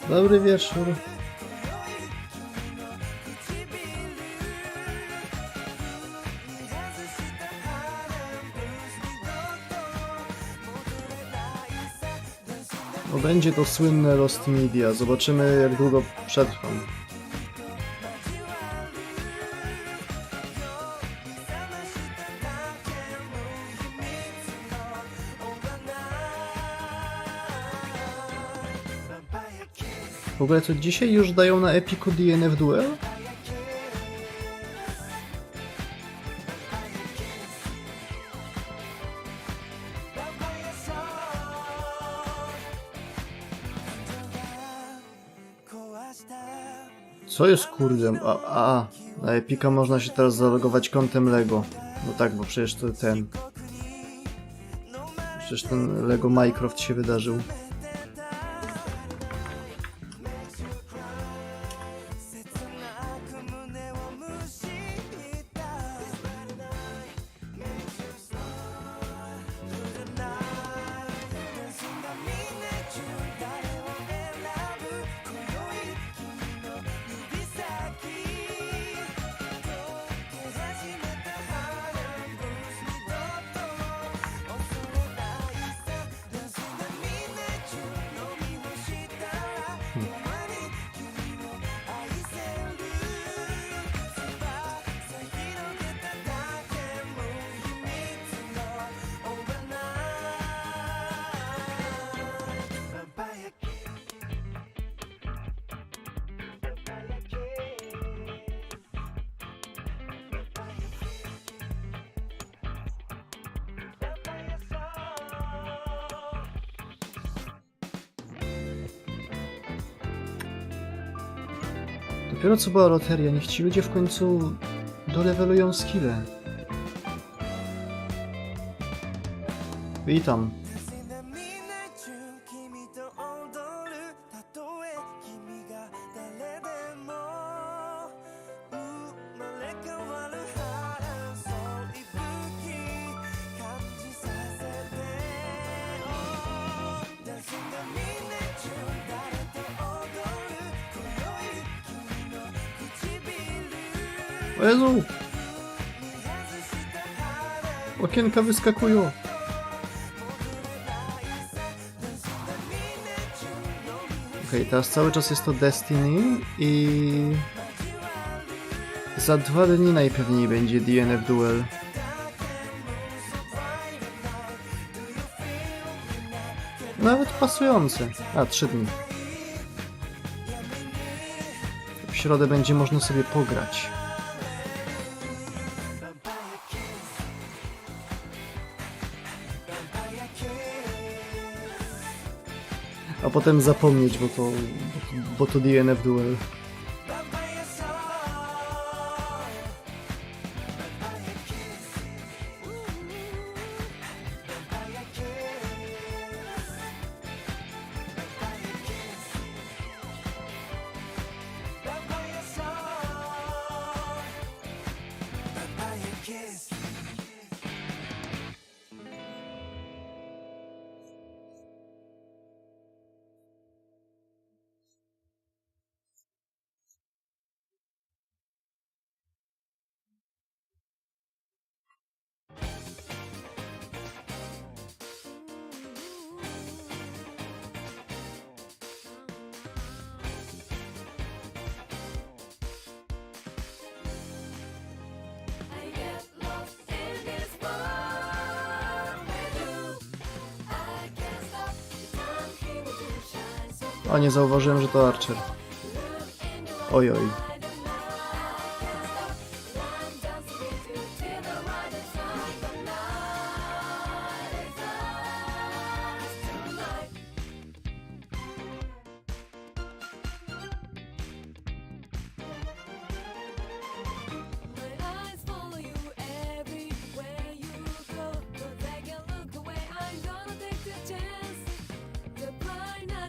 Dobry wieczór. No będzie to słynne Lost Media. Zobaczymy, jak długo przetrwam. W ogóle to dzisiaj już dają na Epiku DNF Duel? Co jest kurde? Na Epika można się teraz zalogować kontem Lego. No tak, bo przecież to ten... Przecież ten Lego Minecraft się wydarzył. Dopiero co była loteria, niech ci ludzie w końcu dolewelują skille. Witam. O Jezu! Okienka wyskakują! Okej, teraz cały czas jest to Destiny i... Za 2 dni najpewniej będzie DNF Duel. Nawet pasujące. 3 dni. W środę będzie można sobie pograć. A potem zapomnieć, bo to DNF Duel. A nie zauważyłem, że to Archer. Oj, oj.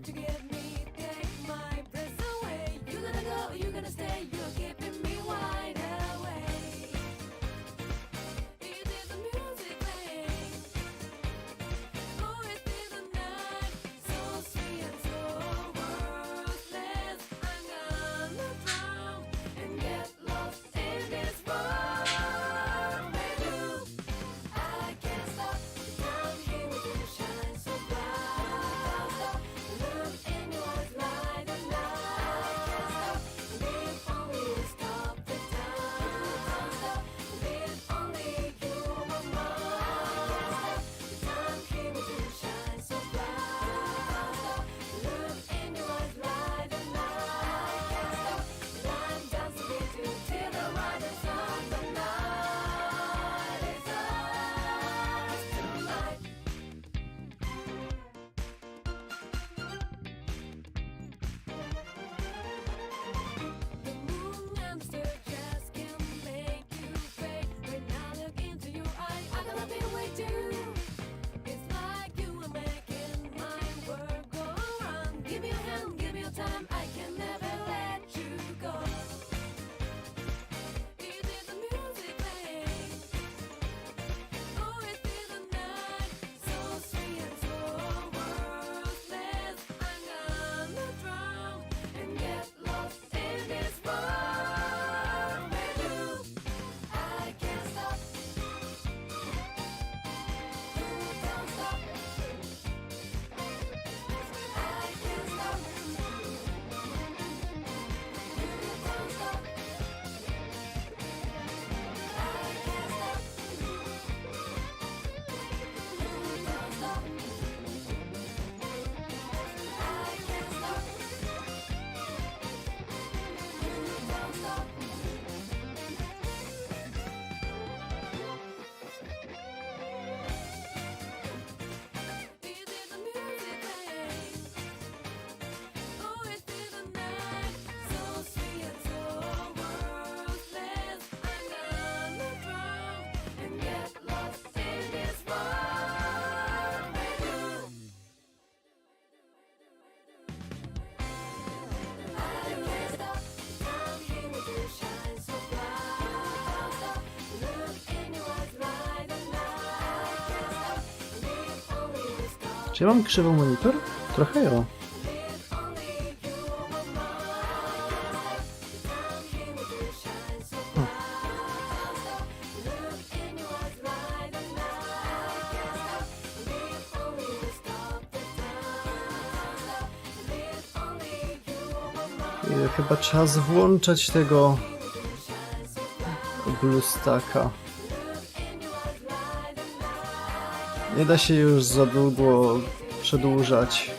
To get me, take my breath away. You gotta go, you gotta stay. Czy ja mam krzywy monitor? Trochę jo. Chyba trzeba włączać tego blustaka. Nie da się już za długo przedłużać.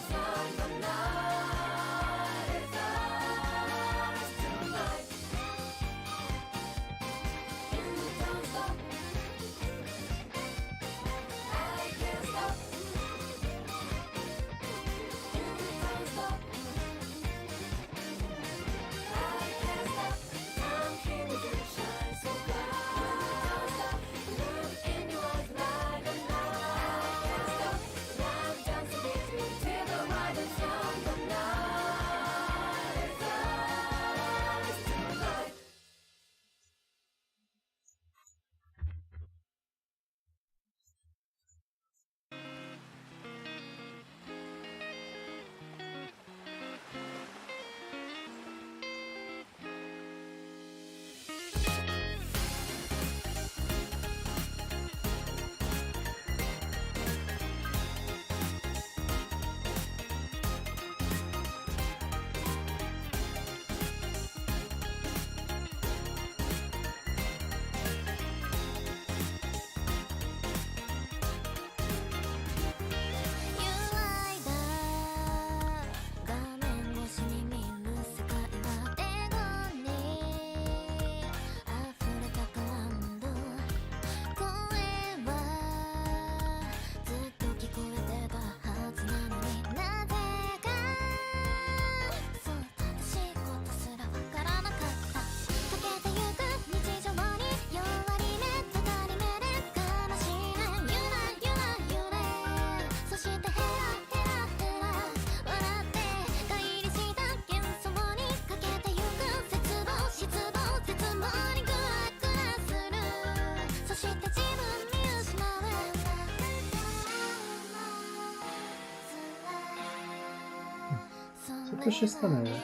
Co tu się stanęło?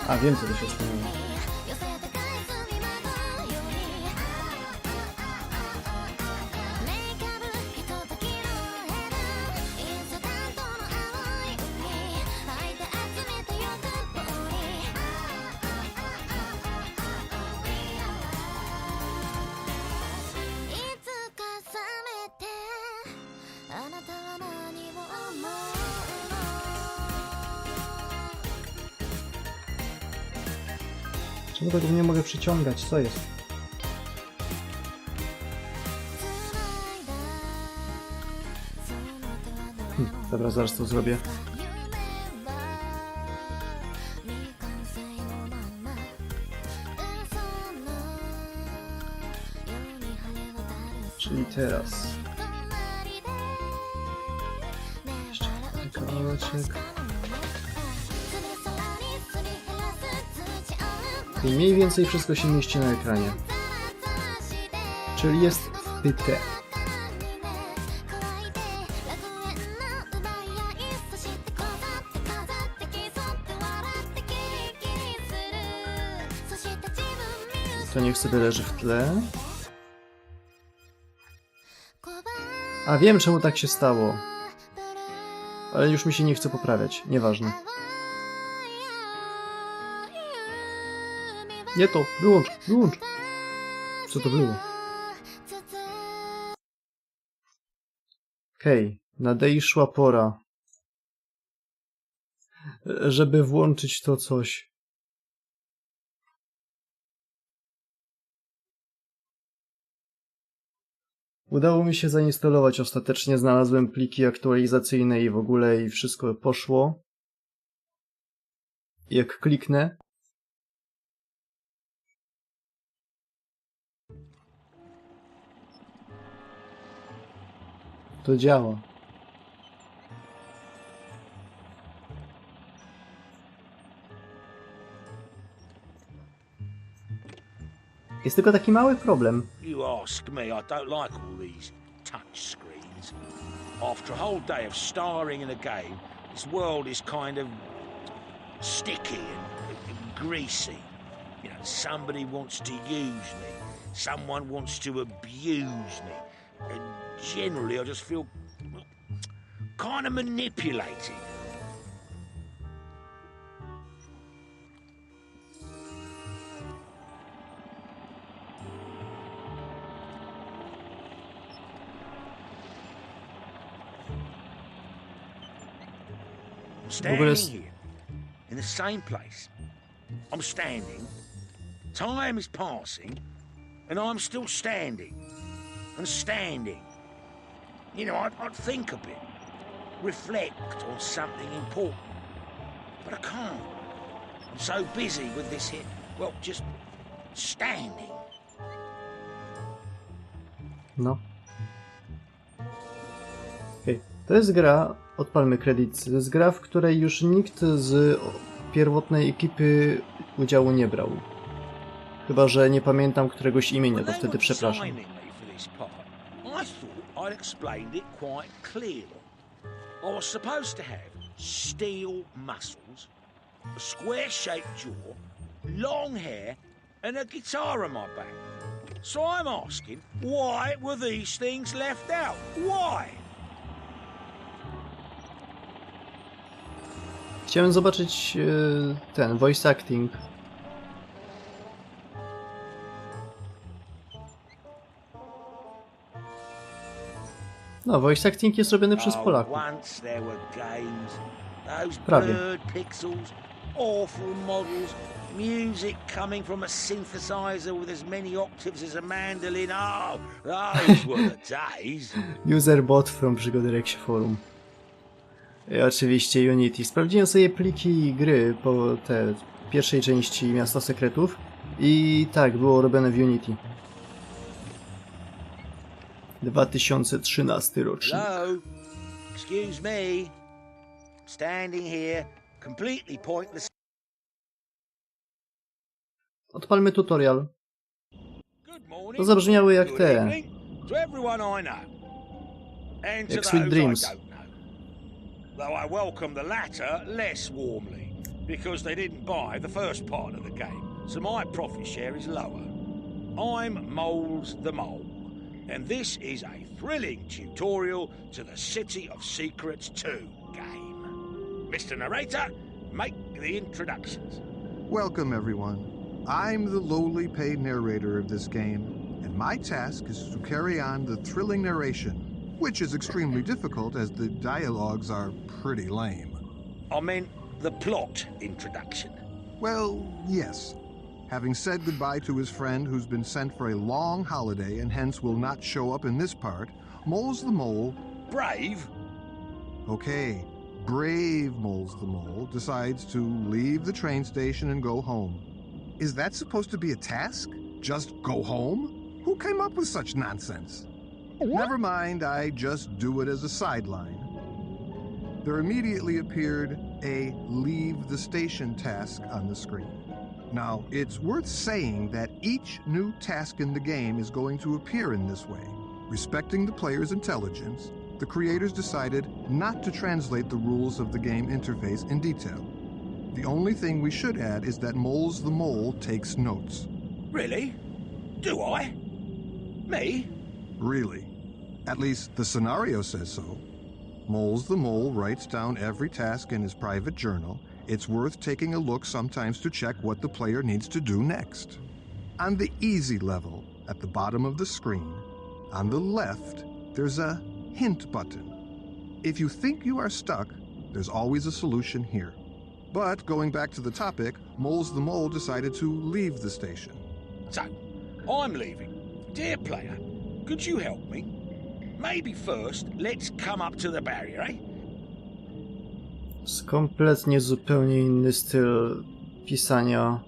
A, wiem, co tu się stanęło. Czemu tego nie mogę przyciągać? Co jest? Dobra, zaraz to zrobię. Czyli teraz. Jeszcze ten kawałeczek. I mniej więcej wszystko się mieści na ekranie. Czyli jest wpyte. To niech sobie leży w tle. A wiem, czemu tak się stało. Ale już mi się nie chce poprawiać. Nieważne. Nie to! Wyłącz! Wyłącz! Co to było? Hej, nadejszła pora, żeby włączyć to coś. Udało mi się zainstalować ostatecznie, znalazłem pliki aktualizacyjne i w ogóle i wszystko poszło. Jak kliknę, to działa. Jest tylko taki mały problem. You ask me, I don't like all these touch screens. After a whole day of starring in a game, this world is kind of sticky and greasy. You know, somebody wants to use me, someone wants to abuse me, and generally I just feel kind of manipulated. I'm standing here in the same place. I'm standing. Time is passing, and I'm still standing and standing. You know, I'd think a bit, reflect on something important, but I can't. I'm so busy with this here, well, just standing. No. Okej. To jest gra, odpalmy kredyt, to jest gra, w której już nikt z pierwotnej ekipy udziału nie brał. Chyba że nie pamiętam któregoś imienia, to wtedy przepraszam. I'd explained it quite clearly. I was supposed to have steel muscles, a square-shaped jaw, long hair, and a guitar on my back. So I'm asking, why were these things left out? Why? Chciałem zobaczyć ten voice acting. No, voice acting jest robiony przez Polaków. Prawie. Awful models, music coming from a synthesizer with as many octaves as a mandolin. Oh, those were the days. User bot from Przygody Reksia forum. I oczywiście Unity. Sprawdziłem sobie pliki gry po te pierwszej części Miasta SeKretów i tak, było robione w Unity. 2013 rocznik. Hello? Excuse me. Standing here, completely pointless. Odpalmy tutorial. Good morning. To zabrzmiały jak Good te. evening to everyone I know. And to Jak Sweet those Dreams. I don't know. Though I welcome the latter less warmly, because they didn't buy the first part of the game, so my profit share is lower. I'm Moles the Mole, and this is a thrilling tutorial to the City of Secrets 2 game. Mr. Narrator, make the introductions. Welcome, everyone. I'm the lowly paid narrator of this game, and my task is to carry on the thrilling narration, which is extremely difficult as the dialogues are pretty lame. I meant the plot introduction. Well, yes. Having said goodbye to his friend who's been sent for a long holiday and hence will not show up in this part, Moles the Mole... Brave? Okay, brave Moles the Mole decides to leave the train station and go home. Is that supposed to be a task? Just go home? Who came up with such nonsense? Never mind, I just do it as a sideline. There immediately appeared a leave the station task on the screen. Now, it's worth saying that each new task in the game is going to appear in this way. Respecting the player's intelligence, the creators decided not to translate the rules of the game interface in detail. The only thing we should add is that Moles the Mole takes notes. Really? Do I? Me? Really. At least the scenario says so. Moles the Mole writes down every task in his private journal. It's worth taking a look sometimes to check what the player needs to do next. On the easy level, at the bottom of the screen, on the left, there's a hint button. If you think you are stuck, there's always a solution here. But going back to the topic, Moles the Mole decided to leave the station. So, I'm leaving. Dear player, could you help me? Maybe first, let's come up to the barrier, eh? Kompletnie zupełnie inny styl pisania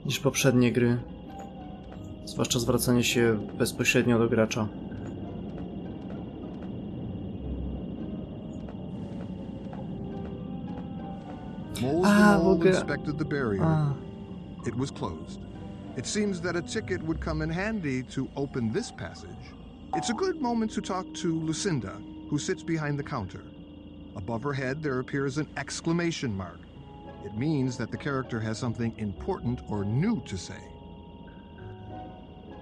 niż poprzednie gry. Zwłaszcza zwracanie się bezpośrednio do gracza. Moles the Mole inspected the barrier. It was closed. It seems that a ticket would come in handy to open this passage. It's a good moment to talk to Lucinda, who sits behind the counter. Above her head, there appears an exclamation mark. It means that the character has something important or new to say.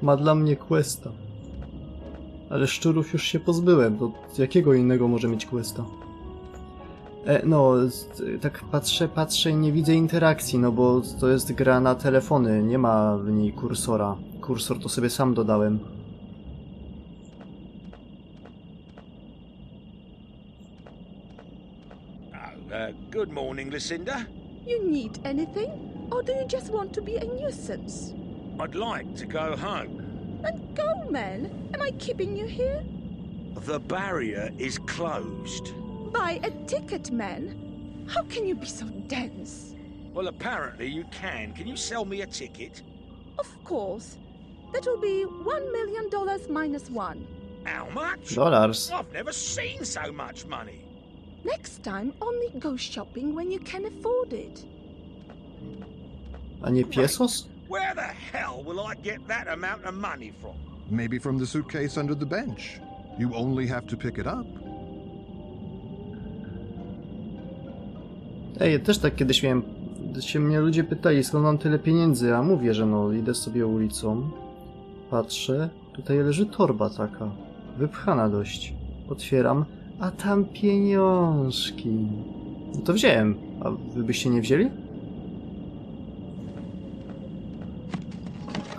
Ma dla mnie questa. Ale szczurów już się pozbyłem, to z jakiego innego może mieć questa? Tak patrzę i nie widzę interakcji, no bo to jest gra na telefony, nie ma w niej kursora. Kursor to sobie sam dodałem. Good morning, Lucinda. You need anything? Or do you just want to be a nuisance? I'd like to go home. Then go, man. Am I keeping you here? The barrier is closed. Buy a ticket, man. How can you be so dense? Well, apparently you can. Can you sell me a ticket? Of course. That will be $1 million minus one. How much? Dollars. I've never seen so much money. Next time, only go shopping when you can afford it. A nie pesos? Where the hell will I get that amount of money from? Maybe from the suitcase under the bench. You only have to pick it up. Ej, też tak kiedyś miałem. Się mnie ludzie pytali, skąd mam tyle pieniędzy, a mówię, że no, idę sobie ulicą. Patrzę, tutaj leży torba taka. Wypchana dość. Otwieram, a tam pieniążki. No to wziąłem. A wy byście nie wzięli?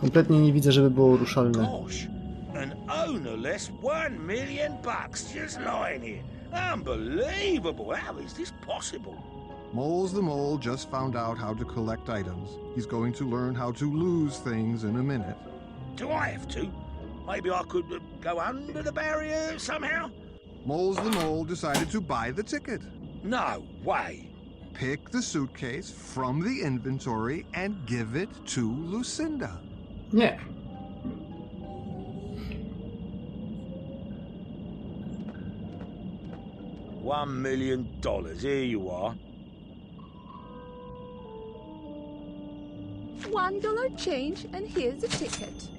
Kompletnie nie widzę, żeby było ruszalne. Gosh, an ownerless $1 million just lying here. Unbelievable. How is this possible? Moles the Mole just found out how to collect items. He's going to learn how to lose things in a minute. Do I have to? Maybe I could go under the barrier somehow? Moles the Mole decided to buy the ticket. No way. Pick the suitcase from the inventory and give it to Lucinda. Nie. $1 million. Here you are. $1 change, and here's the ticket.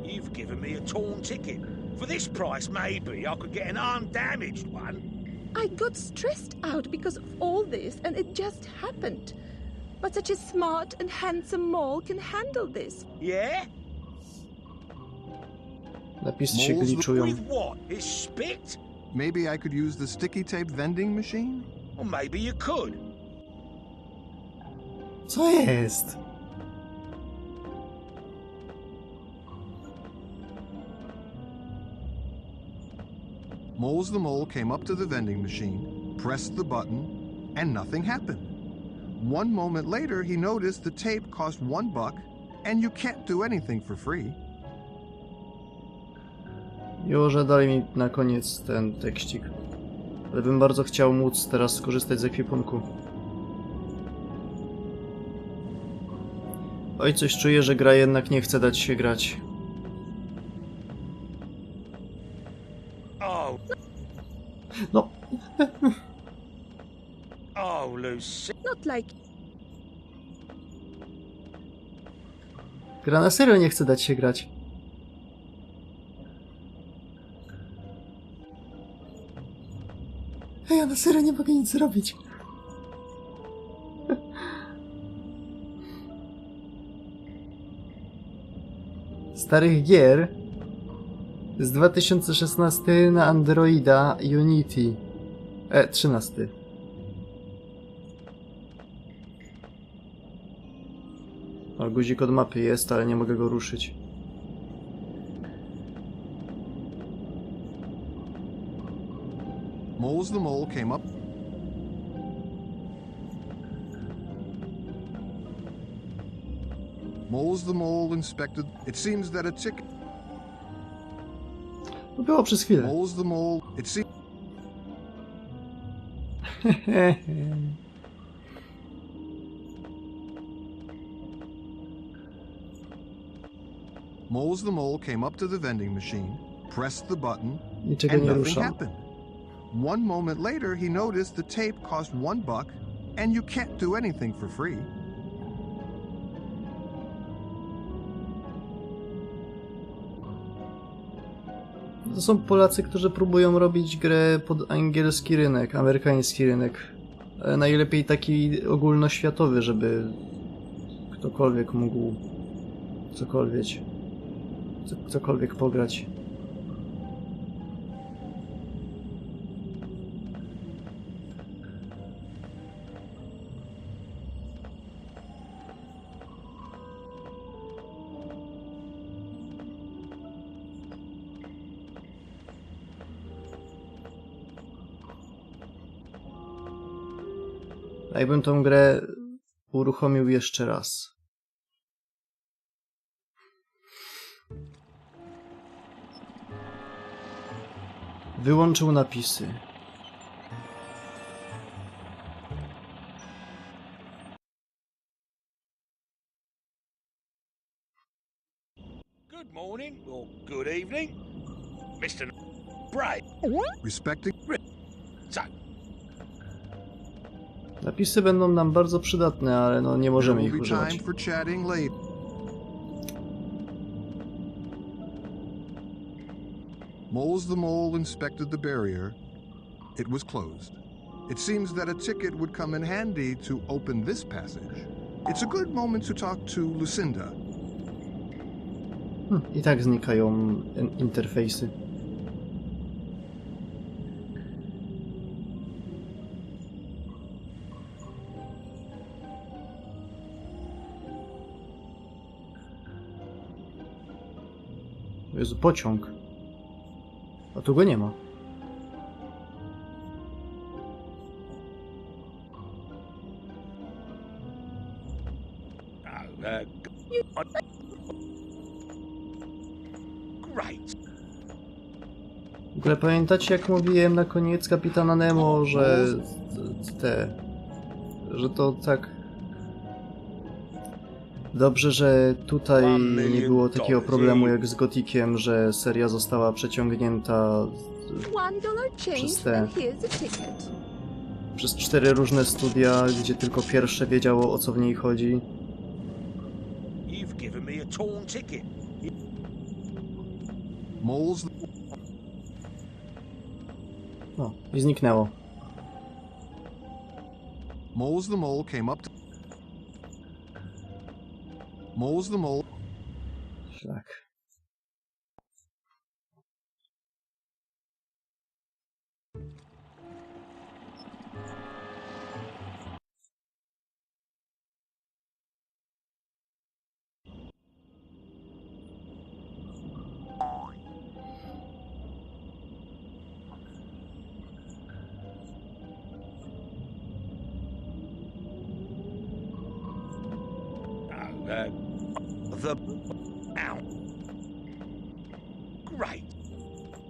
You've given me a torn ticket. For this price, maybe I could get an undamaged one. I got stressed out because of all this, and it just happened. But such a smart and handsome mole can handle this. Yeah? Napisy się Moles gliczują. With what? His spit? Maybe I could use the sticky tape vending machine? Or maybe you could. Co jest? Moles the Mole came up to the vending machine, pressed the button, and nothing happened. One moment later, he noticed the tape cost $1, and you can't do anything for free. Miło, że dali mi na koniec ten tekścik. Ale bym bardzo chciał móc teraz skorzystać z ekwipunku. Oj, coś czuję, że gra jednak nie chce dać się grać. Oh. No. Oh, Lucy. Not like Gra na serio nie chce dać się grać. Ej, ja na serio nie mogę nic zrobić. Starych gier z 2016 na Androida Unity 13. O, guzik od mapy jest, ale nie mogę go ruszyć. Moles the Mole came up. Moles the Mole inspected. It seems that a ticket. No było przez chwilę. Moles the Mole. It seems. Moles the Mole came up to the vending machine, pressed the button, Niczego and nie nothing ruszam. happened. One moment later, he noticed the tape cost $1, and you can't do anything for free. To są Polacy, którzy próbują robić grę pod angielski rynek, amerykański rynek. Ale najlepiej taki ogólnoświatowy, żeby ktokolwiek mógł cokolwiek pograć. A jakbym tą grę uruchomił jeszcze raz. Wyłączył napisy. Good morning or good evening, Mr. Bray. Respecting. So, Napisy będą nam bardzo przydatne, ale no nie There możemy will ich be używać. time for chatting later. Moles the Mole inspected the barrier. It was closed. It seems that a ticket would come in handy to open this passage. It's a good moment to talk to Lucinda. I tak znikają interfejsy. Jezu, pociąg. A tu go nie ma. great. W ogóle pamiętacie, jak mówiłem na koniec Kapitana Nemo, że że to tak... Dobrze, że tutaj nie było takiego problemu jak z Gotikiem, że seria została przeciągnięta przez przez 4 różne studia, gdzie tylko pierwsze wiedziało, o co w niej chodzi. You've given me a torn ticket. Moles. No, i zniknęło. Moles the Mole came up to... Moles the Mole. Szlak. The out. Great.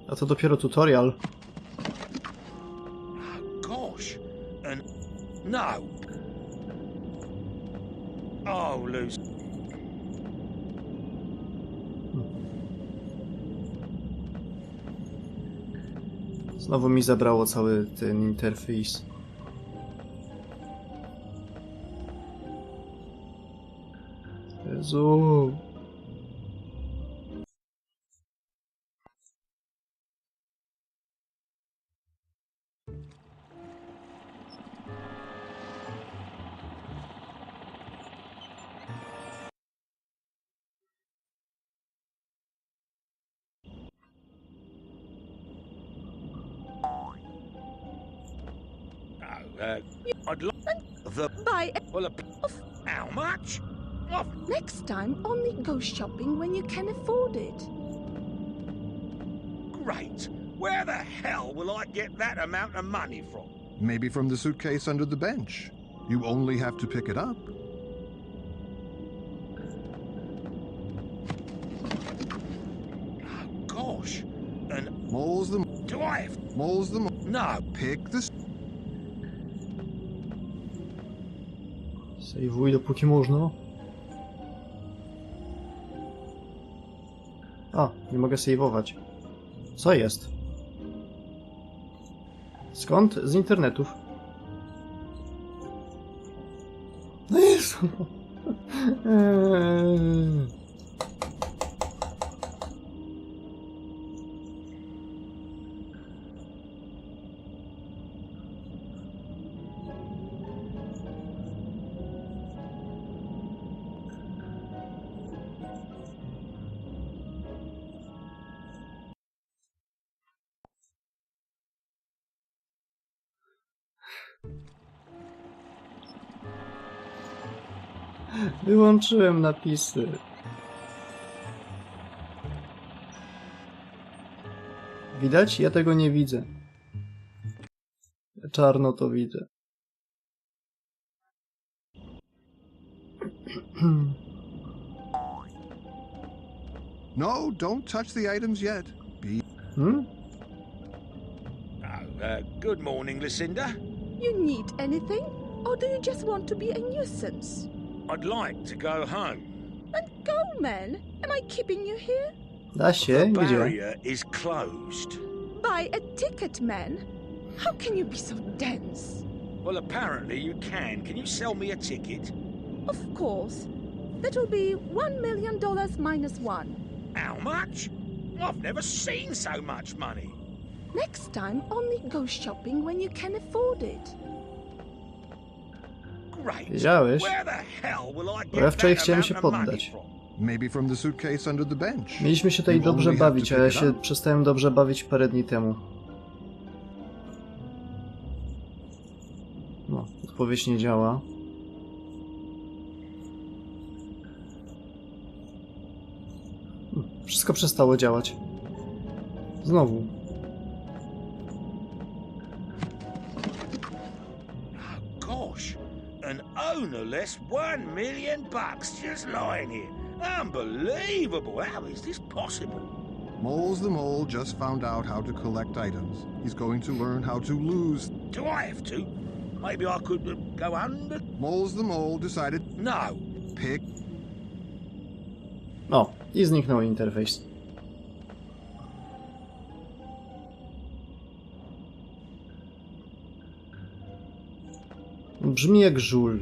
A to dopiero tutorial. Oh gosh. And no. Oh, Lucy. Znowu mi zabrało cały ten interfejs. Jezu. I'd like the Buy well. How much? Off. next time. Only go shopping when you can afford it. Great. Where the hell will I get that amount of money from? Maybe from the suitcase under the bench. You only have to pick it up. Oh gosh. And Moles the... do I have? Moles the... Mole. No. Pick the... Sejwuj dopóki można. A, nie mogę sejwować. Co jest? Skąd? Z internetów. No Jezu. Wyłączyłem napisy. Widać? Ja tego nie widzę. Czarno to widzę. No, don't touch the items yet. Be Hmm? Good morning, Lucinda. You need anything? Or do you just want to be a nuisance? I'd like to go home. Then go, man. Am I keeping you here? Da się? The Gdzie? barrier is closed. Buy a ticket, man. How can you be so dense? Well, apparently you can. Can you sell me a ticket? Of course. That will be $1 million minus one. How much? I've never seen so much money. Next time, only go shopping when you can afford it. Great. Wiedziałeś? Where the hell will I Bo ja get wczoraj that chciałem amount się of money poddać. from? maybe from the suitcase under the bench. Mieliśmy się tutaj You dobrze only have bawić, to a pick ja it się up. przestałem dobrze bawić parę dni temu. No, odpowiedź nie działa. Wszystko przestało działać. Znowu. Oh, gosh. An ownerless $1 million just lying here. Unbelievable. How is this possible? Moles the Mole just found out how to collect items. He's going to learn how to lose. Do I have to? Maybe I could go under? Moles the Mole decided No. pick. O, i zniknął interfejs. Brzmi jak żul.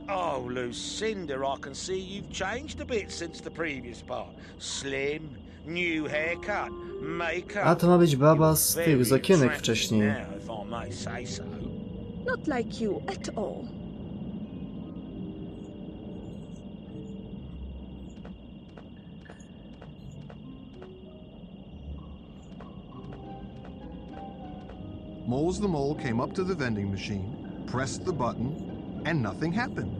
Oh, Lucinda, I can see you've changed a bit since the previous part. Slim, new haircut, makeup. A to ma być baba z Very tych z okienek attractive wcześniej. now, if I may say so. Not like you at all. Moles the Mole came up to the vending machine, pressed the button, and nothing happened.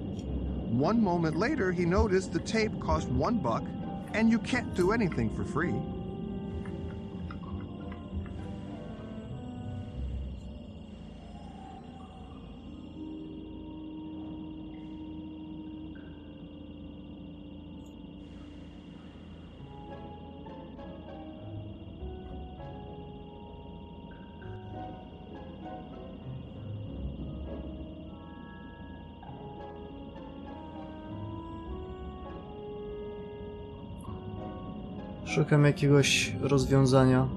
One moment later, he noticed the tape cost $1, and you can't do anything for free. Szukam jakiegoś rozwiązania.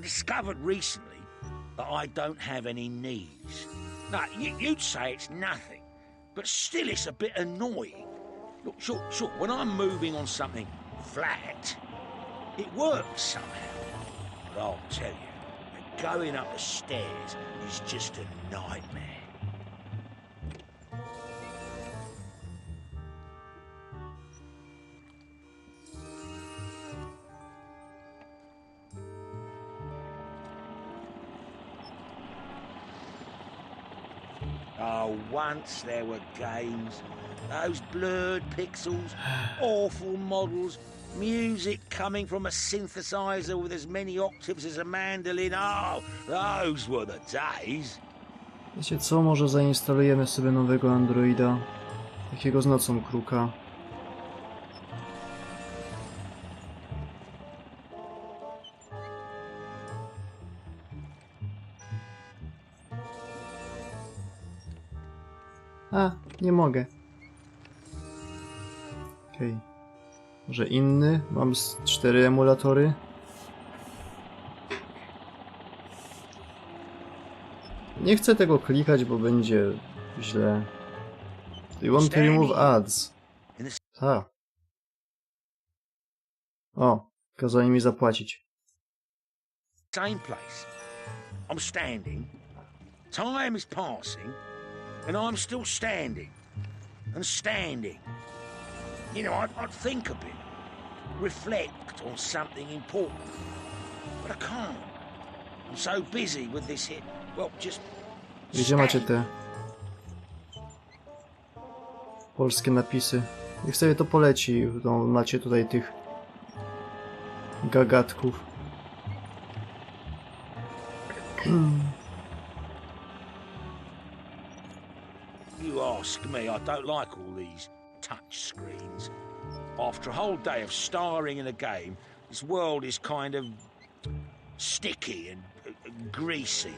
discovered recently that I don't have any knees. Now, you'd say it's nothing, but still it's a bit annoying. Look, sure, when I'm moving on something flat, it works somehow. But I'll tell you, going up the stairs is just a nightmare. Oh, once there were games. Those blurred pixels, awful models, music coming from a synthesizer with as many octaves as a mandolin. Oh, those were the days. Wiecie co, może zainstalujemy sobie nowego Androida, takiego z nocą kruka. A, nie mogę. Okej. Może inny? Mam 4 emulatory. Nie chcę tego klikać, bo będzie źle. Do you want to remove ads? Tak. O, kazali mi zapłacić. Same place. I'm standing. Time is passing. And I'm still standing. And standing. You know, I'd think a bit. Reflect on something important. But I can't. I'm so busy with this hit. Well, just Gdzie macie te polskie napisy? Niech sobie to poleci. No, macie tutaj tych gagatków. You ask me, I don't like all these touch screens. After a whole day of starring in a game, this world is kind of sticky and greasy.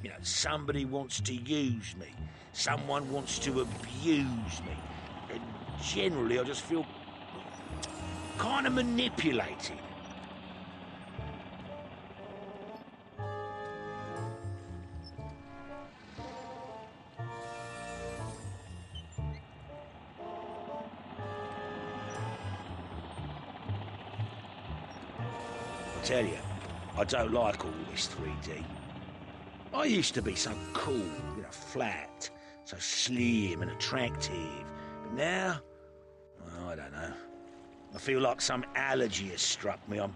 You know, somebody wants to use me. Someone wants to abuse me. And generally, I just feel kind of manipulated. I tell you, I don't like all this 3D. I used to be so cool, you know, flat, so slim and attractive. But now, well, I don't know. I feel like some allergy has struck me. I'm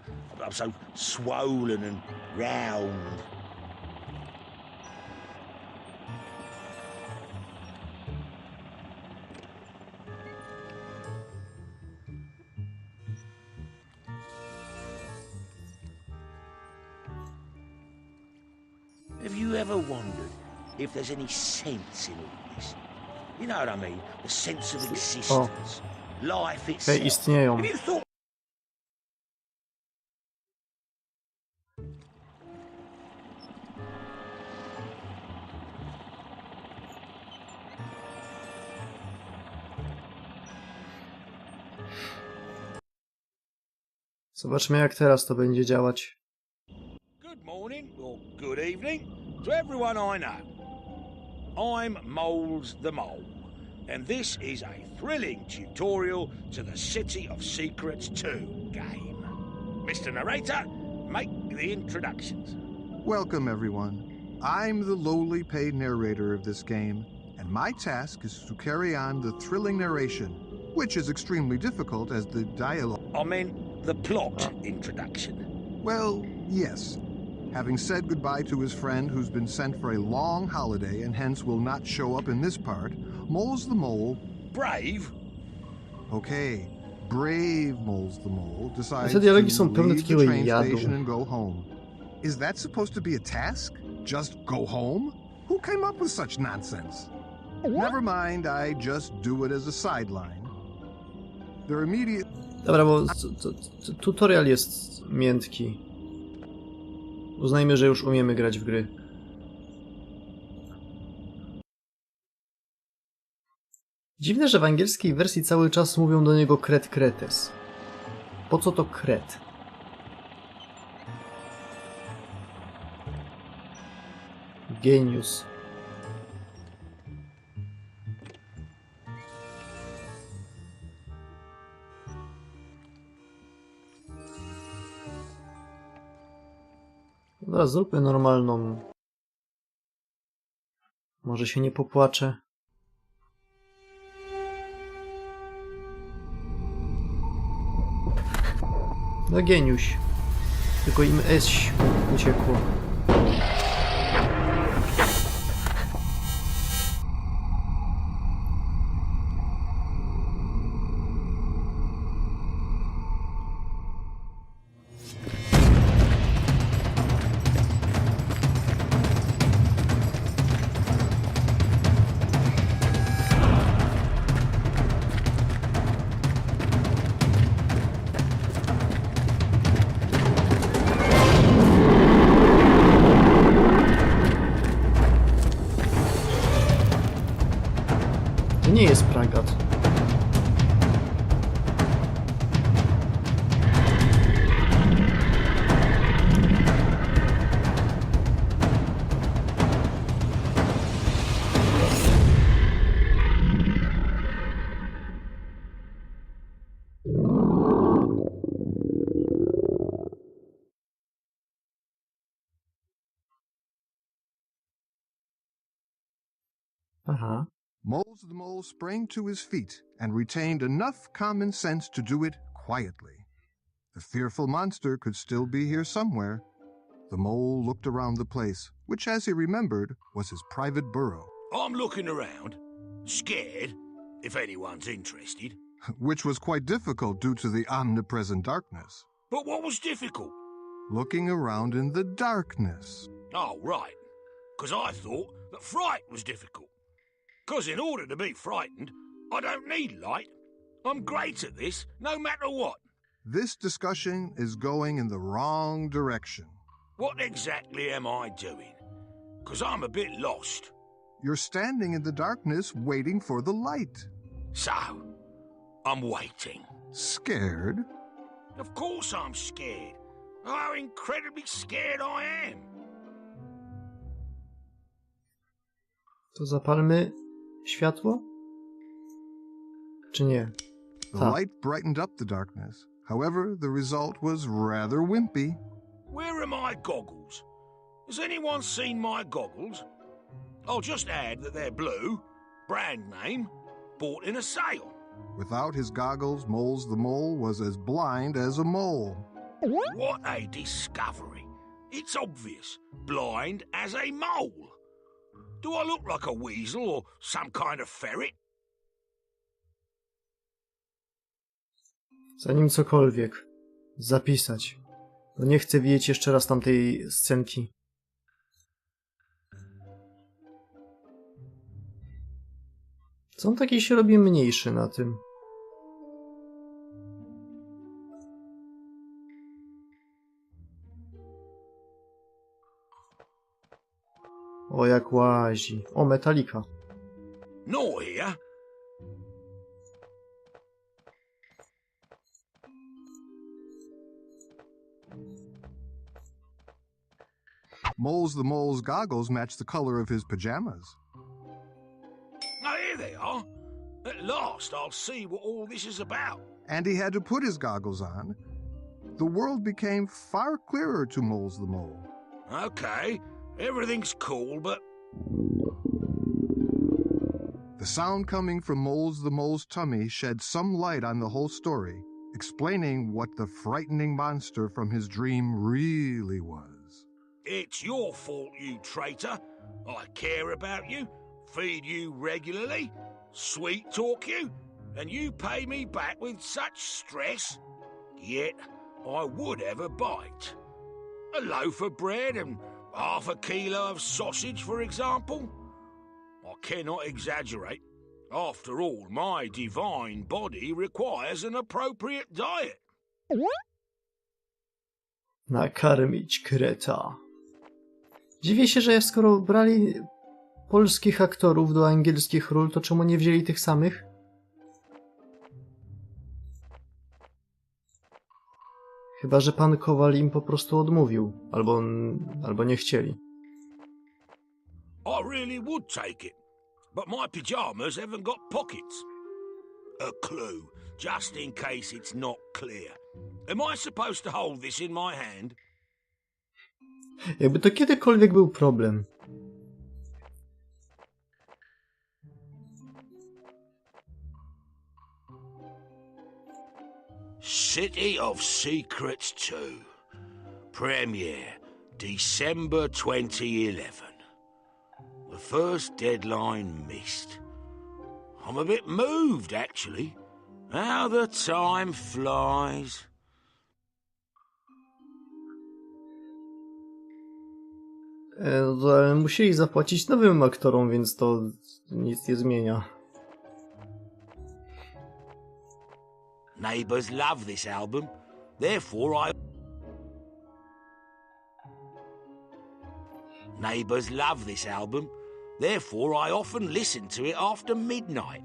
so swollen and round. Have you ever wondered if there's any sense in all this? You know what I mean? The sense of existence. Life itself. Istnieją. Have you thought? Zobaczmy, jak teraz to będzie działać. Good morning or good evening to everyone I know. I'm Moles the Mole, and this is a thrilling tutorial to the City of Secrets 2 game. Mr. Narrator, make the introductions. Welcome, everyone. I'm the lowly paid narrator of this game, and my task is to carry on the thrilling narration, which is extremely difficult as the dialogue... I meant the plot introduction. Well, yes. Having said goodbye to his friend who's been sent for a long holiday and hence will not show up in this part, Moles the Mole... Brave? Okay, brave Moles the Mole decides Te to dialogi są pełne leave the takiego train jadu. station and go home. Is that supposed to be a task? Just go home? Who came up with such nonsense? Never mind, I just do it as a sideline. Their immediate... Dobra, bo tutorial jest miętki. Uznajmy, że już umiemy grać w gry. Dziwne, że w angielskiej wersji cały czas mówią do niego kret kretes. Po co to kret? Geniusz. Dobra, zróbmy normalną. Może się nie popłaczę. No geniuś. Tylko im S uciekło. To nie jest pragat. Aha. Moles the Mole sprang to his feet and retained enough common sense to do it quietly. The fearful monster could still be here somewhere. The mole looked around the place, which, as he remembered, was his private burrow, I'm looking around, scared, if anyone's interested. which was quite difficult due to the omnipresent darkness. But what was difficult? Looking around in the darkness. Oh, right. 'Cause I thought that fright was difficult. 'Cause in order to be frightened, I don't need light. I'm great at this, no matter what. This discussion is going in the wrong direction. What exactly am I doing? 'Cause I'm a bit lost. You're standing in the darkness waiting for the light. So, I'm waiting. Scared? Of course I'm scared. How incredibly scared I am. To zapalmy światło? Czy nie? The Tak. light brightened up the darkness. However, the result was rather wimpy. Where are my goggles? Has anyone seen my goggles? I'll just add that they're blue, brand name, bought in a sale. Without his goggles, Moles the Mole was as blind as a mole. What a discovery. It's obvious. Blind as a mole. Do I look like a weasel or some kind of ferret? Zanim cokolwiek zapisać. Bo nie chcę widzieć jeszcze raz tamtej scenki. Co on taki się robi mniejszy na tym? O, jak łazi. O, metalika. No here. Moles the Mole's goggles matched the color of his pajamas. Oh, here they are. At last I'll see what all this is about. And he had to put his goggles on. The world became far clearer to Moles the Mole. Okay, everything's cool, but The sound coming from Moles the Mole's tummy shed some light on the whole story, explaining what the frightening monster from his dream really was. it's your fault, you traitor. I care about you, feed you regularly, sweet talk you, and you pay me back with such stress. Yet I would have a bite. A loaf of bread and half a kilo of sausage, for example. I cannot exaggerate. After all, my divine body requires an appropriate diet. Nakarmić kreta. Dziwię się, że skoro brali polskich aktorów do angielskich ról, to czemu nie wzięli tych samych? Chyba że pan Kowal im po prostu odmówił, albo nie chcieli. I really would take it, but my pyjamas haven't got pockets. A clue, just in case it's not clear. Am I supposed to hold this in my hand? Jakby to kiedykolwiek był problem. City of Secrets 2. Premiere, December 2011. The first deadline missed. I'm a bit moved, actually. How the time flies. Ale musieli zapłacić nowym aktorom, więc to nic nie zmienia. Neighbours love this album, therefore I often listen to it after midnight.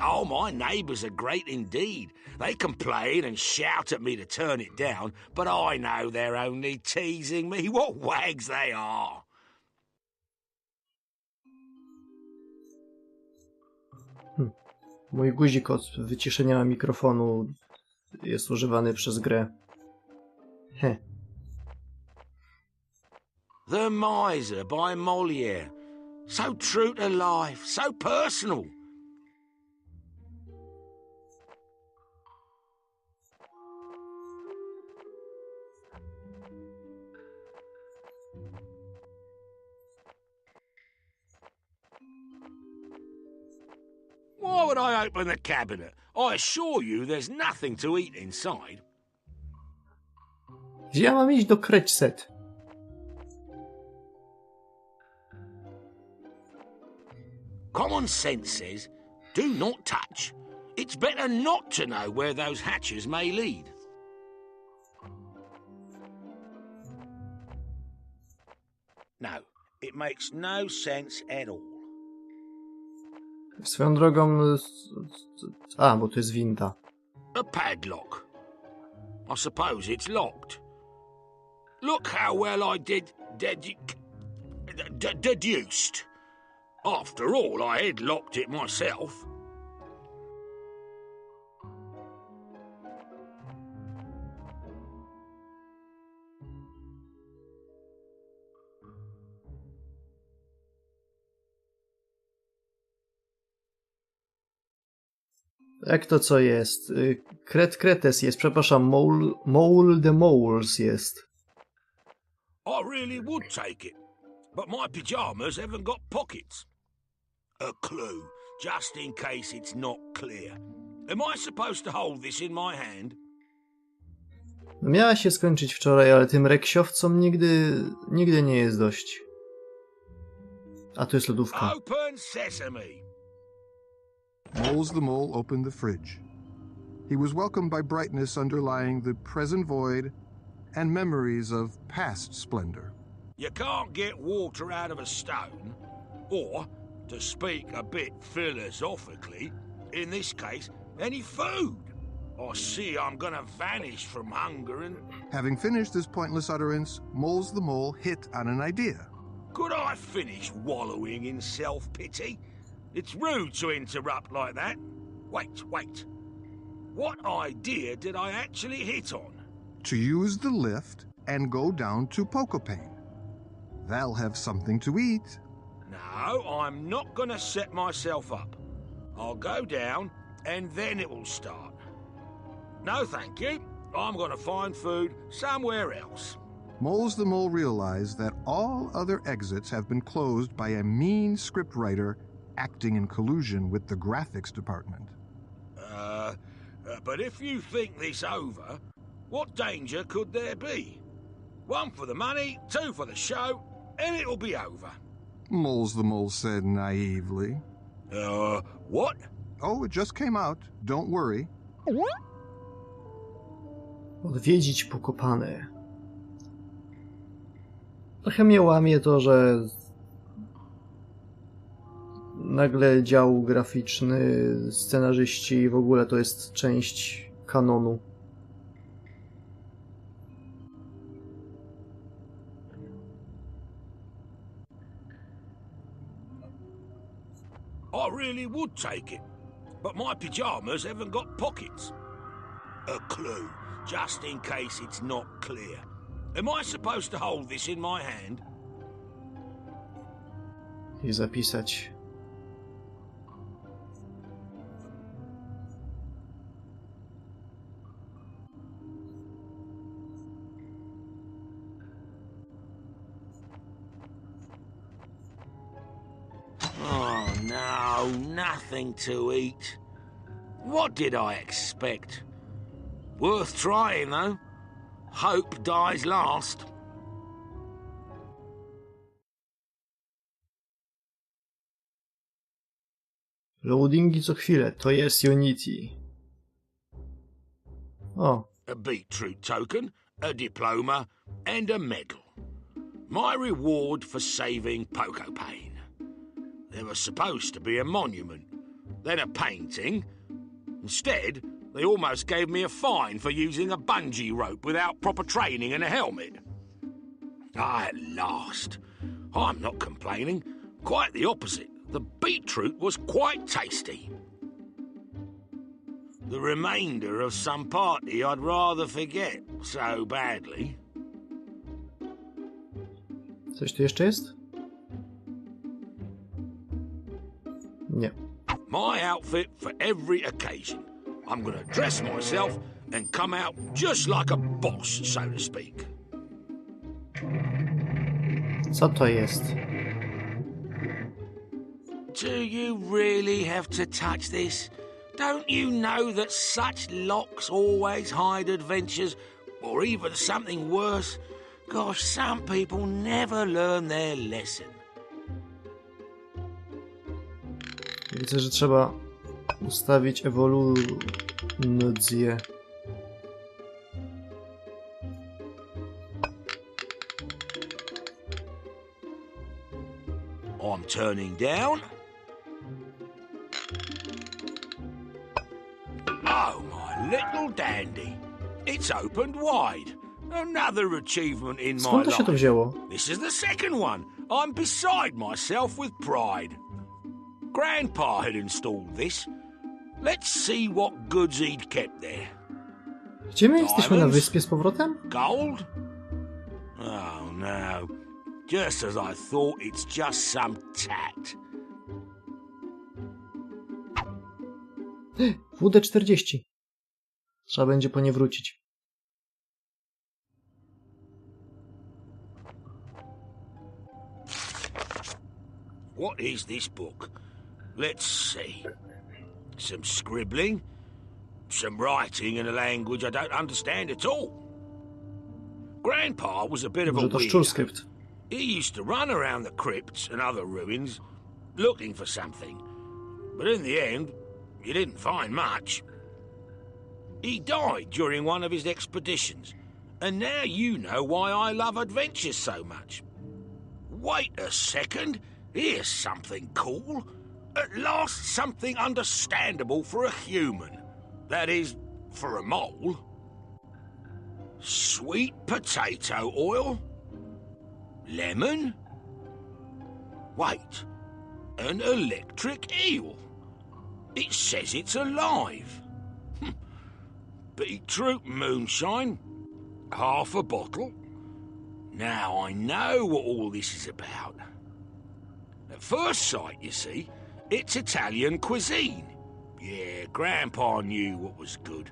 Oh, my neighbours are great indeed. They complain and shout at me to turn it down, but I know they're only teasing me. What wags they are! Mój guzik od wyciszenia mikrofonu jest używany przez grę. He. The Miser by Molière. So true to life, so personal. Why would I open the cabinet? I assure you there's nothing to eat inside. Gdzie ja mam iść do Kreczset? Common sense says, do not touch. It's better not to know where those hatches may lead. No, it makes no sense at all. Swoją drogą... A, bo to jest winda. A padlock. I suppose it's locked. Look how well I deduced. After all, I had locked it myself. Jak to co jest? Kretes jest, przepraszam, Mole the Moles jest. I really would take it, but my pyjamas haven't got pockets. A clue, just in case it's not clear. Am I supposed to hold this in my hand? Miała się skończyć wczoraj, ale tym reksiowcom nigdy nie jest dość. A tu jest lodówka. Open sesame! Moles the Mole opened the fridge. He was welcomed by brightness underlying the present void and memories of past splendor. You can't get water out of a stone, or, to speak a bit philosophically, in this case, any food. I see I'm gonna vanish from hunger and... Having finished this pointless utterance, Moles the Mole hit on an idea. Could I finish wallowing in self-pity? It's rude to interrupt like that. Wait. What idea did I actually hit on? To use the lift and go down to Pocopane. They'll have something to eat. No, I'm not gonna set myself up. I'll go down, and then it will start. No, thank you. I'm gonna find food somewhere else. Moles the Mole realized that all other exits have been closed by a mean scriptwriter acting in collusion with the graphics department. But if you think this over, what danger could there be? 1 for the money, 2 for the show, and it'll be over. Moles the Mole said naively. What? Oh, it just came out. Don't worry. Odwiedzić Pokopane. Trochę mnie łamie to, że nagle dział graficzny, scenarzyści i w ogóle to jest część kanonu. I really would take it. But my pyjamas haven't got pockets. A clue, just in case it's not clear. Am I supposed to hold this in my hand? I zapisać. Oh no, nothing to eat. What did I expect? Worth trying though. Hope dies last. Loadingi co chwilę, to jest Unity. O, A beetroot token, a diploma, and a medal. My reward for saving Poco Pain. There was supposed to be a monument, then a painting. Instead, they almost gave me a fine for using a bungee rope without proper training and a helmet. Ah, at last. I'm not complaining. Quite the opposite. The beetroot was quite tasty. The remainder of some party I'd rather forget so badly. coś tu jeszcze jest? Nie. My outfit for every occasion. I'm gonna dress myself and come out just like a boss, so to speak. Co to jest? Do you really have to touch this? Don't you know that such locks always hide adventures, or even something worse? Gosh, some people never learn their lesson. Widzę, że trzeba ustawić ewolucję. I'm turning down. Oh, my little dandy. It's opened wide. Another achievement in my Skąd to się tu life. wzięło? This is the second one. I'm beside myself with pride. Grandpa had installed this. Let's see what goods he'd kept there. Gdzie my jesteśmy na Diamonds? wyspie z powrotem? Gold? Oh no. Just as I thought, it's just some tat. WD-40. Trzeba będzie po nie wrócić. What is this book? Let's see. Some scribbling, some writing in a language I don't understand at all. Grandpa was a bit of a Może to weirdo. szczurskrypt. He used to run around the crypts and other ruins looking for something. But in the end, he didn't find much. He died during one of his expeditions. And now you know why I love adventures so much. Wait a second. Here's something cool. At last, something understandable for a human. That is, for a mole. Sweet potato oil? Lemon? Wait, an electric eel. It says it's alive. Beetroot moonshine? Half a bottle? Now I know what all this is about. At first sight, you see, it's Italian cuisine. Yeah, Grandpa knew what was good.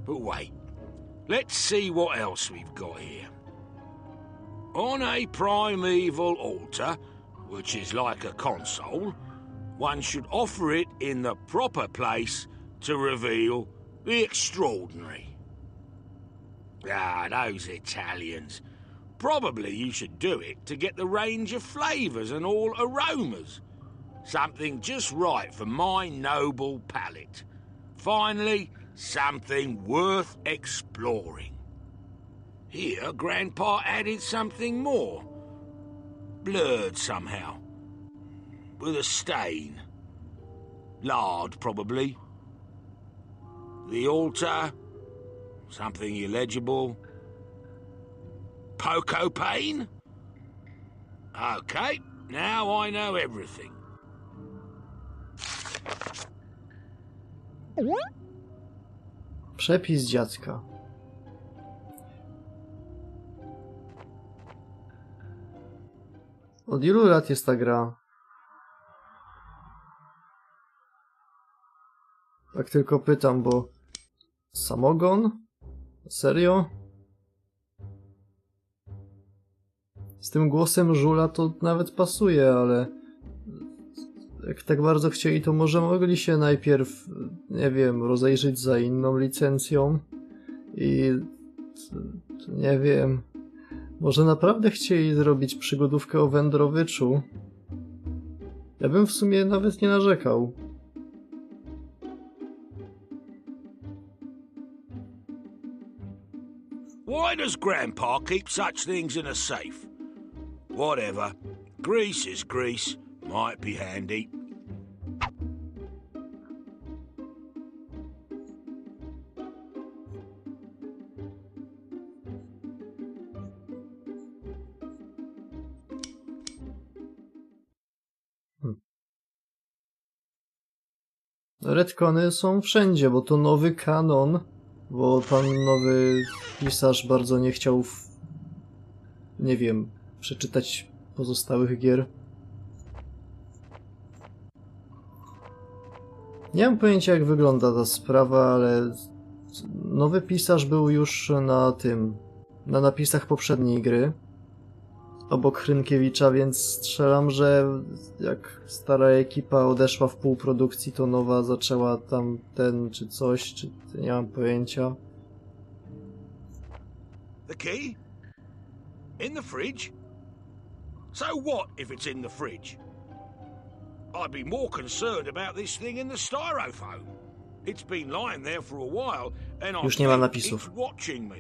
But wait, let's see what else we've got here. On a primeval altar, which is like a console, one should offer it in the proper place to reveal the extraordinary. Ah, those Italians. Probably you should do it to get the range of flavours and all aromas. Something just right for my noble palate. Finally, something worth exploring. Here, Grandpa added something more. Blurred somehow. With a stain. Lard, probably. The altar. Something illegible. Poco Pain? Okay, now I know everything. Przepis dziadka. Od ilu lat jest ta gra? Tak tylko pytam, bo... Samogon? Serio? Z tym głosem żula to nawet pasuje, ale... Jak tak bardzo chcieli, to może mogli się najpierw, nie wiem, rozejrzeć za inną licencją i... nie wiem... Może naprawdę chcieli zrobić przygodówkę o wędrowyczu? Ja bym w sumie nawet nie narzekał. Why does Grandpa keep such things in a safe? Whatever. Grease is grease. Might be handy. Retcony są wszędzie, bo to nowy kanon, bo pan nowy pisarz bardzo nie chciał, nie wiem, przeczytać pozostałych gier. Nie mam pojęcia, jak wygląda ta sprawa, ale nowy pisarz był już na napisach poprzedniej gry, obok Hrynkiewicza, więc strzelam, że jak stara ekipa odeszła w półprodukcji, to nowa zaczęła tam czy coś, czy nie mam pojęcia. The key? In the fridge? So what if it's in the fridge? I'd be more concerned about this thing in the styrofoam. It's been lying there for a while, and I Już nie ma think napisów. it's watching me.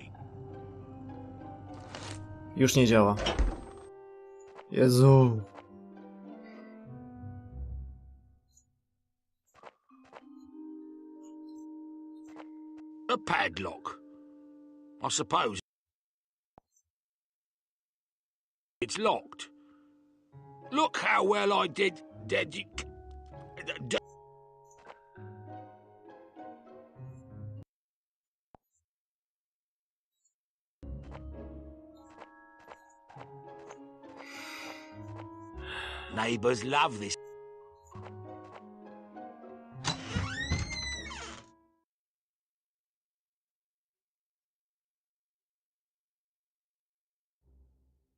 Już nie działa. Jezu. A padlock. I suppose it's locked. Look how well I did. Neighbors love this.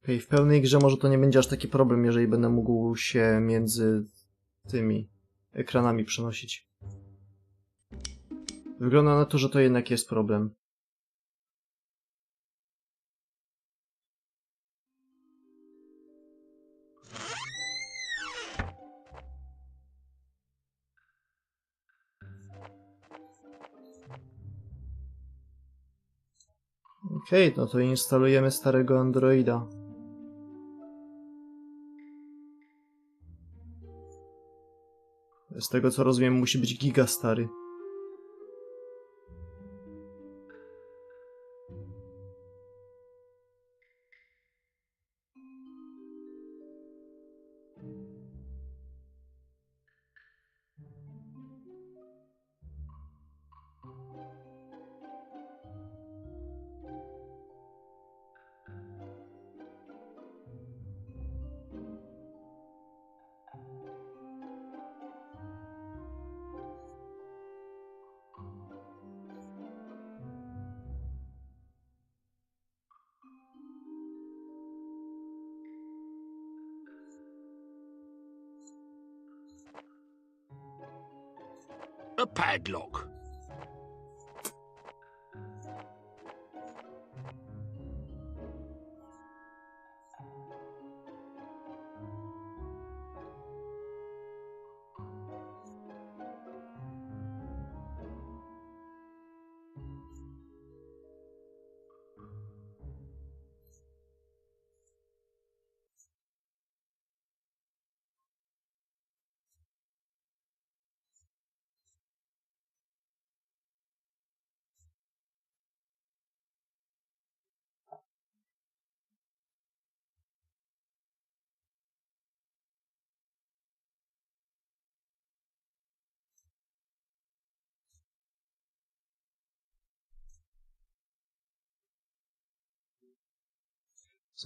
Okej, w pełnej grze może to nie będzie aż taki problem, jeżeli będę mógł się między tymi ekranami przenosić. Wygląda na to, że to jednak jest problem. Okej, no to instalujemy starego Androida. Z tego co rozumiem, musi być giga stary. A padlock.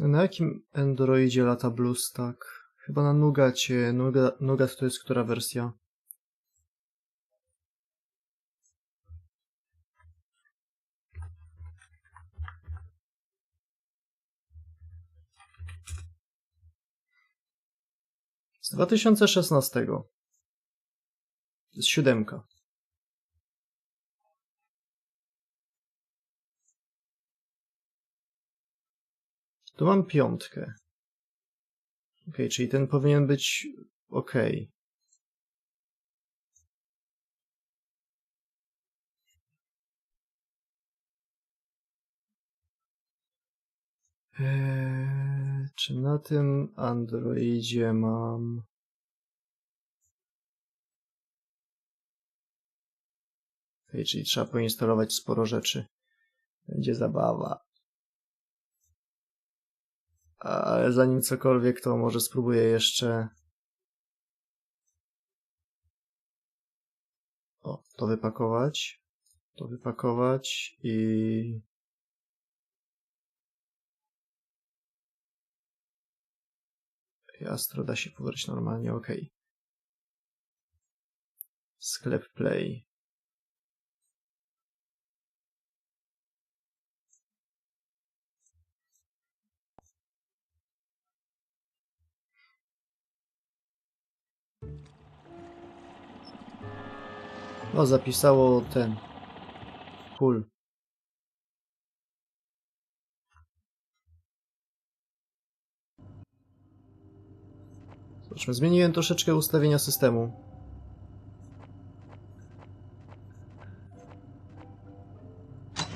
Na jakim Androidzie lata BlueStack? Chyba na Nougacie. Nougat to jest która wersja? Z 2016. To jest 7. Tu mam 5. Ok, czyli ten powinien być ok. Czy na tym Androidzie mam... Ok, czyli trzeba poinstalować sporo rzeczy. Będzie zabawa. Ale zanim cokolwiek, to może spróbuję jeszcze... O, to wypakować. To wypakować i... Astro da się pobrać normalnie, ok. Sklep Play. O, zapisało ten. Cool. Zobaczmy, zmieniłem troszeczkę ustawienia systemu.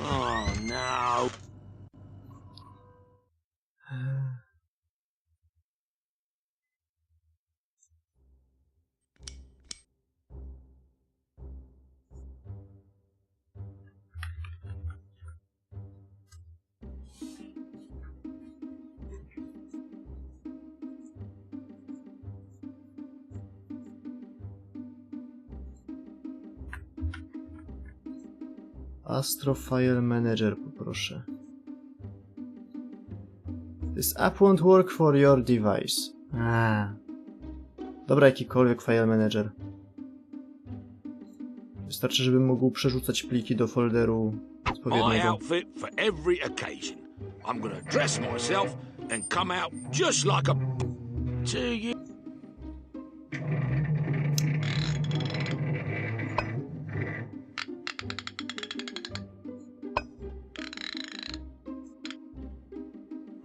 Oh no. Astro File Manager poproszę. This app won't work for your device. Dobra, jakikolwiek file manager. Wystarczy, żebym mógł przerzucać pliki do folderu My odpowiedniego. outfit for every occasion. I'm gonna dress myself and come out just like a... To you.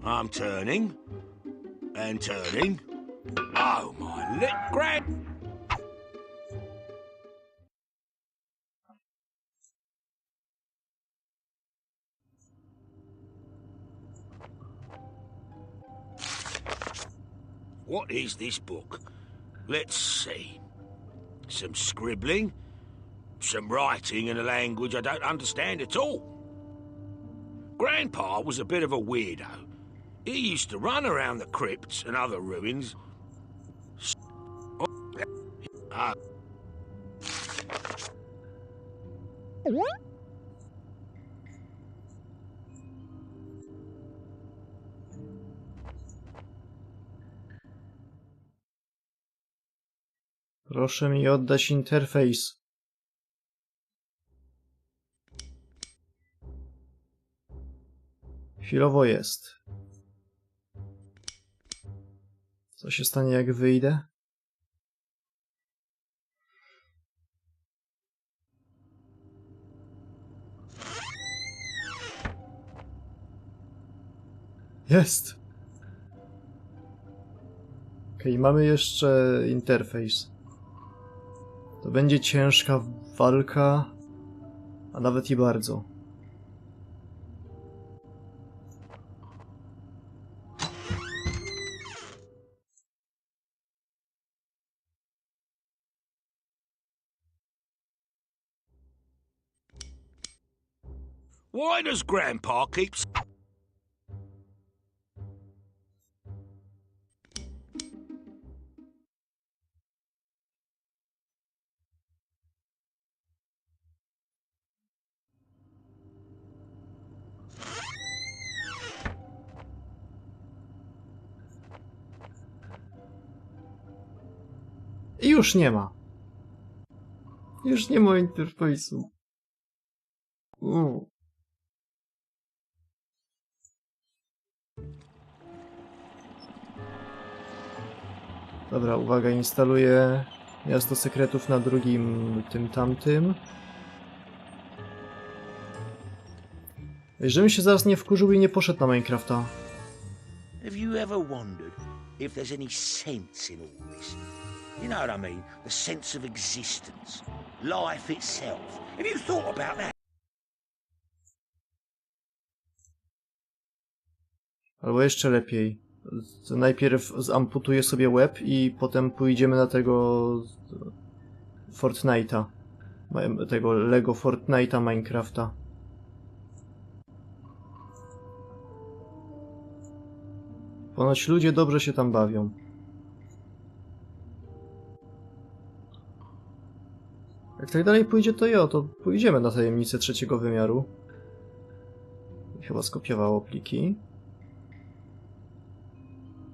I'm turning and turning. Oh, my lit grand. What is this book? Let's see. Some scribbling, some writing in a language I don't understand at all. Grandpa was a bit of a weirdo. He used to run around the crypts and other ruins. Proszę mi oddać interfejs. Chwilowo jest. Co się stanie, jak wyjdę? Jest! Okej, mamy jeszcze interfejs. To będzie ciężka walka, a nawet i bardzo. Why does Grandpa keep... I już nie ma. Już nie ma interfejsu. Dobra, uwaga, instaluję Miasto SeKretów na drugim tamtym. Żebym się zaraz nie wkurzył i nie poszedł na Minecrafta. Have you ever wondered if there's any sense in all this? You know what I mean? The sense of existence. Life itself. Have you thought about that? Albo jeszcze lepiej. To najpierw zamputuję sobie łeb i potem pójdziemy na tego Fortnite'a. Tego Lego Fortnite'a Minecrafta. Ponoć ludzie dobrze się tam bawią. Jak tak dalej pójdzie, to pójdziemy na tajemnicę trzeciego wymiaru. Chyba skopiowało pliki.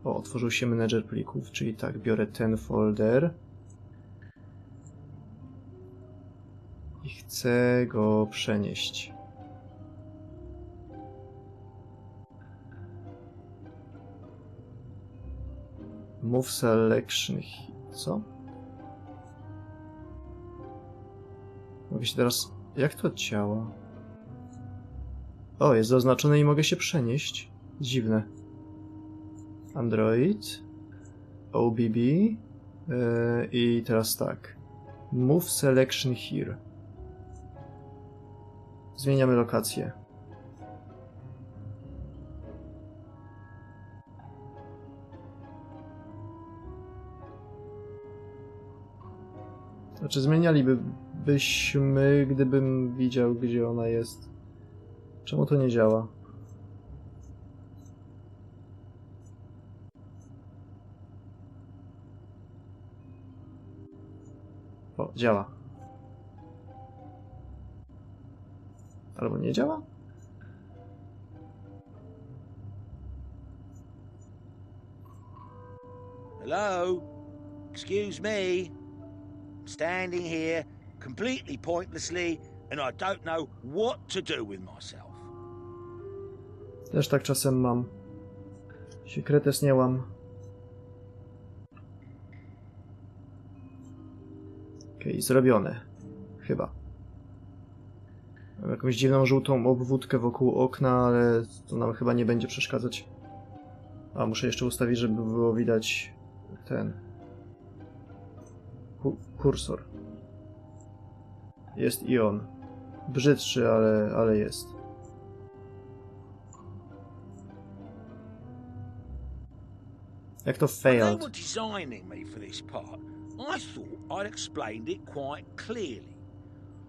O, otworzył się menedżer plików, czyli tak, biorę ten folder. I chcę go przenieść. Move selection. Co? Mogę się teraz... Jak to działa? O, jest zaznaczone i mogę się przenieść. Dziwne. Android. OBB. I teraz tak. Move selection here. Zmieniamy lokację. Znaczy zmienialibyśmy, gdybym widział, gdzie ona jest. Czemu to nie działa? O, działa. Albo nie działa? Hello? Excuse me? I'm standing here completely pointlessly and I don't know what to do with myself. Też tak czasem mam. SeKretes nie łam. Okej, zrobione. Chyba. Mam jakąś dziwną żółtą obwódkę wokół okna, ale to nam chyba nie będzie przeszkadzać. A, muszę jeszcze ustawić, żeby było widać ten... kursor. Jest i on. Brzydszy, ale jest. Jak to When they failed? were designing me for this part, I thought I'd explained it quite clearly.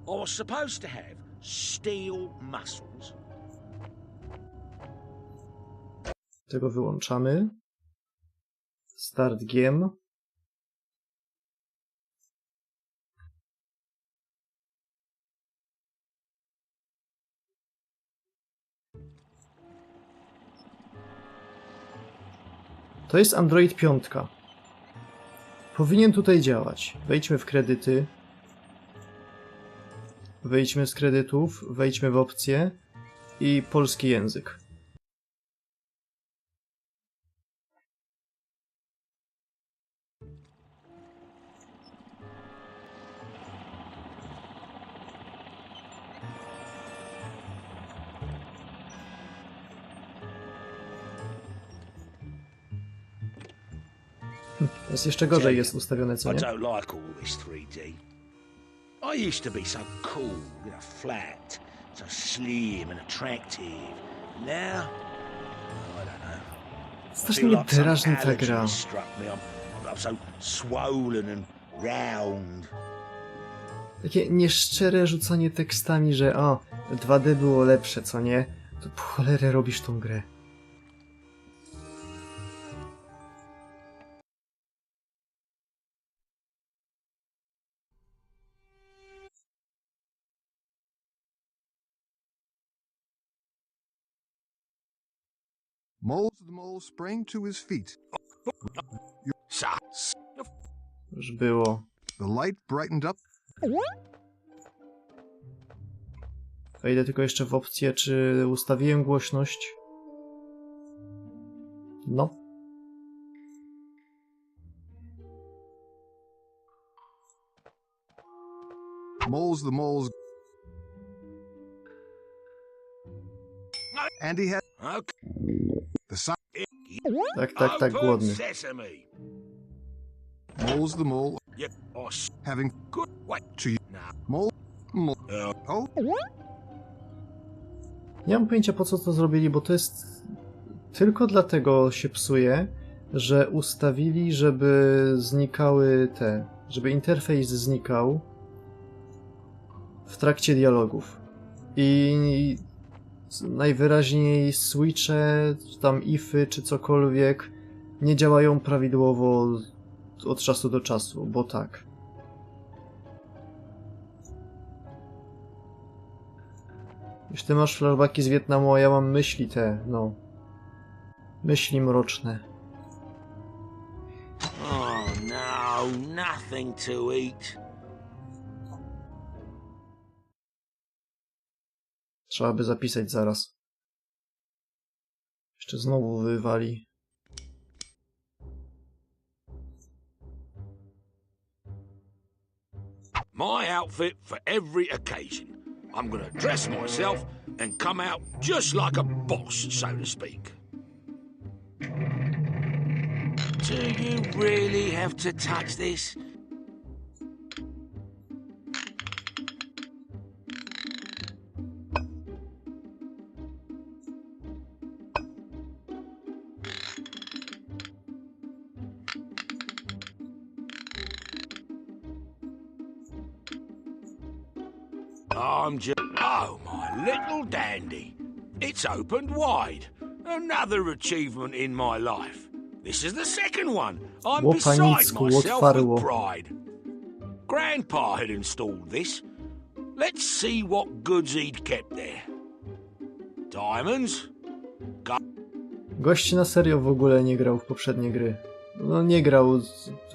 I was supposed to have steel muscles. Tego wyłączamy. Start game. To jest Android 5. Powinien tutaj działać. Wejdźmy w kredyty. Wejdźmy z kredytów, wejdźmy w opcje i polski język. Jest jeszcze gorzej jest ustawione, co I nie? don't like all this 3D. I used to be so cool, flat, so slim and attractive. Now, I don't know. Strasznie mnie drażni ta allergy gra. has struck me. I'm so swollen and round. Takie nieszczere rzucanie tekstami, że o, 2D było lepsze, co nie? To po cholerę robisz tą grę. Moles the mole sprang to his feet. So, Już było. The light brightened up. Wejdę tylko jeszcze w opcję, czy ustawiłem głośność. No. Moles the moles. And he had Okay. the sign. Tak, głodny. Open sesame. Moles the mole Yep. Oh, having good. Wait. to Now. mole. Oh, Nie mam pojęcia, po co to zrobili, bo to jest... Tylko dlatego się psuje, że ustawili, żeby znikały te... Żeby interfejs znikał w trakcie dialogów. I najwyraźniej switche, czy tam ify, czy cokolwiek nie działają prawidłowo od czasu do czasu, bo tak. Już ty masz flashbacki z Wietnamu, a ja mam myśli te, no. Myśli mroczne. Oh no, nothing to eat. Trzeba by zapisać zaraz. Jeszcze znowu wywali. My outfit for every occasion. I'm gonna dress myself and come out just like a boss, so to speak. Do you really have to touch this? I'm just... Oh, my little dandy. It's opened wide. Another achievement in my life. This is the second one. I'm beside Łopanicku, myself otwarło. with pride. Grandpa had installed this. Let's see what goods he'd kept there. Diamonds? Gość na serio w ogóle nie grał w poprzednie gry. No nie grał,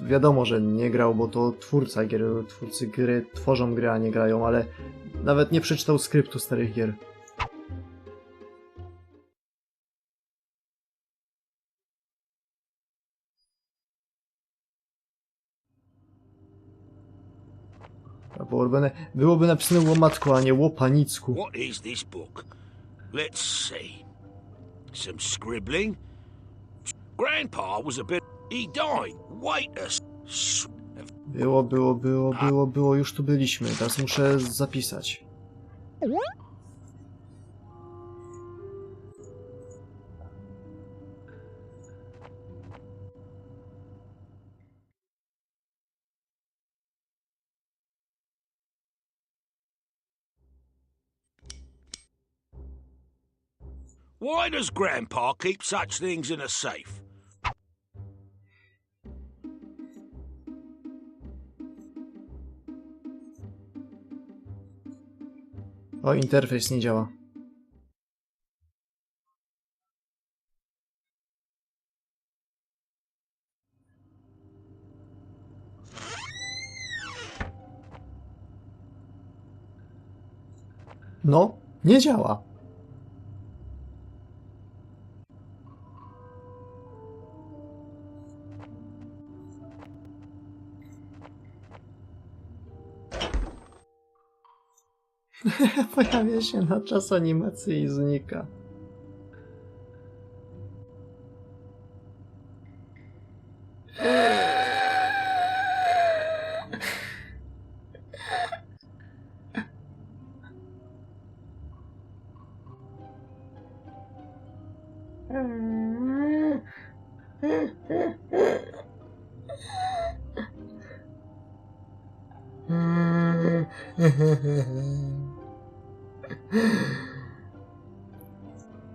wiadomo, że nie grał, bo to twórca gier, twórcy gry tworzą gry, a nie grają, ale nawet nie przeczytał skryptu starych gier. Byłoby napisane łomatko, a nie łopanicku. What is this book? Let's see. Some scribbling. Grandpa was a bit... He died. Wait a... Było, już tu byliśmy. Teraz muszę zapisać. Why does Grandpa keep such things in a safe? O, interfejs nie działa. No, nie działa. Pojawia się na czas animacji i znika.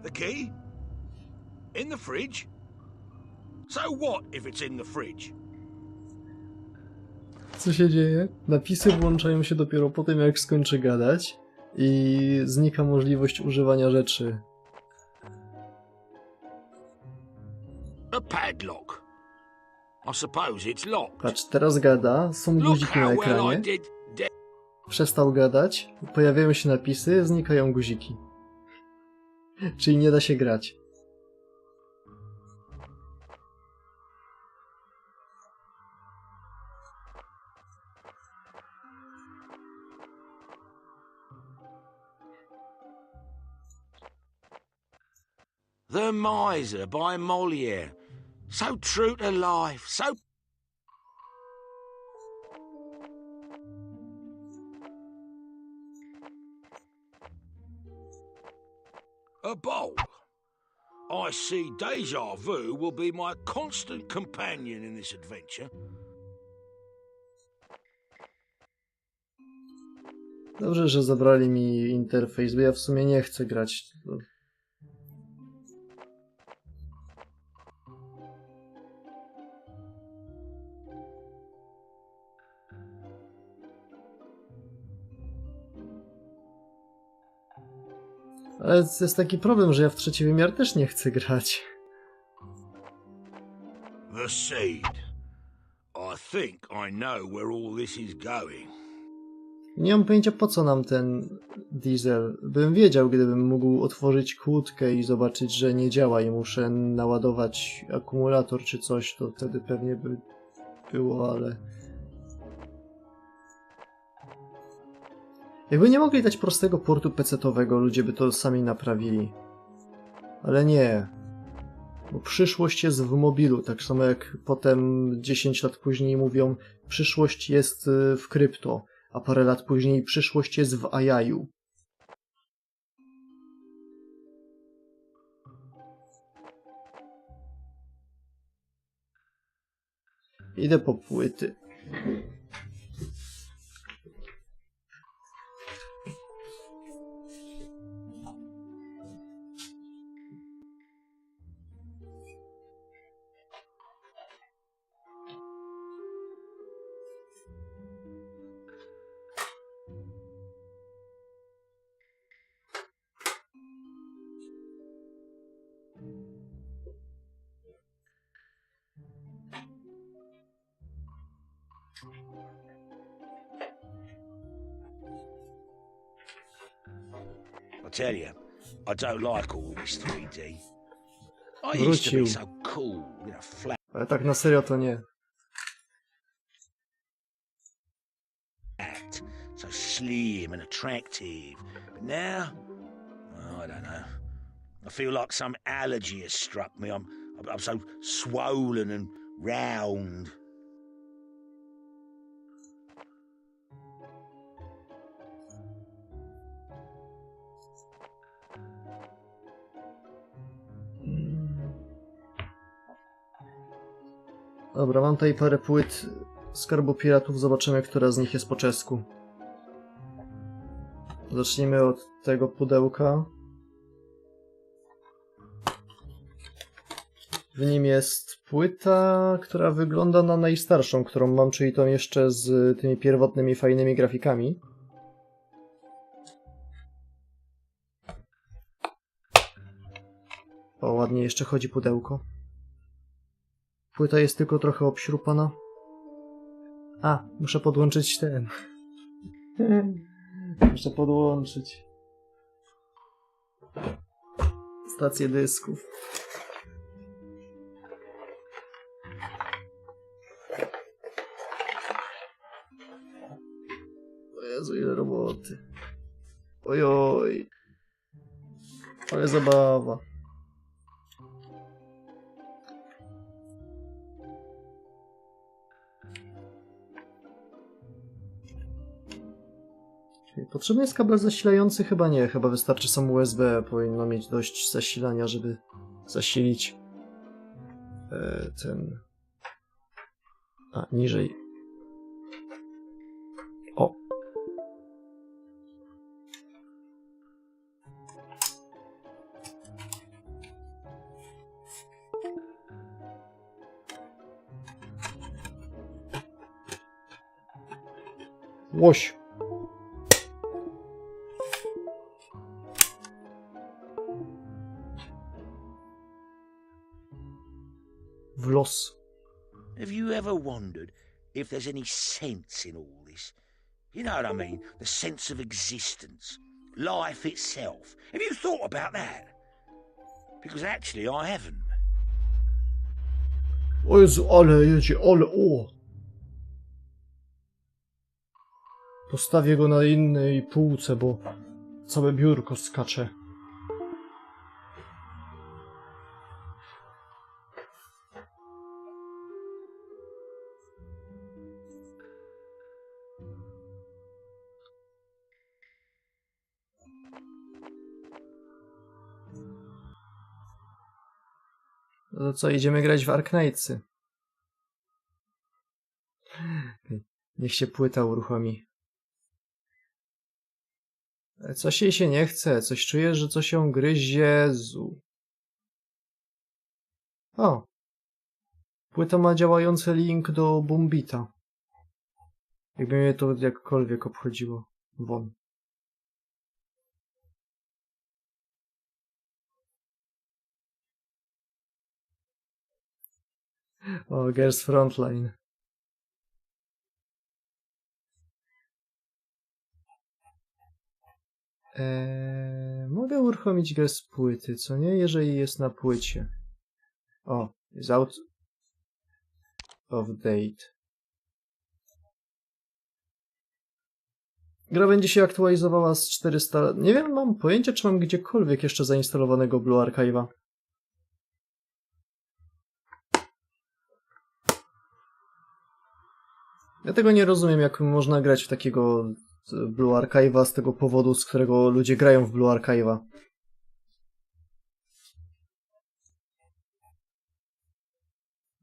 The key? In the fridge? So what if it's in the fridge? Co się dzieje? Napisy włączają się dopiero po tym, jak skończy gadać i znika możliwość używania rzeczy. A padlock. I suppose it's locked. Patrz, teraz gada, są Look guziki na how well I ekranie. did. Przestał gadać, pojawiają się napisy, znikają guziki. Czyli nie da się grać. The Miser by Molière. So true to life, so... A bowl. I see déjà vu will be my constant companion in this adventure. Dobrze, że zabrali mi interfejs, bo ja w sumie nie chcę grać. Ale jest taki problem, że ja w trzeci wymiar też nie chcę grać. The seed. I think I know where all this is going. Nie mam pojęcia, po co nam ten diesel. Bym wiedział, gdybym mógł otworzyć kłódkę i zobaczyć, że nie działa i muszę naładować akumulator czy coś, to wtedy pewnie by było, ale... Jakby nie mogli dać prostego portu PC-owego, ludzie by to sami naprawili. Ale nie. Bo przyszłość jest w mobilu, tak samo jak potem 10 lat później mówią, przyszłość jest w krypto, a parę lat później przyszłość jest w AI-u. Idę po płyty. I tell you, I don't like all this 3D. I used to be Wrócił. so cool, flat, Ale tak na serio to nie. so slim and attractive. But now, oh, I don't know. I feel like some allergy has struck me. I'm so swollen and round. Dobra, mam tutaj parę płyt Skarbu Piratów, zobaczymy, która z nich jest po czesku. Zacznijmy od tego pudełka. W nim jest płyta, która wygląda na najstarszą, którą mam, czyli tą jeszcze z tymi pierwotnymi, fajnymi grafikami. O, ładnie jeszcze chodzi pudełko. Płyta jest tylko trochę obśrupana. A, muszę podłączyć ten. Muszę podłączyć stację dysków. O Jezu, ile roboty. Ojoj. Ale zabawa. Potrzebny jest kabel zasilający? Chyba nie, chyba wystarczy sam USB, powinno mieć dość zasilania, żeby zasilić ten... A, niżej. O! Łoś! W los. Have you ever wondered if there's any sense in all this? You know what I mean? The sense of existence. Life itself. Have you thought about that? Because actually I haven't. O Jezu, ale jedzie, ale o! Postawię go na innej półce, bo całe biurko skacze. No to co, idziemy grać w Arknightsy. Niech się płyta uruchomi. Coś jej się nie chce, coś czuję, że coś ją gryzie. Jezu. O! Płyta ma działający link do Bombita. Jakby mnie to jakkolwiek obchodziło. Won. O, Girls Frontline. Mogę uruchomić grę z płyty, co nie? Jeżeli jest na płycie. O, jest out of date. Gra będzie się aktualizowała z 400... Nie wiem, mam pojęcia, czy mam gdziekolwiek jeszcze zainstalowanego Blue Archive'a. Ja tego nie rozumiem, jak można grać w takiego Blue Archive'a z tego powodu, z którego ludzie grają w Blue Archive'a.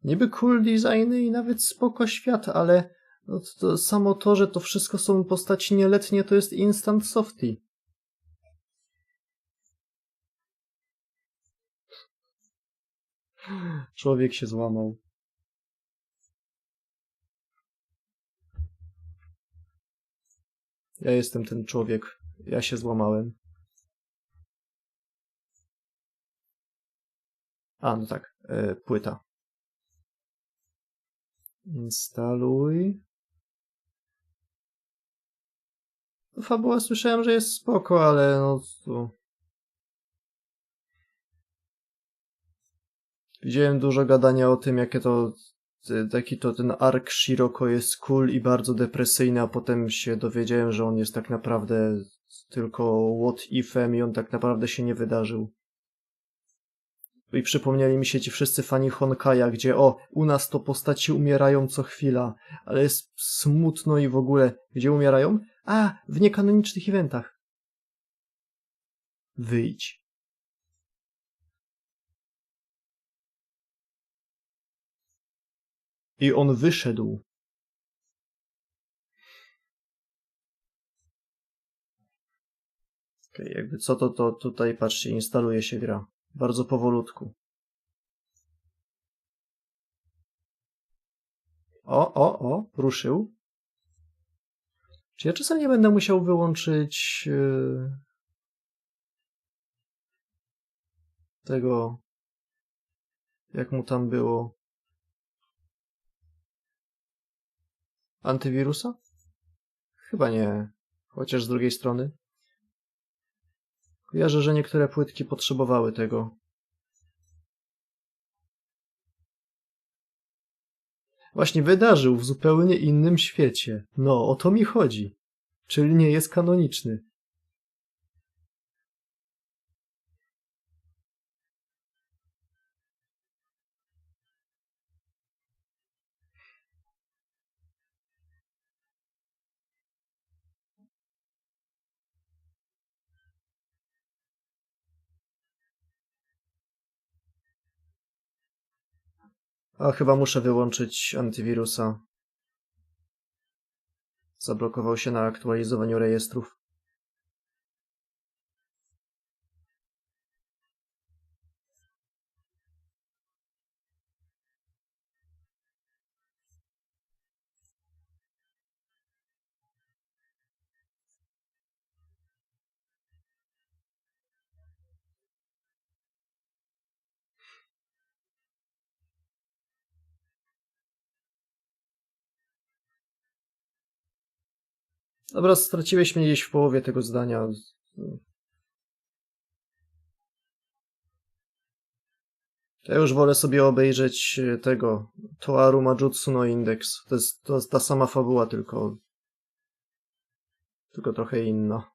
Niby cool designy i nawet spoko świat, ale no to samo to, że to wszystko są postaci nieletnie, to jest instant softy. Człowiek się złamał. Ja jestem ten człowiek. Ja się złamałem. A, no tak. Płyta. Instaluj. Fabuła słyszałem, że jest spoko, ale no to... Widziałem dużo gadania o tym, jakie to... Taki to ten ark Shiroko jest cool i bardzo depresyjny, a potem się dowiedziałem, że on jest tak naprawdę tylko what ifem i on tak naprawdę się nie wydarzył. I przypomnieli mi się ci wszyscy fani Honkaja, gdzie u nas to postaci umierają co chwila, ale jest smutno i w ogóle. Gdzie umierają? A, w niekanonicznych eventach. Wyjdź. I on wyszedł. Okej, jakby co to tutaj, patrzcie, instaluje się gra. Bardzo powolutku. Ruszył. Czy ja czasem nie będę musiał wyłączyć tego, jak mu tam było, antywirusa? Chyba nie. Chociaż z drugiej strony. Kojarzę, że niektóre płytki potrzebowały tego. Właśnie wydarzył w zupełnie innym świecie. No, o to mi chodzi. Czyli nie jest kanoniczny. A chyba muszę wyłączyć antywirusa. Zablokował się na aktualizowaniu rejestrów. Dobra, straciłeś mnie gdzieś w połowie tego zdania. Ja już wolę sobie obejrzeć tego Toaru Majutsu no Index. To jest ta sama fabuła, tylko trochę inna.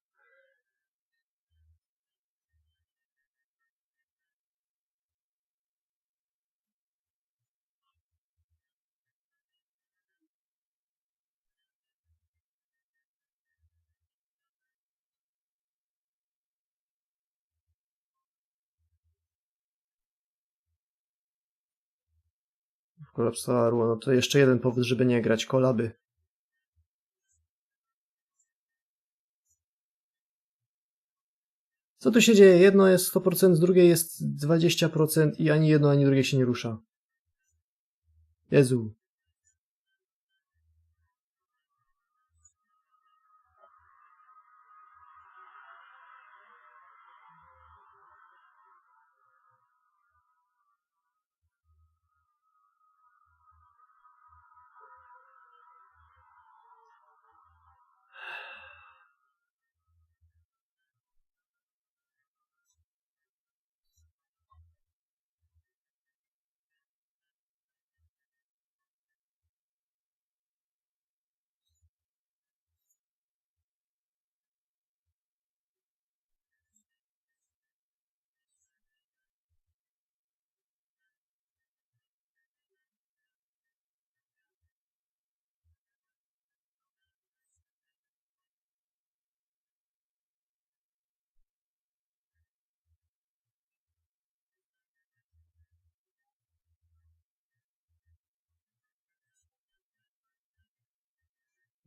Kolaps Toaru, no to jeszcze jeden powód, żeby nie grać. Kolaby. Co tu się dzieje? Jedno jest 100%, drugie jest 20% i ani jedno, ani drugie się nie rusza. Jezu.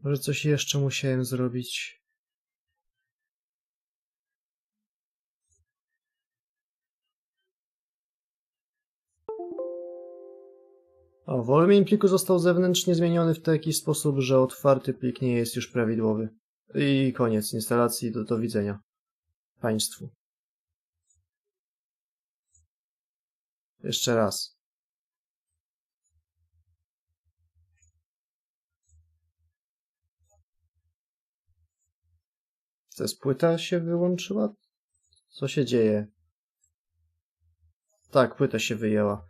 Może coś jeszcze musiałem zrobić. O, wolumin pliku został zewnętrznie zmieniony w taki sposób, że otwarty plik nie jest już prawidłowy. I koniec instalacji, do widzenia państwu. Jeszcze raz. To jest płyta się wyłączyła? Co się dzieje? Tak, płyta się wyjęła.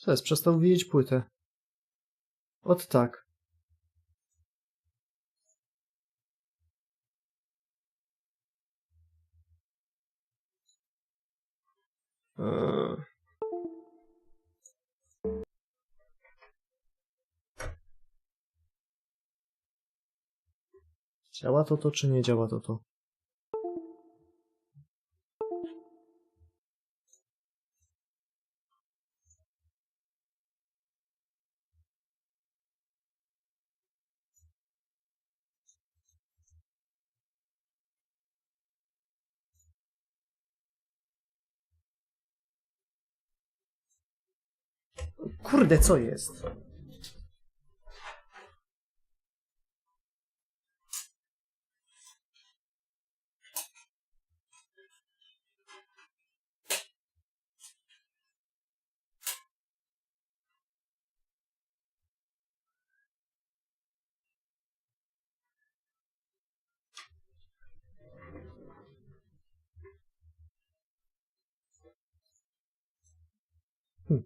Co jest? Przestał wijać płytę. Ot tak. Eee. Działa to, czy nie działa to? Kurde, co jest?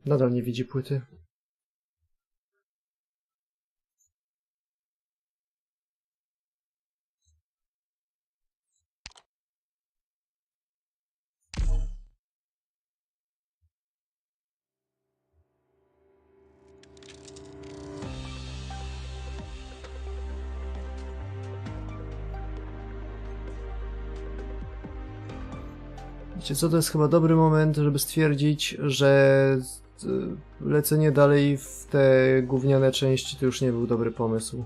Nadal nie widzi płyty. Wiecie co, to jest chyba dobry moment, żeby stwierdzić, że lecenie dalej w te gówniane części to już nie był dobry pomysł.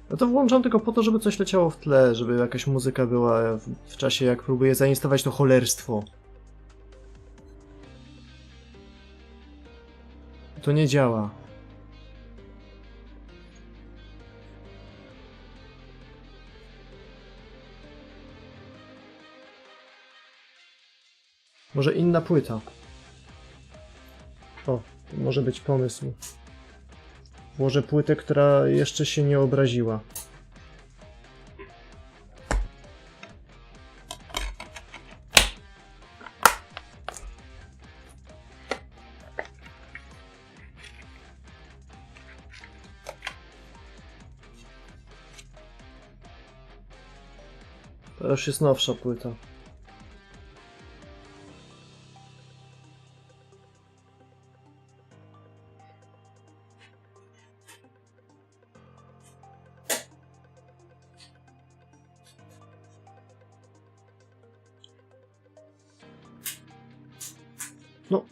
No to włączam tylko po to, żeby coś leciało w tle, żeby jakaś muzyka była w czasie, jak próbuję zainstalować to cholerstwo. To nie działa. Może inna płyta. O, to może być pomysł. Włożę płytę, która jeszcze się nie obraziła. To już jest nowsza płyta. No.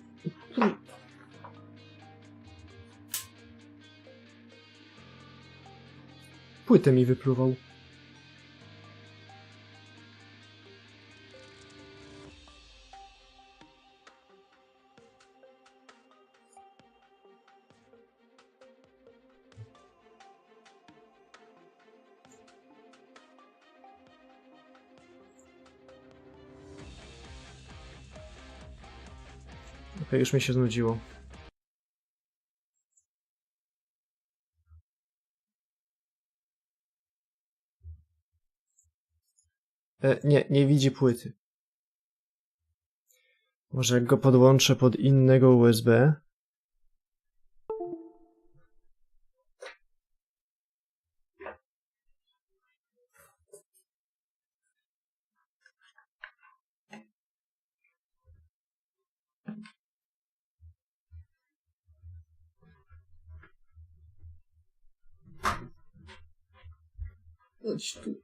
Płytę mi wypluwał. Okej, już mi się znudziło. Nie widzi płyty. Może jak go podłączę pod innego USB? Chodź tu.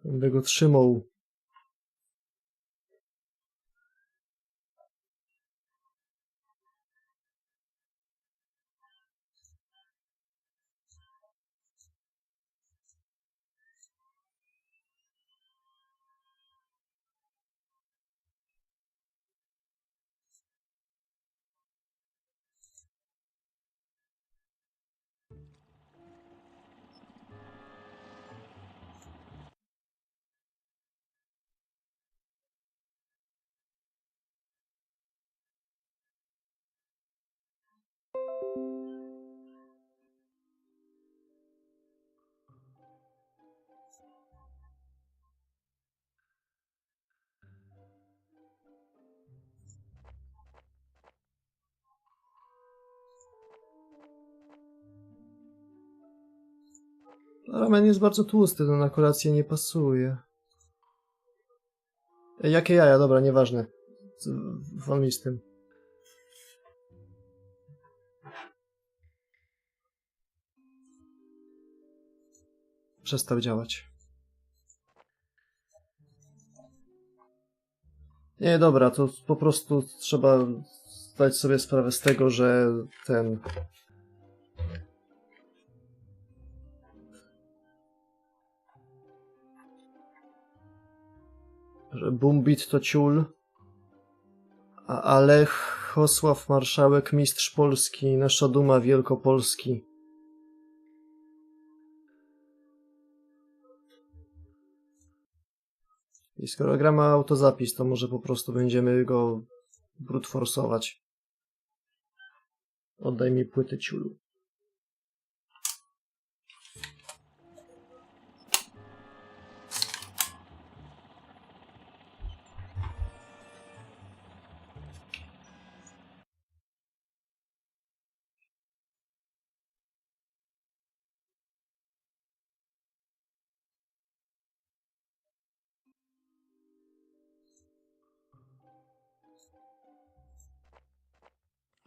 Będę go trzymał. Ramen jest bardzo tłusty, to na kolację nie pasuje. Jakie jaja? Dobra, nieważne. Won mi z tym. Przestał działać. Nie, dobra, to po prostu trzeba zdać sobie sprawę z tego, że że Bumbit to ciul, a Lechosław Marszałek, mistrz Polski, nasza duma Wielkopolski. I skoro gra ma autozapis, to może po prostu będziemy go brute forsować. Oddaj mi płytę, ciulu.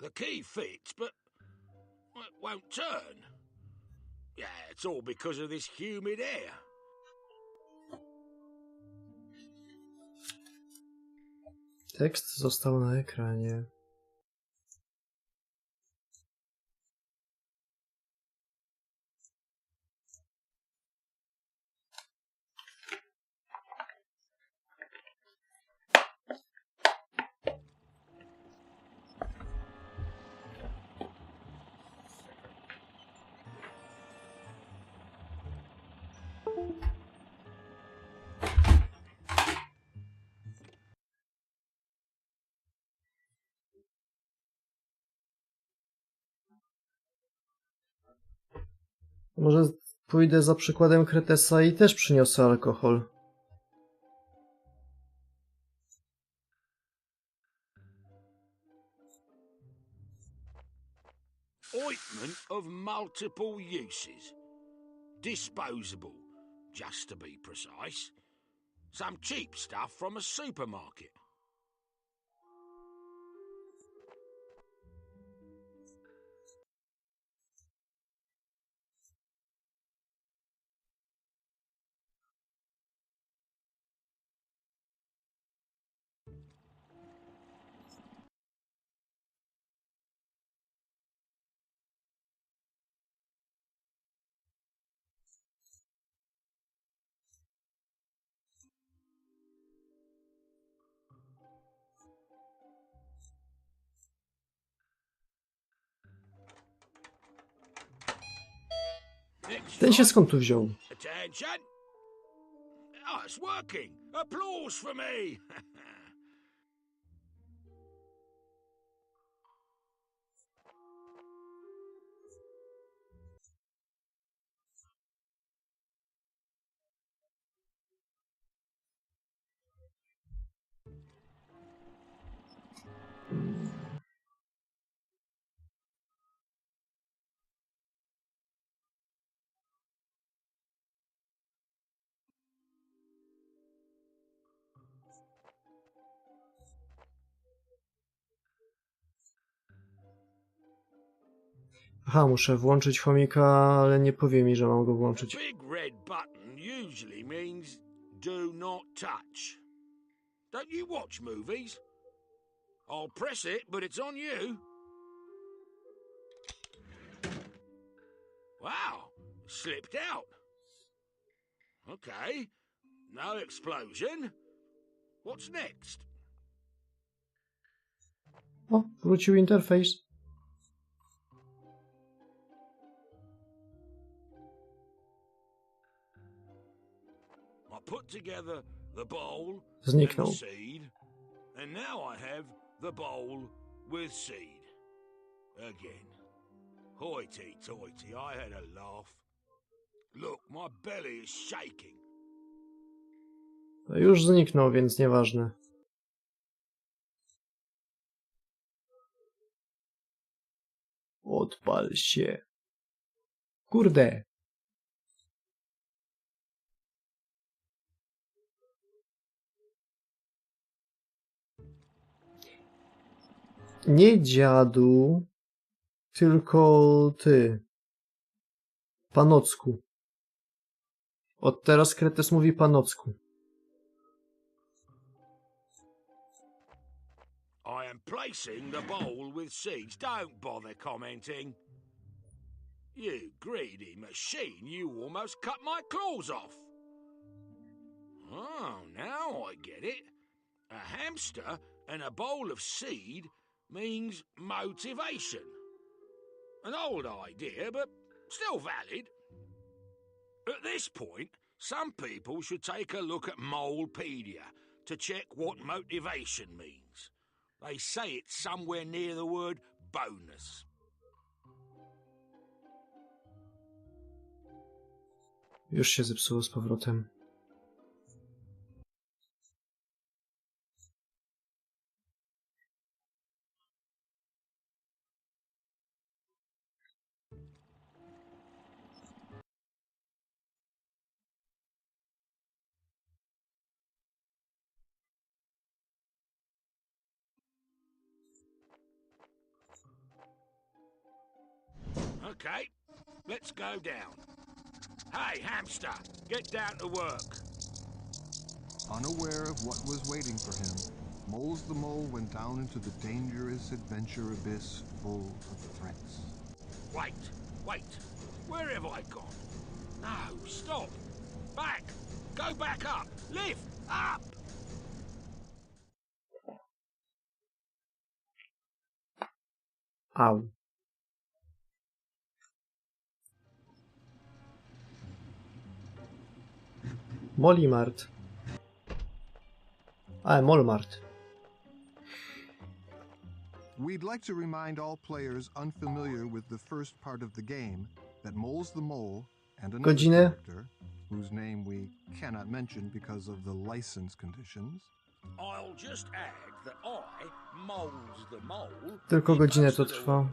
The key fits, but it won't turn. Yeah, it's all because of this humid air. Tekst został na ekranie. Może pójdę za przykładem Kretesa i też przyniosę alkohol. Ointment of multiple uses. Disposable, just to be precise. Some cheap stuff from a supermarket. Ten się skąd tu wziął? Attention! Oh, it's working! Applause for me! Aha, muszę włączyć chomika, ale nie powie mi, że mam go A włączyć. big red button usually means do not touch. Don't you watch movies? I'll press it, but it's on you. Wow, slipped out. Okay, no explosion. What's next? O, wrócił interfejs. I put together the bowl and Zniknął. the seed, and now I have the bowl with seed. Again. Hoity-toity, I had a laugh. Look, my belly is shaking. To już zniknął, więc nieważne. Odpal się. Kurde. Nie dziadu, tylko ty. Panocku. Od teraz Kretes mówi panocku. I am placing the bowl with seeds. Don't bother commenting. You greedy machine, you almost cut my claws off. Oh, now I get it. A hamster and a bowl of seed means motivation. An old idea, but still valid. At this point, some people should take a look at Molepedia to check what motivation means. They say it's somewhere near the word bonus. Już się zepsuło z powrotem. Okay, let's go down. Hey, hamster, get down to work. Unaware of what was waiting for him, Moles the Mole went down into the dangerous adventure abyss full of threats. Wait. Where have I gone? No, stop. Back. Go back up. Lift. Up. Au. Molimart. Molmart. We'd like to remind all players unfamiliar with the first part of the game that Moles the Mole and another Godzinę. character, whose name we cannot mention because of the license conditions, I'll just add that I, Moles the Mole... Tylko did godzinę most to of the trwa. work.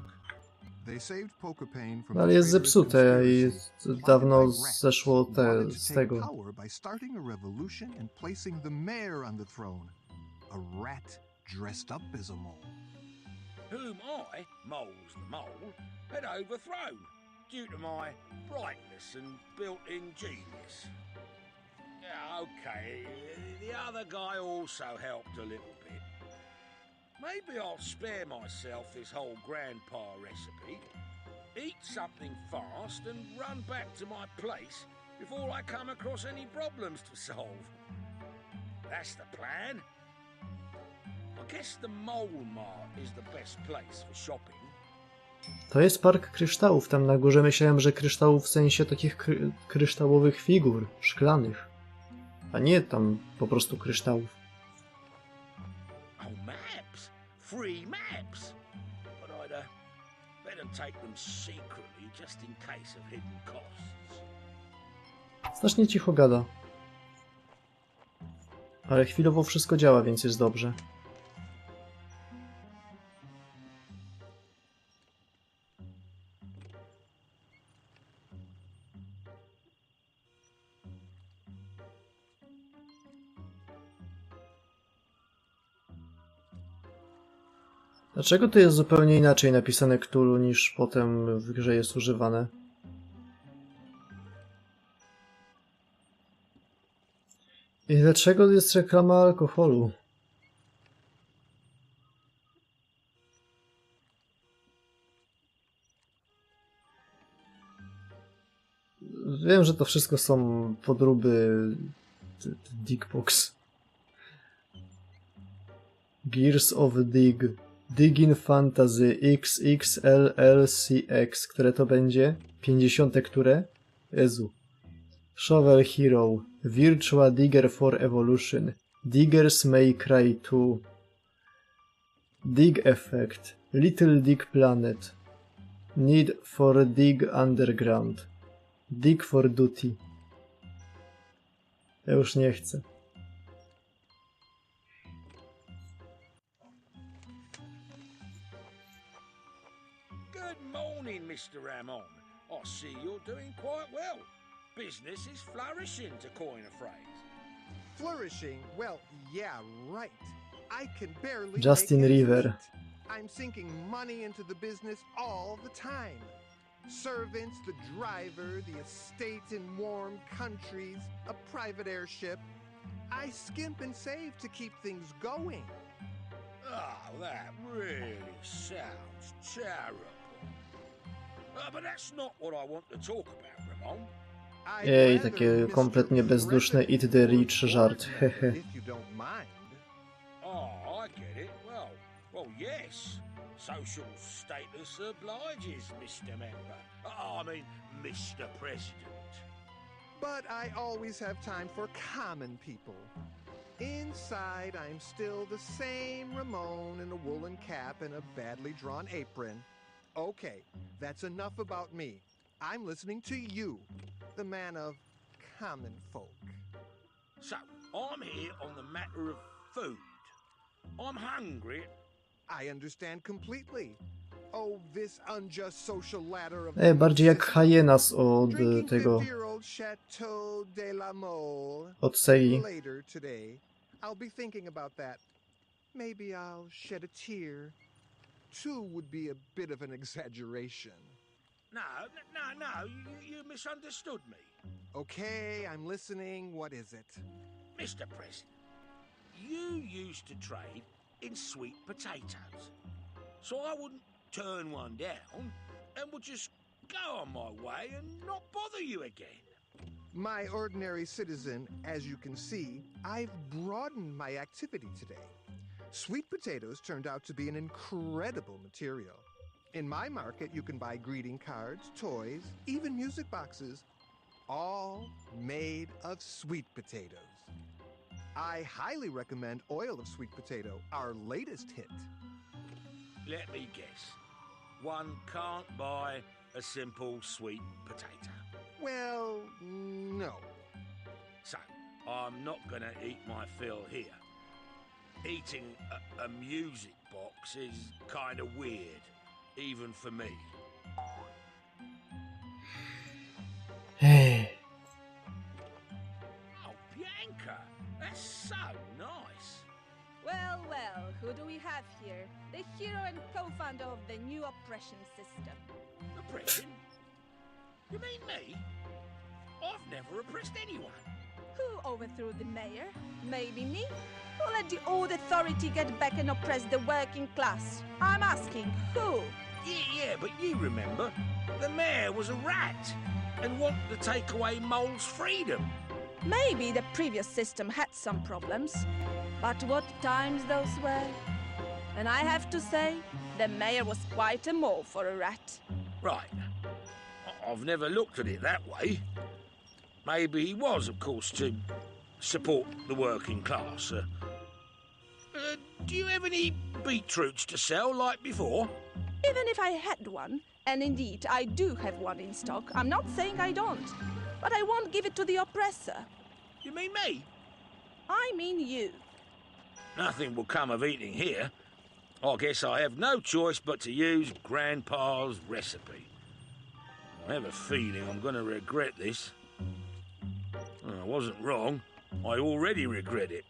they saved Pokapane from No, ale the jest traitorous zepsute i conspiracy dawno plotted by Rex, zeszło who wanted to z take tego. power by starting a revolution and placing the mayor on the throne. A rat dressed up as a mole. Whom I, Moles the Mole, had overthrown due to my brightness and built-in genius. Yeah, okay, the other guy also helped a little bit. Maybe I'll spare myself this whole grandpa recipe, eat something fast and run back to my place before I come across any problems to solve. That's the plan. I guess the Mole Mart is the best place for shopping. To jest park kryształów. Tam na górze myślałem, że kryształów w sensie takich kryształowych figur, szklanych. A nie tam po prostu kryształów. Oh, maps! Free maps! But I'd better take them secretly just in case of hidden costs. Strasznie cicho gada. Ale chwilowo wszystko działa, więc jest dobrze. Dlaczego to jest zupełnie inaczej napisane Cthulhu niż potem w grze jest używane? I dlaczego jest reklama alkoholu? Wiem, że to wszystko są podróby Dickbox. Gears of Dig. Digging Fantasy XXLLCX. Które to będzie? 50. które? Jezu. Shovel Hero. Virtua Digger for Evolution. Diggers May Cry 2. Dig Effect. Little Dig Planet. Need for Dig Underground. Dig for Duty. Ja już nie chcę. Good morning, Mr. Ramon. I see you're doing quite well. Business is flourishing, to coin a phrase. flourishing? Well, yeah, right. I can barely Justin make ends River. meet. I'm sinking money into the business all the time. Servants, the driver, the estate in warm countries, a private airship. I skimp and save to keep things going. Oh, that really sounds charitable. But that's not what I want to talk about, Ramon. I'd Ej, rather takie Mr. kompletnie bezduszne Eat the Rich żart, hehe. If you don't mind. Oh, I get it. Well, yes. Social status obliges, Mr. Member. I mean, Mr. President. But I always have time for common people. Inside, I'm still the same Ramon in a woolen cap and a badly drawn apron. Okay, that's enough about me. I'm listening to you, the man of common folk. So, I'm here on the matter of food. I'm hungry. I understand completely. Oh, this unjust social ladder of Bardziej jak hyenas od drinking tego, 50-year-old Chateau de la Mole. od Sei. Later today, I'll be thinking about that. Maybe I'll shed a tear. Two would be a bit of an exaggeration. No, you misunderstood me. Okay, I'm listening. What is it? Mr. President, you used to trade in sweet potatoes. So I wouldn't turn one down and would just go on my way and not bother you again. My ordinary citizen, as you can see, I've broadened my activity today. Sweet potatoes turned out to be an incredible material. In my market, you can buy greeting cards, toys, even music boxes, all made of sweet potatoes. I highly recommend Oil of Sweet Potato, our latest hit. Let me guess. One can't buy a simple sweet potato. Well, no. So, I'm not gonna eat my fill here. Eating a music box is kind of weird, even for me. Hey. Oh, Bianca, that's so nice. Well, who do we have here? The hero and co-founder of the new oppression system. Oppression? You mean me? I've never oppressed anyone. Who overthrew the mayor? Maybe me? Who let the old authority get back and oppress the working class? I'm asking, who? Yeah, but you remember, the mayor was a rat and wanted to take away Mole's freedom. Maybe the previous system had some problems, but what times those were? And I have to say, the mayor was quite a mole for a rat. Right. I've never looked at it that way. Maybe he was, of course, to support the working class. Do you have any beetroots to sell like before? Even if I had one, and indeed I do have one in stock, I'm not saying I don't, but I won't give it to the oppressor. You mean me? I mean you. Nothing will come of eating here. I guess I have no choice but to use Grandpa's recipe. I have a feeling I'm going to regret this. I wasn't wrong. I already regret it.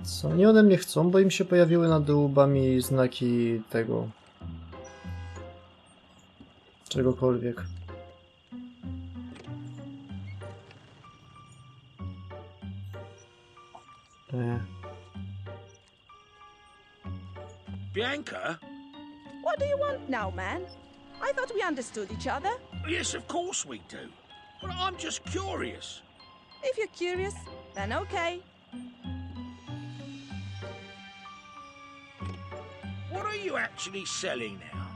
Co oni ode mnie chcą, bo im się pojawiły nad łbami znaki tego... czegokolwiek. Bianca? What do you want now, man? I thought we understood each other. Yes, of course we do. But I'm just curious. If you're curious, then okay. What are you actually selling now?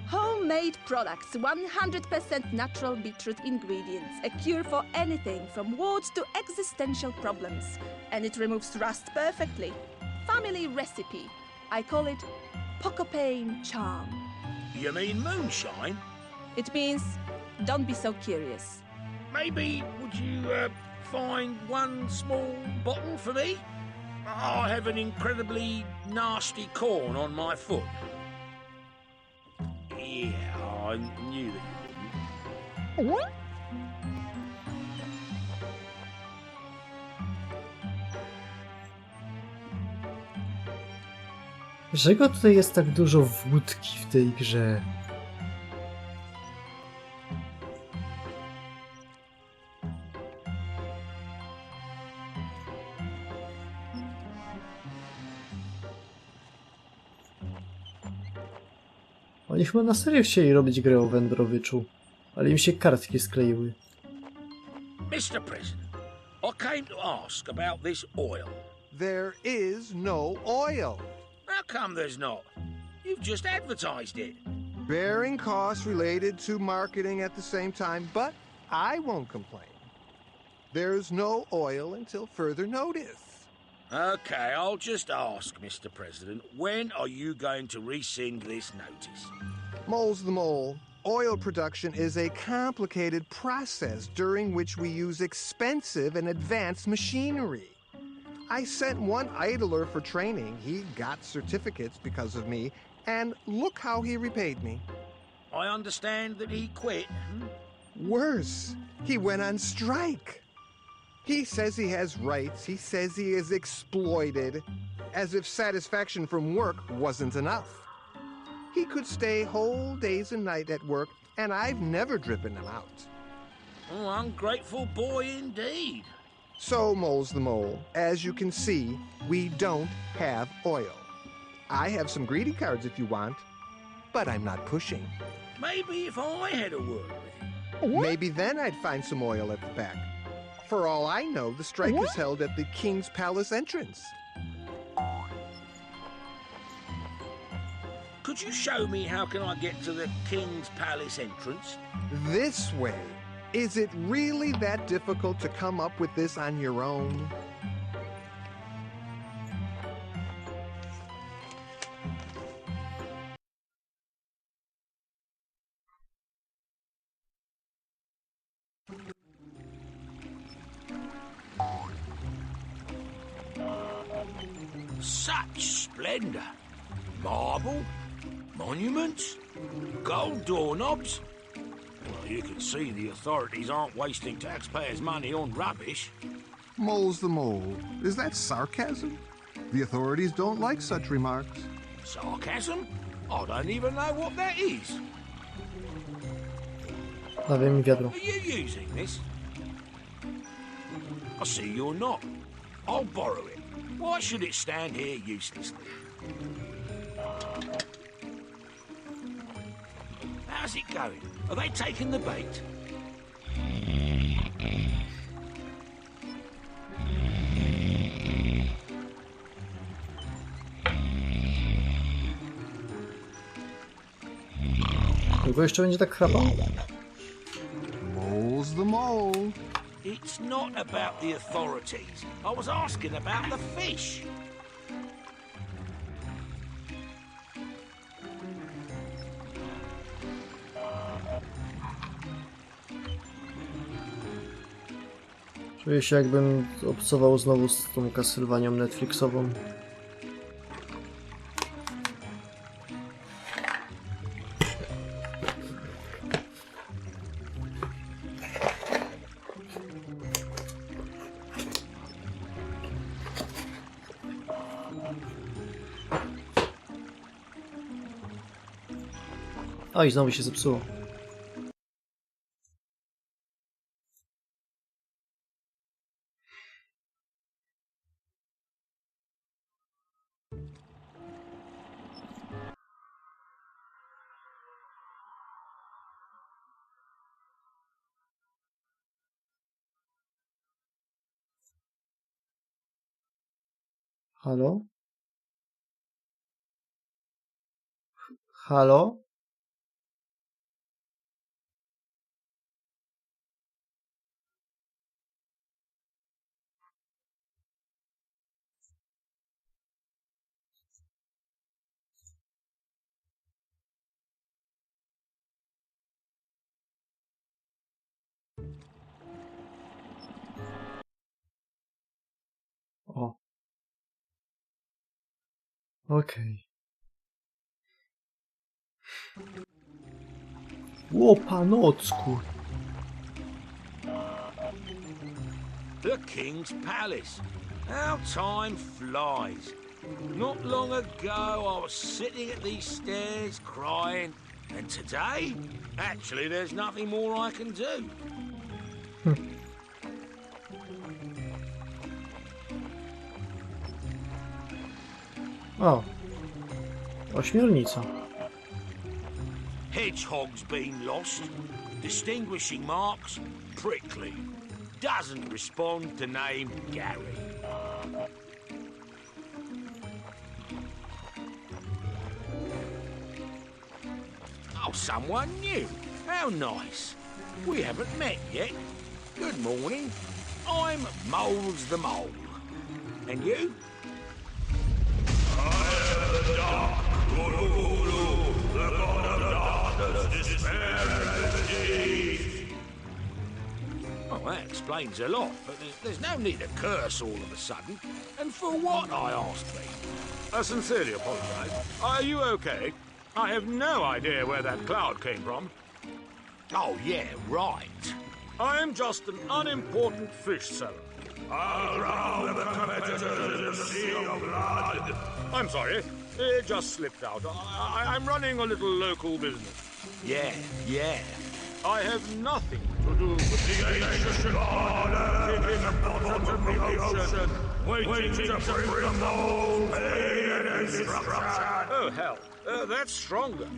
Homemade products, 100% natural beetroot ingredients, a cure for anything from warts to existential problems. And it removes rust perfectly. Family recipe. I call it Pocopain Charm. You mean moonshine? It means, don't be so curious. Maybe would you find one small bottle for me? I have an incredibly nasty corn on my foot. Yeah, I knew that you wouldn't. What? Dlaczego tutaj jest tak dużo wódki w tej grze? Oni chyba na serio chcieli robić grę o wędrowiczu, ale im się kartki skleiły. Mr. President, I came to ask about this oil. There is no oil. How come there's not? You've just advertised it. Bearing costs related to marketing at the same time, but I won't complain. There's no oil until further notice. Okay, I'll just ask, Mr. President, when are you going to rescind this notice? Mole's the mole. Oil production is a complicated process during which we use expensive and advanced machinery. I sent one idler for training. He got certificates because of me, and look how he repaid me. I understand that he quit. Worse, he went on strike. He says he has rights. He says he is exploited, as if satisfaction from work wasn't enough. He could stay whole days and night at work, and I've never driven him out. Oh, ungrateful boy indeed. So, Moles the Mole, as you can see, we don't have oil. I have some greeting cards if you want, but I'm not pushing. Maybe if I had a word with him. Maybe then I'd find some oil at the back. For all I know, the strike is held at the King's Palace entrance. Could you show me how can I get to the King's Palace entrance? This way. Is it really that difficult to come up with this on your own? Such splendor. Marble, monuments, gold doorknobs. Well, you can see the authorities aren't wasting taxpayers' money on rubbish. Moles the Mole, is that sarcasm? The authorities don't like such remarks. Sarcasm? I don't even know what that is. Dawaj mi wiadro. Are you using this? I see you're not. I'll borrow it. Why should it stand here uselessly? How's it going? Are they taking the bait? Długo jeszcze będzie tak chrapał? Moles the Mole. It's not about the authorities. I was asking about the fish. Czuję się, jakbym obcował znowu z tą Castlevanią Netflixową. Oj, znowu się zepsuło. Halo? Halo? O. Okej. Ło, panocku! The King's Palace. How time flies. Not long ago, I was sitting at these stairs crying, and today, actually, there's nothing more I can do. O. Ośmiornica. Hedgehog's been lost. Distinguishing marks, prickly. Doesn't respond to name Gary. Oh, someone new. How nice. We haven't met yet. Good morning. I'm Moles the Mole. And you? I am the dark. The god of darkness, despair and disease. Well, that explains a lot, but there's no need to curse all of a sudden. And for what, I ask me? I sincerely apologize. Are you okay? I have no idea where that cloud came from. Oh, yeah, right. I am just an unimportant fish seller. I'll drown the competitors in the sea of blood. I'm sorry. It just slipped out. I'm running a little local business. Yeah, yeah. I have nothing to do with the ancient order sitting at the bottom of the ocean, waiting to bring the mole pain and destruction. Oh, hell. That's stronger.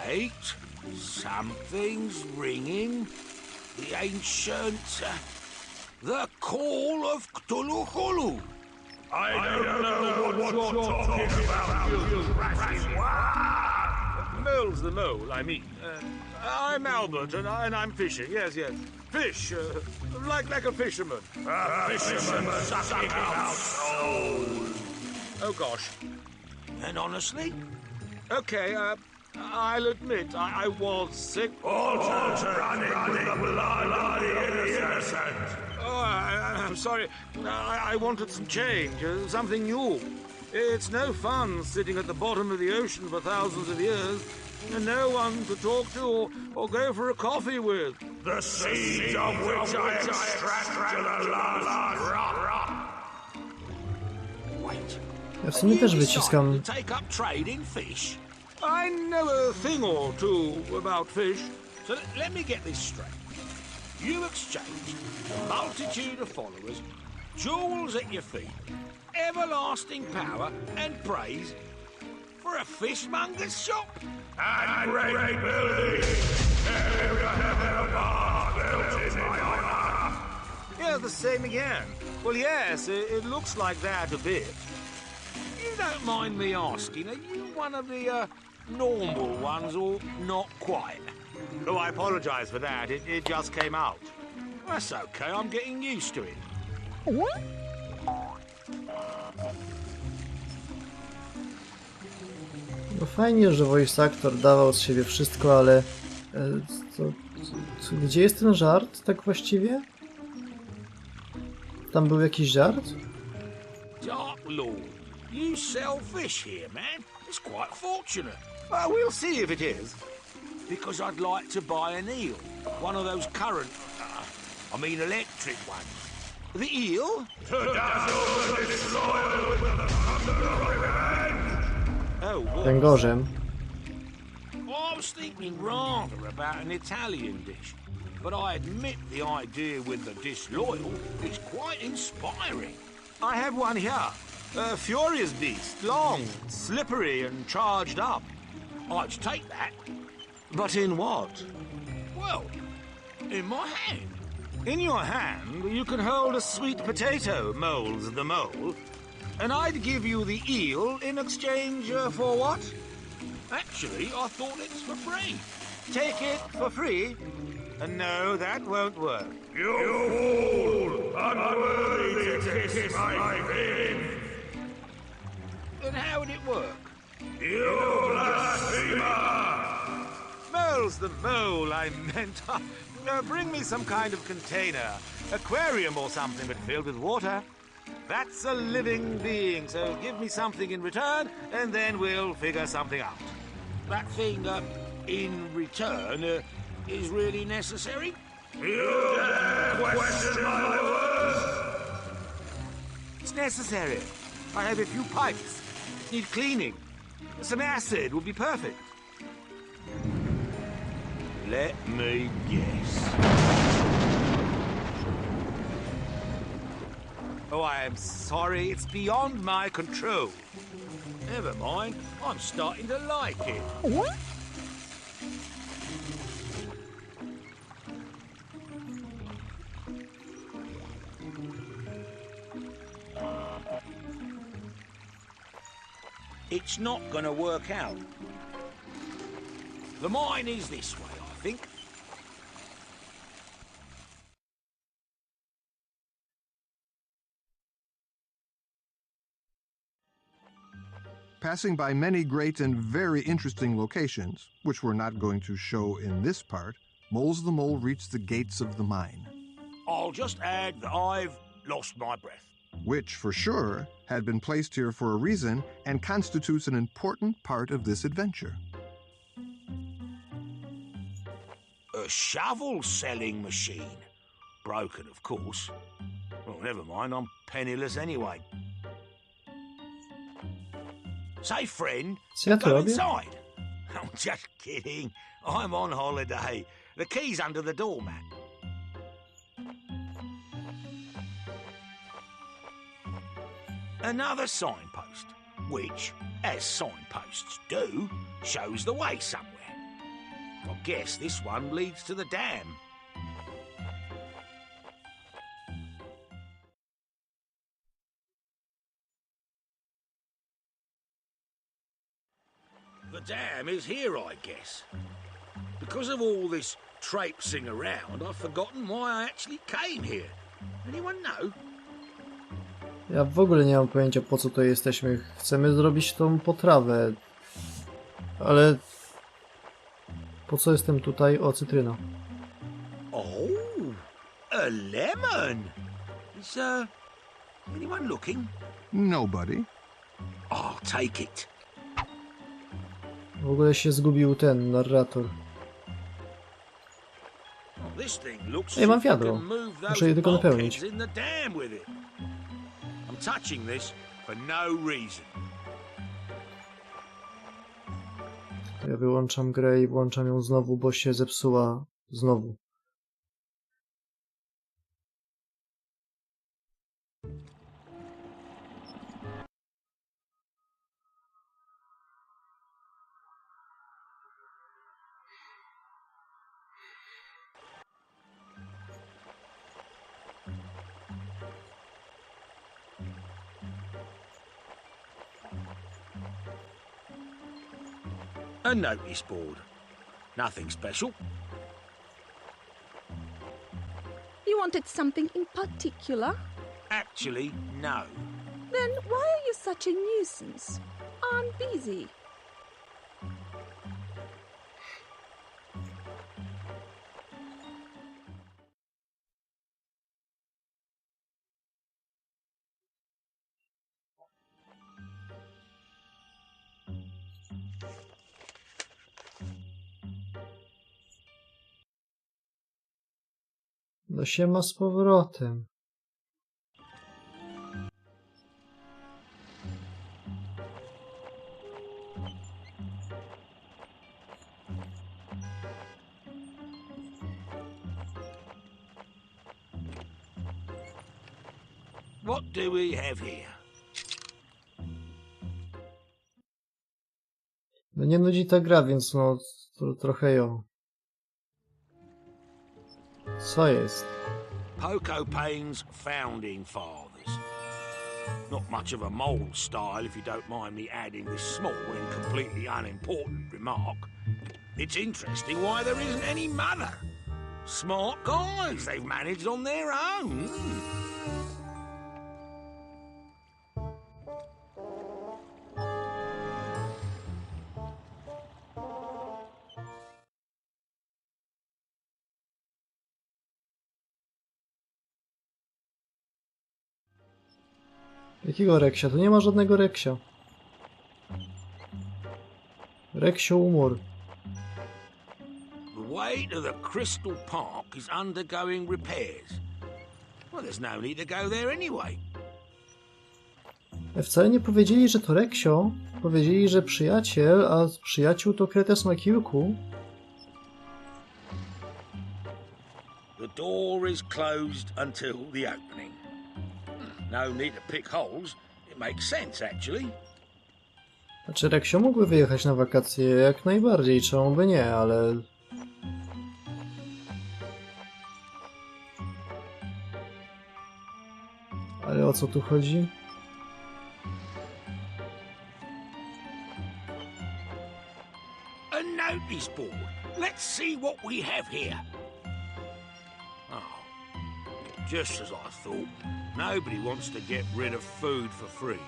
Wait. Something's ringing. The ancient... the call of Cthulhu. I don't know what you're talking about, you crashing one. Mole's the mole, I mean. I'm Albert, and I'm fishing. Yes. Fish, like a fisherman. A fisherman sucking out souls. Oh, gosh. And honestly? Okay, I'll admit, I was sick. Running with the blood of the innocent. Oh, I'm sorry. I wanted some change, something new. It's no fun sitting at the bottom of the ocean for thousands of years, and no one to talk to or go for a coffee with. The seeds of which I extract to the last drop. Wait. Ja w sumie też wyciskam. Take up trade in fish. I know a thing or two about fish. So let me get this straight. You exchanged a multitude of followers, jewels at your feet, everlasting power and praise for a fishmonger's shop? And great building! Yeah, the same again. Well, yes, it looks like that a bit. You don't mind me asking, are you one of the normal ones or not quite? Oh, I apologize for that. It just came out. That's okay, I'm getting used to it. No fajnie, że voice actor dawał z siebie wszystko, ale... gdzie jest ten żart, tak właściwie? Tam był jakiś żart? Dark Lord, you sell fish here, man. It's quite fortunate. We'll see if it is. Because I'd like to buy an eel. One of those current... electric ones. The eel? To dazzle the destroyer with the thunder of revenge! Oh, what? Węgorzem. I was thinking rather about an Italian dish, but I admit the idea with the disloyal is quite inspiring. I have one here. A furious beast, long, slippery and charged up. I'd take that. But in what? Well, in my hand. In your hand, you can hold a sweet potato, Moles the Mole. And I'd give you the eel in exchange for what? Actually, I thought it's for free. Take it for free? No, that won't work. You fool! Unworthy to kiss my fin! Then how would it work? You blasphemer! Moles the Mole, I meant. Bring me some kind of container. Aquarium or something, but filled with water. That's a living being, so give me something in return, and then we'll figure something out. That thing, in return, is really necessary? You dare question my words? It's necessary. I have a few pipes. Need cleaning. Some acid would be perfect. Let me guess. Oh, I am sorry. It's beyond my control. Never mind. I'm starting to like it. It's not going to work out. The mine is this way, I think. Passing by many great and very interesting locations, which we're not going to show in this part, Moles the Mole reached the gates of the mine, I'll just add that I've lost my breath. which, for sure, had been placed here for a reason and constitutes an important part of this adventure. A shovel-selling machine. Broken, of course. Well, never mind, I'm penniless anyway. Say friend, Co ja tu go robię? inside. I'm just kidding. I'm on holiday. The key's under the doormat. Another signpost, which, as signposts do, shows the way somewhere. I guess this one leads to the dam. The dam is here, I guess. Because of all this traipsing around, I've forgotten why I actually came here. Anyone know? Ja w ogóle nie mam pojęcia, po co tu jesteśmy. Chcemy zrobić tą potrawę. Ale... Po co jestem tutaj? O, cytryna. Oh, a lemon. Is, anyone looking? Nobody. I'll take it. W ogóle się zgubił ten narrator. Oh, this thing looks Ej, mam as if you wiadro. can move Muszę those je tylko napełnić. bulkheads in the dam with it. I'm touching this for no reason. To ja wyłączam grę i włączam ją znowu, bo się zepsuła znowu. A notice board. Nothing special. You wanted something in particular? Actually, no. Then why are you such a nuisance? I'm busy. No siema z powrotem. What do we have here? No nie nudzi ta gra, więc no trochę ją. Co jest? Poco Payne's Founding Fathers. Not much of a mold style, if you don't mind me adding this small and completely unimportant remark. It's interesting why there isn't any mother. Smart guys, they've managed on their own. Jakiego Reksia? Tu nie ma żadnego Reksia. Reksio umarł. The way to the Crystal Park is undergoing repairs. Well, there's no need to go there anyway. Wcale nie powiedzieli, że to Reksio. Powiedzieli, że przyjaciel, a przyjaciół to Kretes ma kilku. The door is closed until the opening. No need to pick holes. It makes sense, actually. Znaczy, Reksio mógłby wyjechać na wakacje jak najbardziej, czemu by nie, ale... Ale o co tu chodzi? A notice board. Let's see what we have here. Oh, just as I thought. Nobody wants to get rid of food for free.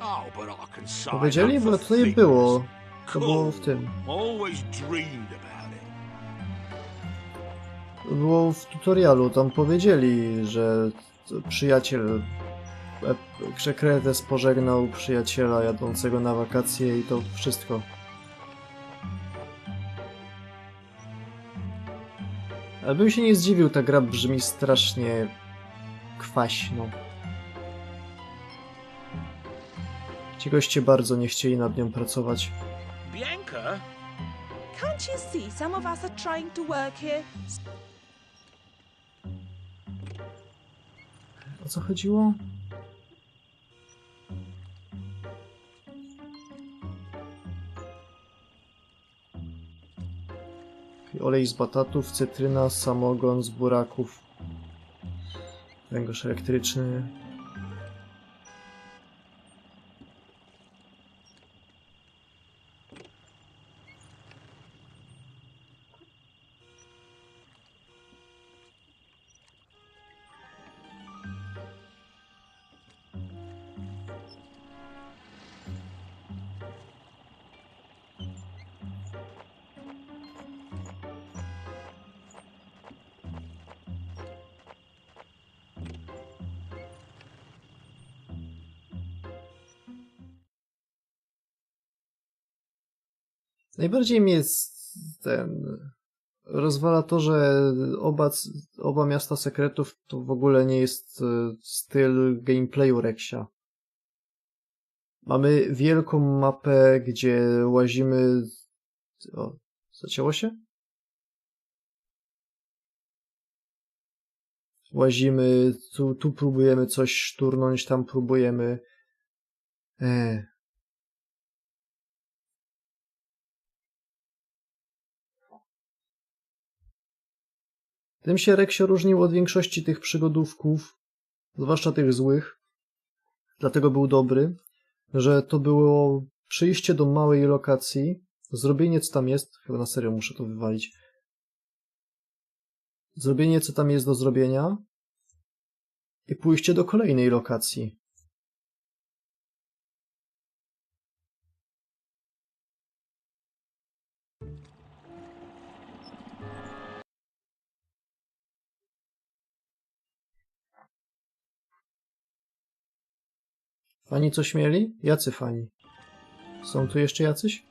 Oh, but I can sign Powiedzieli, up bo for tutaj things. było. To Cool. było w tym. Always dreamed about it. Było w tutorialu, tam powiedzieli, że przyjaciel... że Kretes pożegnał przyjaciela jadącego na wakacje i to wszystko. Ale bym się nie zdziwił, ta gra brzmi strasznie... kwaśno. Ci goście bardzo nie chcieli nad nią pracować. Bianca? Can't you see some of us are trying to work here? O co chodziło? Olej z batatów, cytryna, samogon z buraków, węgorz elektryczny. Najbardziej mnie rozwala to, że oba miasta sekretów to w ogóle nie jest styl gameplayu Reksia. Mamy wielką mapę, gdzie łazimy... O, zacięło się? Łazimy, tu próbujemy coś szturnąć, tam próbujemy... Tym się Reksio różnił od większości tych przygodówków, zwłaszcza tych złych, dlatego był dobry, że to było przyjście do małej lokacji, zrobienie co tam jest, chyba na serio muszę to wywalić, zrobienie co tam jest do zrobienia i pójście do kolejnej lokacji. Fani coś mieli? Jacy fani? Są tu jeszcze jacyś?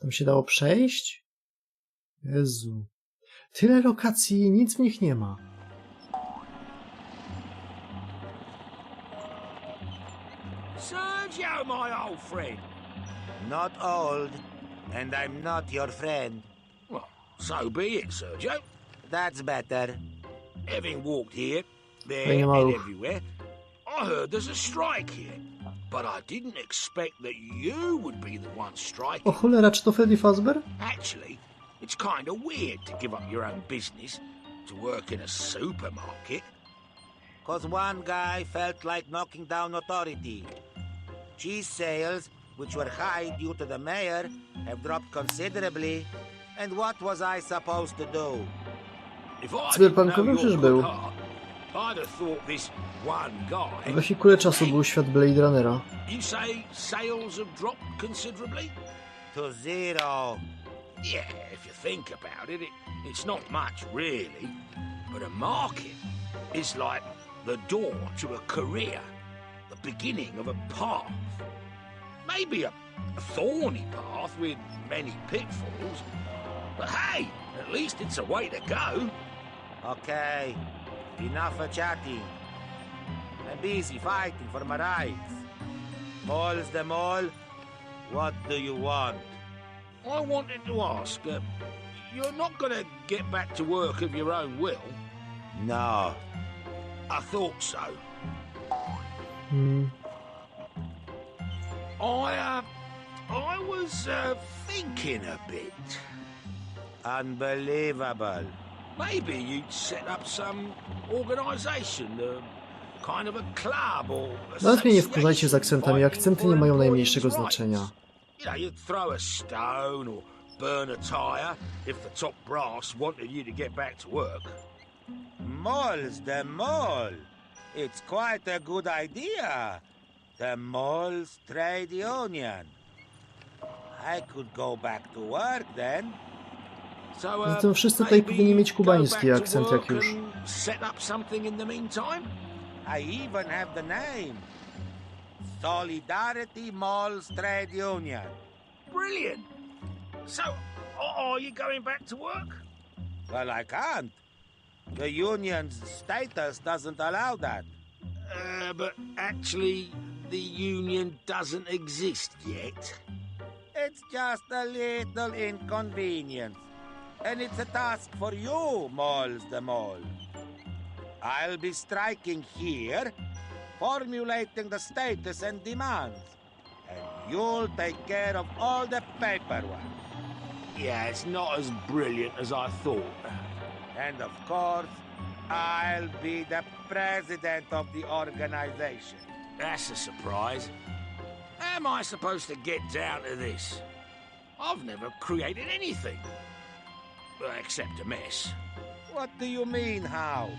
Tam się dało przejść? Jezu. Tyle lokacji i nic w nich nie ma. Sergio, my old friend. Not old, and I'm not your friend. Well, so be it, Sergio. That's better. Having walked here, there, Fajny and maluch. everywhere, I heard there's a strike here. But I didn't expect that you would be the one striking. O cholera, czy to Freddy Fazbear? Actually, it's kind of weird to give up your own business to work in a supermarket. 'Cause one guy felt like knocking down authority. Cheese sales, which were high due to the mayor, have dropped considerably. And what was I supposed to do? If I didn't know Cyberpunkowym your przecież good był. heart, I'd have thought this one guy. W wehikule czasu był świat Blade Runnera. You say sales have dropped considerably? To zero. Yeah, if you think about it, it's not much really. But a market is like the door to a career, the beginning of a path. Maybe a thorny path with many pitfalls. But hey, at least it's a way to go. Okay, enough of chatting. I'm busy fighting for my rights. Mall's the mall. What do you want? I wanted to ask, you're not going to get back to work of your own will? No. I thought so. I was thinking a bit. Unbelievable. Maybe you'd set up some organisation, kind of a club or Nawet mnie nie wkurzajcie z akcentami, association akcenty nie for mają employees' najmniejszego rights. znaczenia. You know, you'd throw a stone or burn a tyre if the top brass wanted you to get back to work. Mall's the mall. It's quite a good idea. The Mole's Trade Union. I could go back to work then. So, Zatem wszyscy tutaj maybe powinni mieć go kubański back to akcent jak work już. and set up something in the meantime? I even have the name. Solidarity Malls Trade Union. Brilliant. So, are you going back to work? Well, I can't. The union's status doesn't allow that. But actually, the union doesn't exist yet. It's just a little inconvenience. And it's a task for you, Moles the Mole. I'll be striking here, formulating the status and demands. And you'll take care of all the paperwork. Yeah, it's not as brilliant as I thought. And of course, I'll be the president of the organization. That's a surprise. How am I supposed to get down to this? I've never created anything. Except a mess. What do you mean, how?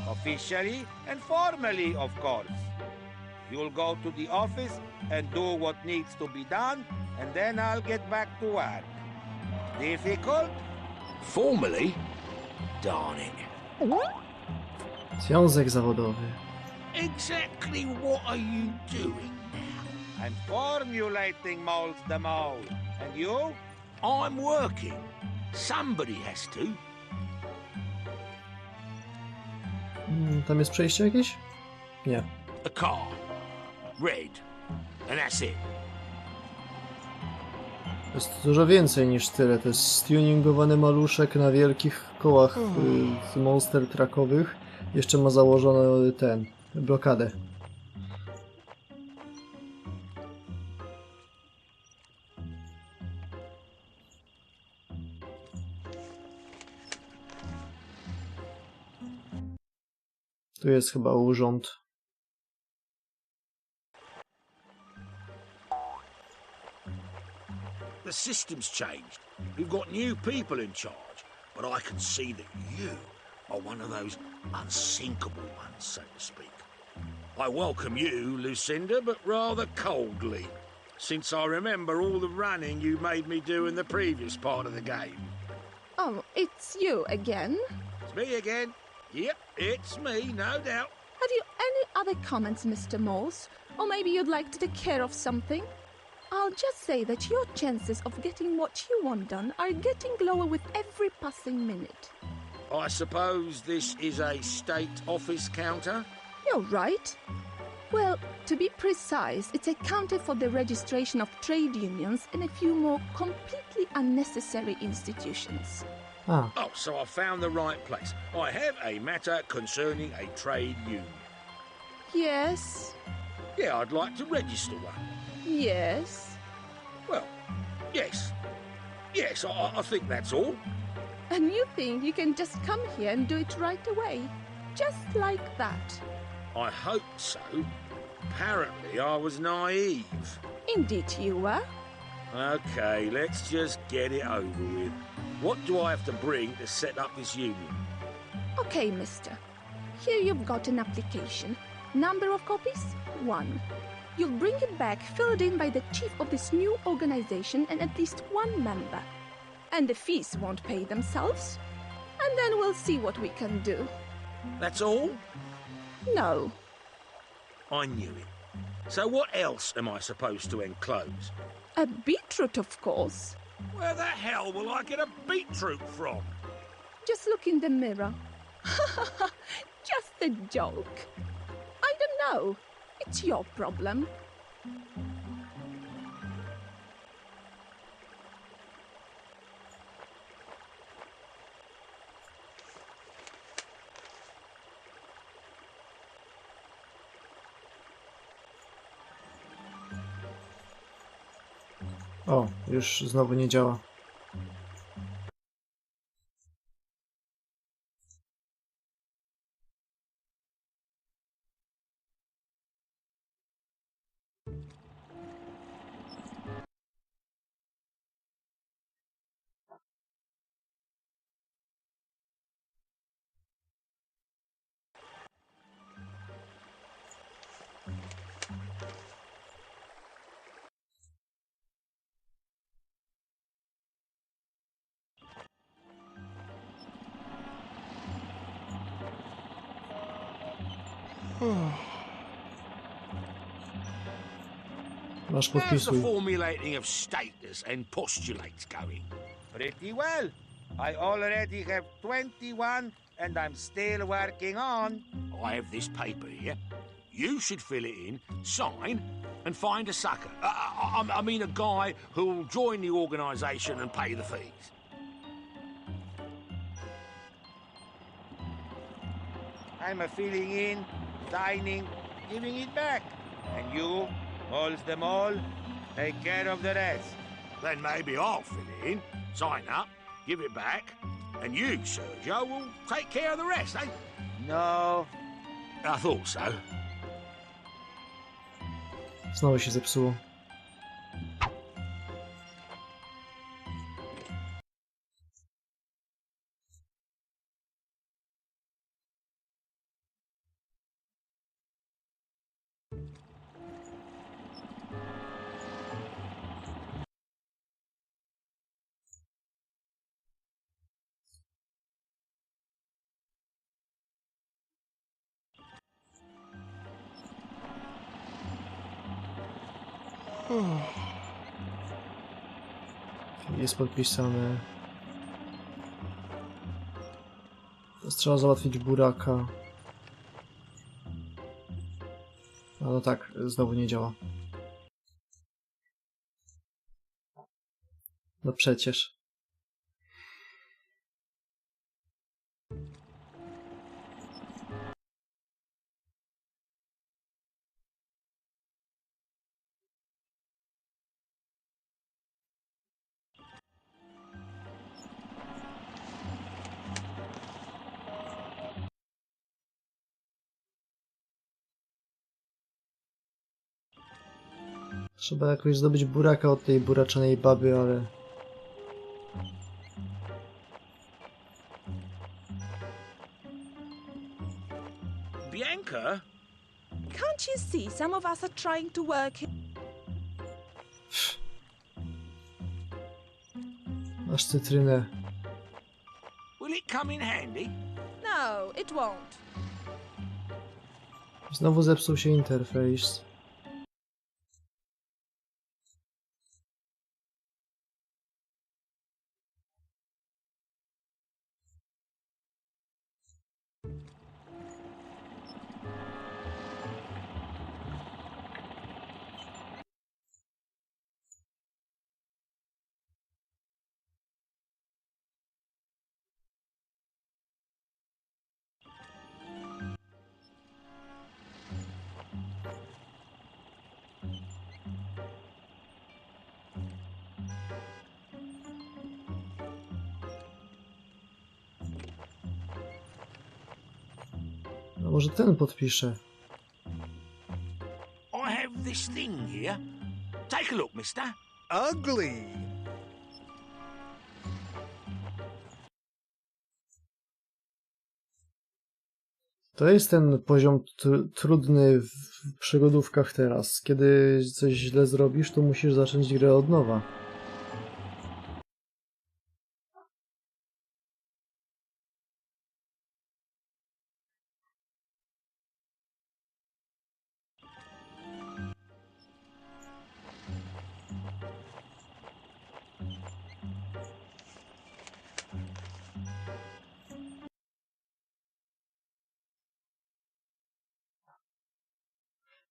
Officially and formally, of course. You'll go to the office and do what needs to be done, and then I'll get back to work. Difficult? Formally? Darn it. Związek zawodowy. Exactly what are you doing now? I'm formulating Moles the Mole. And you? I'm working. Somebody has to. Tam jest przejście jakieś? Nie. A car. Red. And that's it. To jest dużo więcej niż tyle. To jest stuningowany maluszek na wielkich kołach monster truckowych. Jeszcze ma założoną blokadę. Tu jest chyba urząd. The system's changed. We've got new people in charge. But I can see that you are one of those unsinkable ones, so to speak. I welcome you, Lucinda, but rather coldly, since I remember all the running you made me do in the previous part of the game. Oh, it's you again. It's me again. Yep, it's me, no doubt. Have you any other comments, Mr. Morse? Or maybe you'd like to take care of something? I'll just say that your chances of getting what you want done are getting lower with every passing minute. I suppose this is a state office counter? You're right. Well, to be precise, it's a counter for the registration of trade unions and a few more completely unnecessary institutions. A, Oh, so I found the right place. I have a matter concerning a trade union. Yes, Yeah, I'd like to register one. yes. Well, yes. Yes, I think that's all. And you think you can just come here and do it right away? Just like that. I hoped so. Apparently, I was naive. Indeed you were. Okay, let's just get it over with. What do I have to bring to set up this union? Okay, mister. Here you've got an application. Number of copies? 1. You'll bring it back filled in by the chief of this new organization and at least one member. And the fees won't pay themselves. And then we'll see what we can do. That's all? No. I knew it. So what else am I supposed to enclose? A beetroot, of course. Where the hell will I get a beetroot from? Just look in the mirror. Just a joke. I don't know. It's your problem. o, już znowu nie działa. Masz How's the podpisuj. formulating of status and postulates going? Pretty well. I already have 21, and I'm still working on. I have this paper here. You should fill it in, sign, and find a sucker. I mean a guy who'll join the organisation and pay the fees. I'm a filling in, signing, giving it back. And you, holds them all, take care of the rest. Then maybe I'll fill it in, sign up, give it back, and you, Sergio, will take care of the rest, eh? No, I thought so. Znowu się zepsuło. Jest podpisane. Teraz trzeba załatwić buraka. A no tak, znowu nie działa. No przecież. Trzeba jakoś zdobyć buraka od tej buraczanej baby, ale... Bianca? Can't you see some of us are trying to work here? Masz cytrynę. Will it come in handy? No, it won't. Znowu zepsuł się interfejs. No może ten podpisze. I have this thing here. Take a look, mister. Ugly! To jest ten poziom trudny w przygodówkach teraz. Kiedy coś źle zrobisz, to musisz zacząć grę od nowa.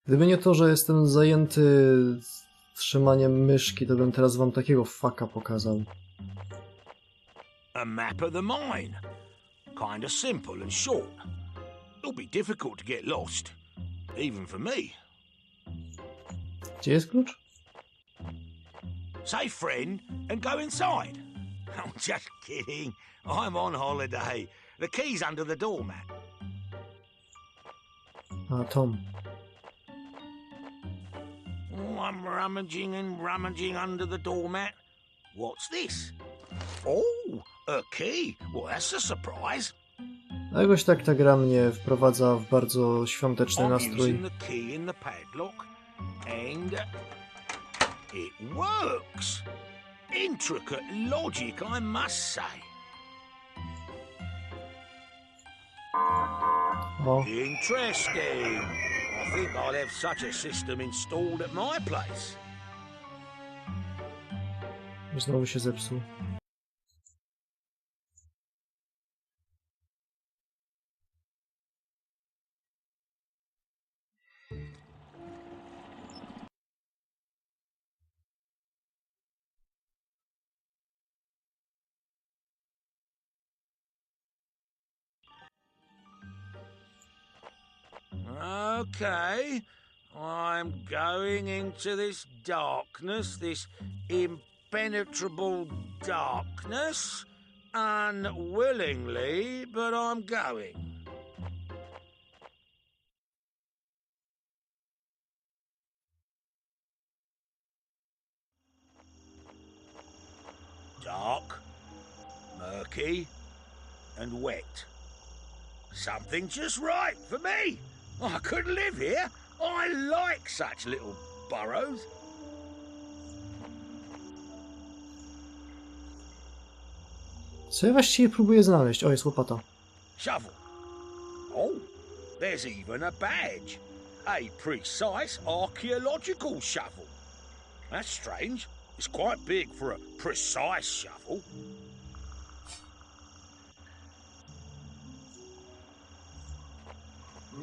Gdyby nie to, że jestem zajęty trzymaniem myszki, to bym teraz wam takiego faka pokazał. A map of the mine. Kinda simple and short. It'll be difficult to get lost, even for me. Gdzie jest klucz? Say friend and go inside. I'm just kidding. I'm on holiday. The key's under the doormat. A, Tom. Oh, I'm rummaging and rummaging under the doormat. What's this? Oh, a key. Well, that's a surprise. A jakoś tak ta gra mnie wprowadza w bardzo świąteczny I'm nastrój. using the key in the padlock, and it works. Intricate logic, I must say. Oho. Interesting. I think I'll have such a system installed at my place. Znowu się zepsuł. Okay, I'm going into this darkness, this impenetrable darkness, unwillingly, but I'm going. Dark, murky, and wet. Something just right for me. I could live here. I like such little burrows. Co ja właściwie próbuję znaleźć? O, jest łopata. Shovel. Oh, there's even a badge. A precise archaeological shovel. That's strange. It's quite big for a precise shovel.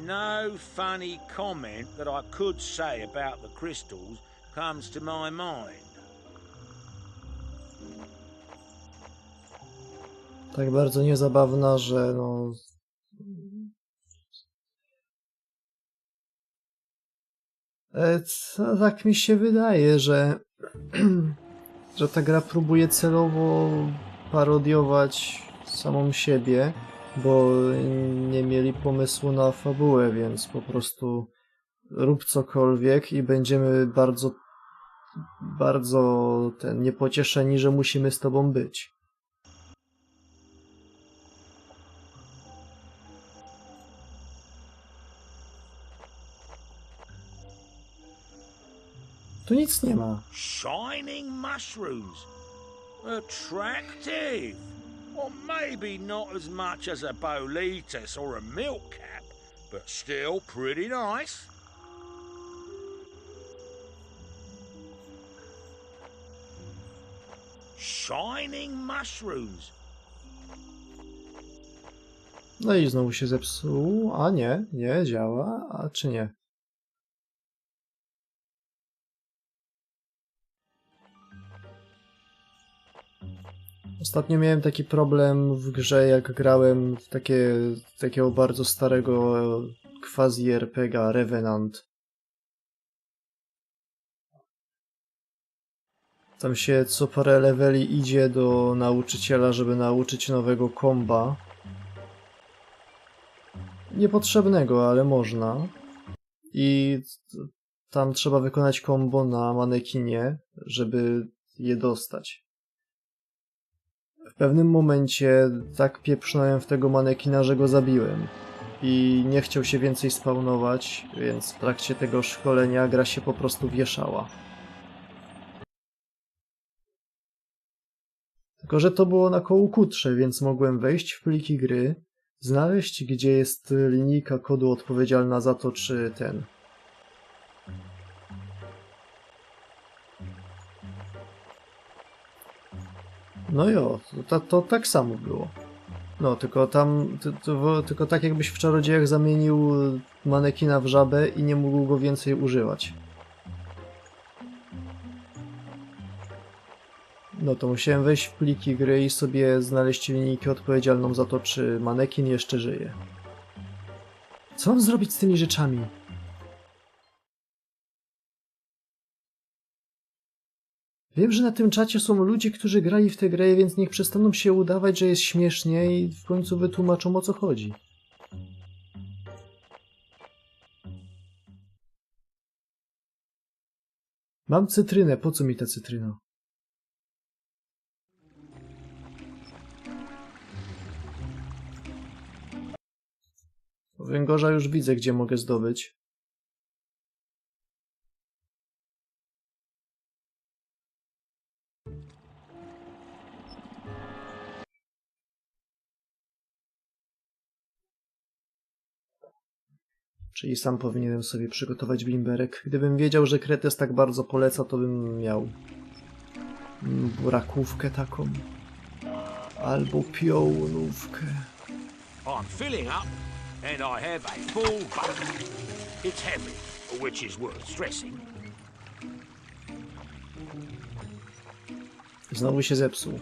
No funny comment that I could say about the crystals comes to my mind. Tak bardzo niezabawna, że no... Tak mi się wydaje, że... że ta gra próbuje celowo parodiować samą siebie, bo nie mieli pomysłu na fabułę, więc po prostu rób cokolwiek i będziemy bardzo niepocieszeni, że musimy z tobą być. Tu nic nie ma. Shining mushrooms. Attractive. Well, maybe not as much as a boletus or a milk cap, but still pretty nice. Shining mushrooms. No i znowu się zepsuł. A nie, nie działa. A czy nie? Ostatnio miałem taki problem w grze, jak grałem w takiego bardzo starego quasi RPG Revenant. Tam się co parę leveli idzie do nauczyciela, żeby nauczyć nowego komba. Niepotrzebnego, ale można. I tam trzeba wykonać kombo na manekinie, żeby je dostać. W pewnym momencie tak pieprznąłem w tego manekina, że go zabiłem. I nie chciał się więcej spawnować, więc w trakcie tego szkolenia gra się po prostu wieszała. Tylko że to było na koło krótsze, więc mogłem wejść w pliki gry, znaleźć, gdzie jest linijka kodu odpowiedzialna za to, czy ten... No jo, to tak samo było. No, tylko tam... Tylko tak jakbyś w Czarodziejach zamienił manekina w żabę i nie mógł go więcej używać. No to musiałem wejść w pliki gry i sobie znaleźć linijkę odpowiedzialną za to, czy manekin jeszcze żyje. Co mam zrobić z tymi rzeczami? Wiem, że na tym czacie są ludzie, którzy grali w tę grę, więc niech przestaną się udawać, że jest śmiesznie i w końcu wytłumaczą, o co chodzi. Mam cytrynę, po co mi ta cytryna? Węgorza już widzę, gdzie mogę zdobyć. Czyli sam powinienem sobie przygotować bimberek. Gdybym wiedział, że Kretes tak bardzo poleca, to bym miał burakówkę taką. Albo piołunówkę. I'm filling up, and I have a full bucket. It's heavy, which is worth stressing. Znowu się zepsuł.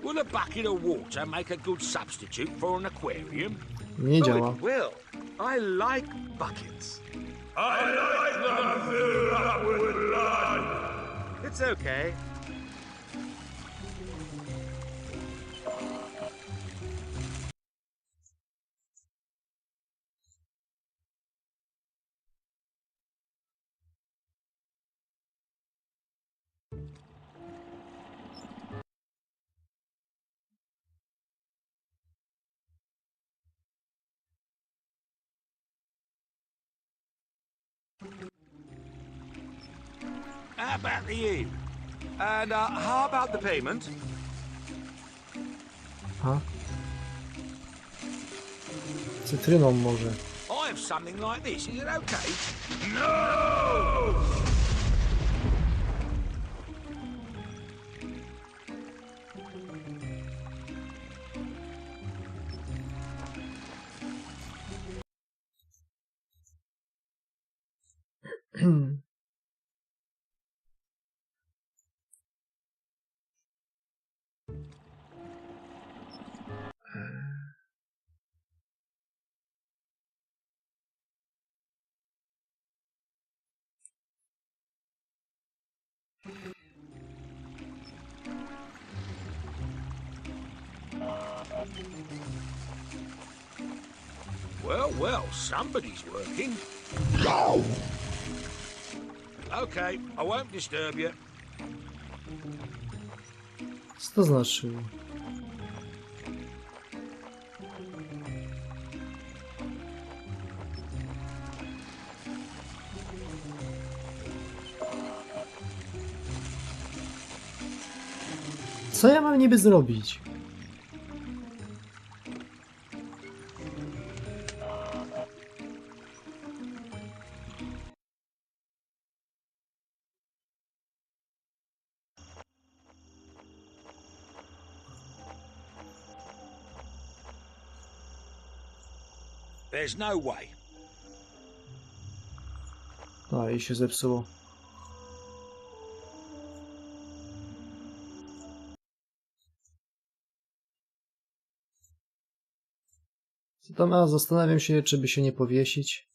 Will a bucket of water make a good substitute for an aquarium? Nie działa. It will. I like buckets. I like them filled up with blood. It's okay. How about the inn? And how about the payment? A? Cytryną może. I have something like this. Is it okay? No! Well, well, somebody's working. Okay, I won't disturb you. Co to znaczy? Co ja mam niby zrobić? There's no way. A, i się zepsuło. Co tam? A, zastanawiam się, czy by się nie powiesić.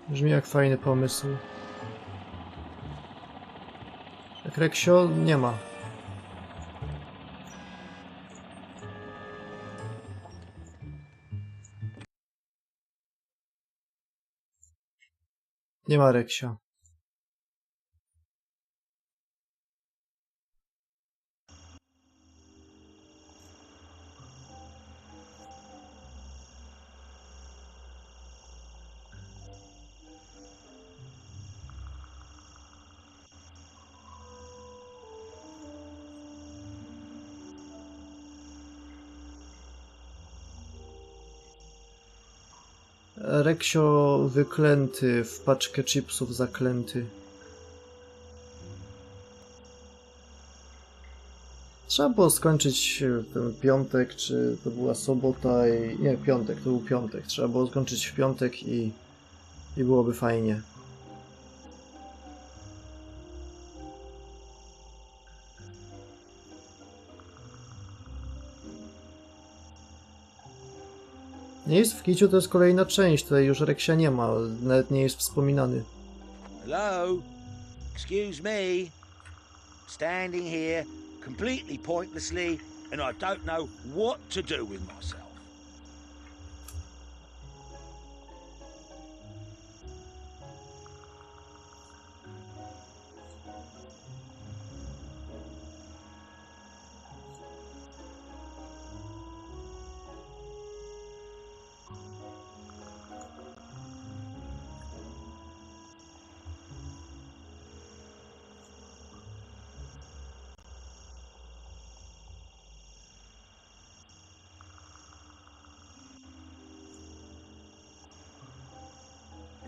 Brzmi jak fajny pomysł. Jak Reksio nie ma. Nie ma Reksia. Reksio wyklęty, w paczkę chipsów zaklęty. Trzeba było skończyć ten piątek, czy to była sobota i... Nie, piątek, to był piątek. Trzeba było skończyć w piątek i byłoby fajnie. Nie jest w kiciu, to jest kolejna część, tutaj już Reksia nie ma, nawet nie jest wspominany. Hello? Excuse me. Standing here, completely pointlessly, and I don't know what to do with myself.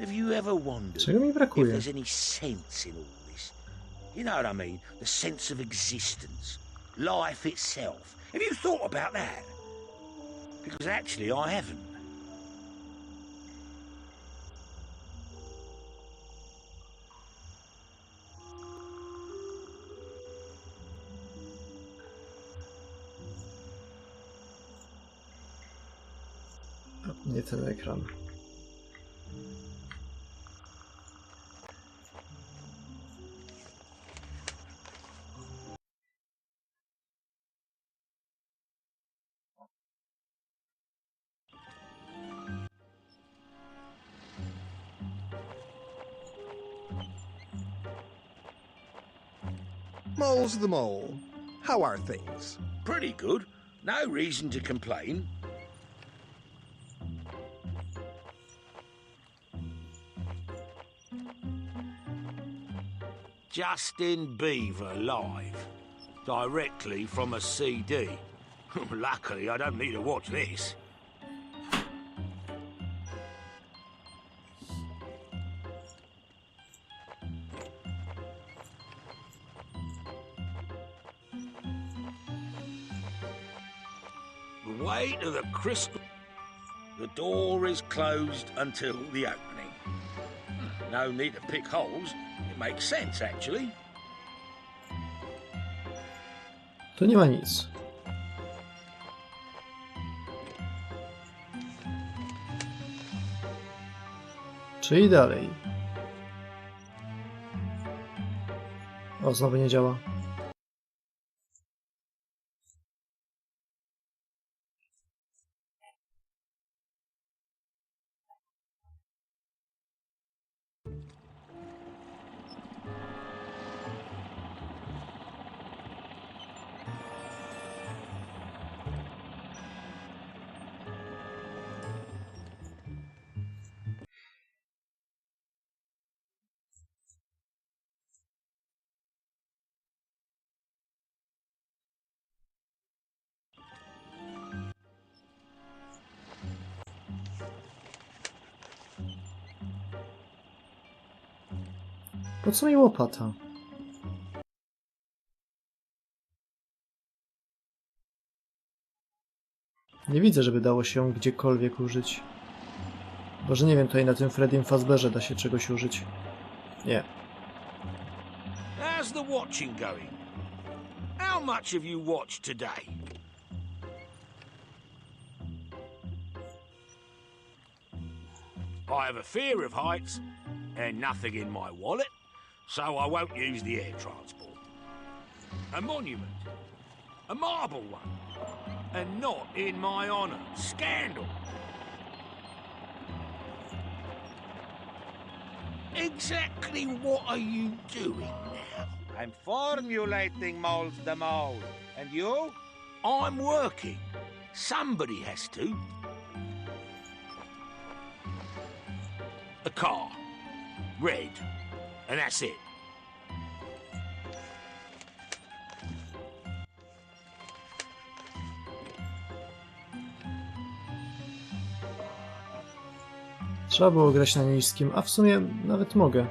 Have you ever wondered Czego mi if brakuje? there's any sense in all this? You know what I mean? The sense of existence, life itself. Have you thought about that? Because actually I haven't. Nie ten ekran. Mole's the mole. How are things? Pretty good. No reason to complain. Justin Bieber live. Directly from a CD. Luckily, I don't need to watch this. The way to the crystal... The door is closed until the opening. No need to pick holes. It makes sense, actually. Tu nie ma nic. Czyli dalej. O, znowu nie działa. Po co mi łopata? Nie widzę, żeby dało się ją gdziekolwiek użyć. Boże, nie wiem, tutaj na tym Freddym Fazbearze da się czegoś użyć. Nie. How's the watching going? How much have you watched today? I have a fear of heights and nothing in my wallet, so I won't use the air transport. A monument. A marble one. And not in my honour. Scandal. Exactly what are you doing now? I'm formulating Mole's the Mole. And you? I'm working. Somebody has to. A car. Red. And that's it. Trzeba było grać na niskim, a w sumie nawet mogę.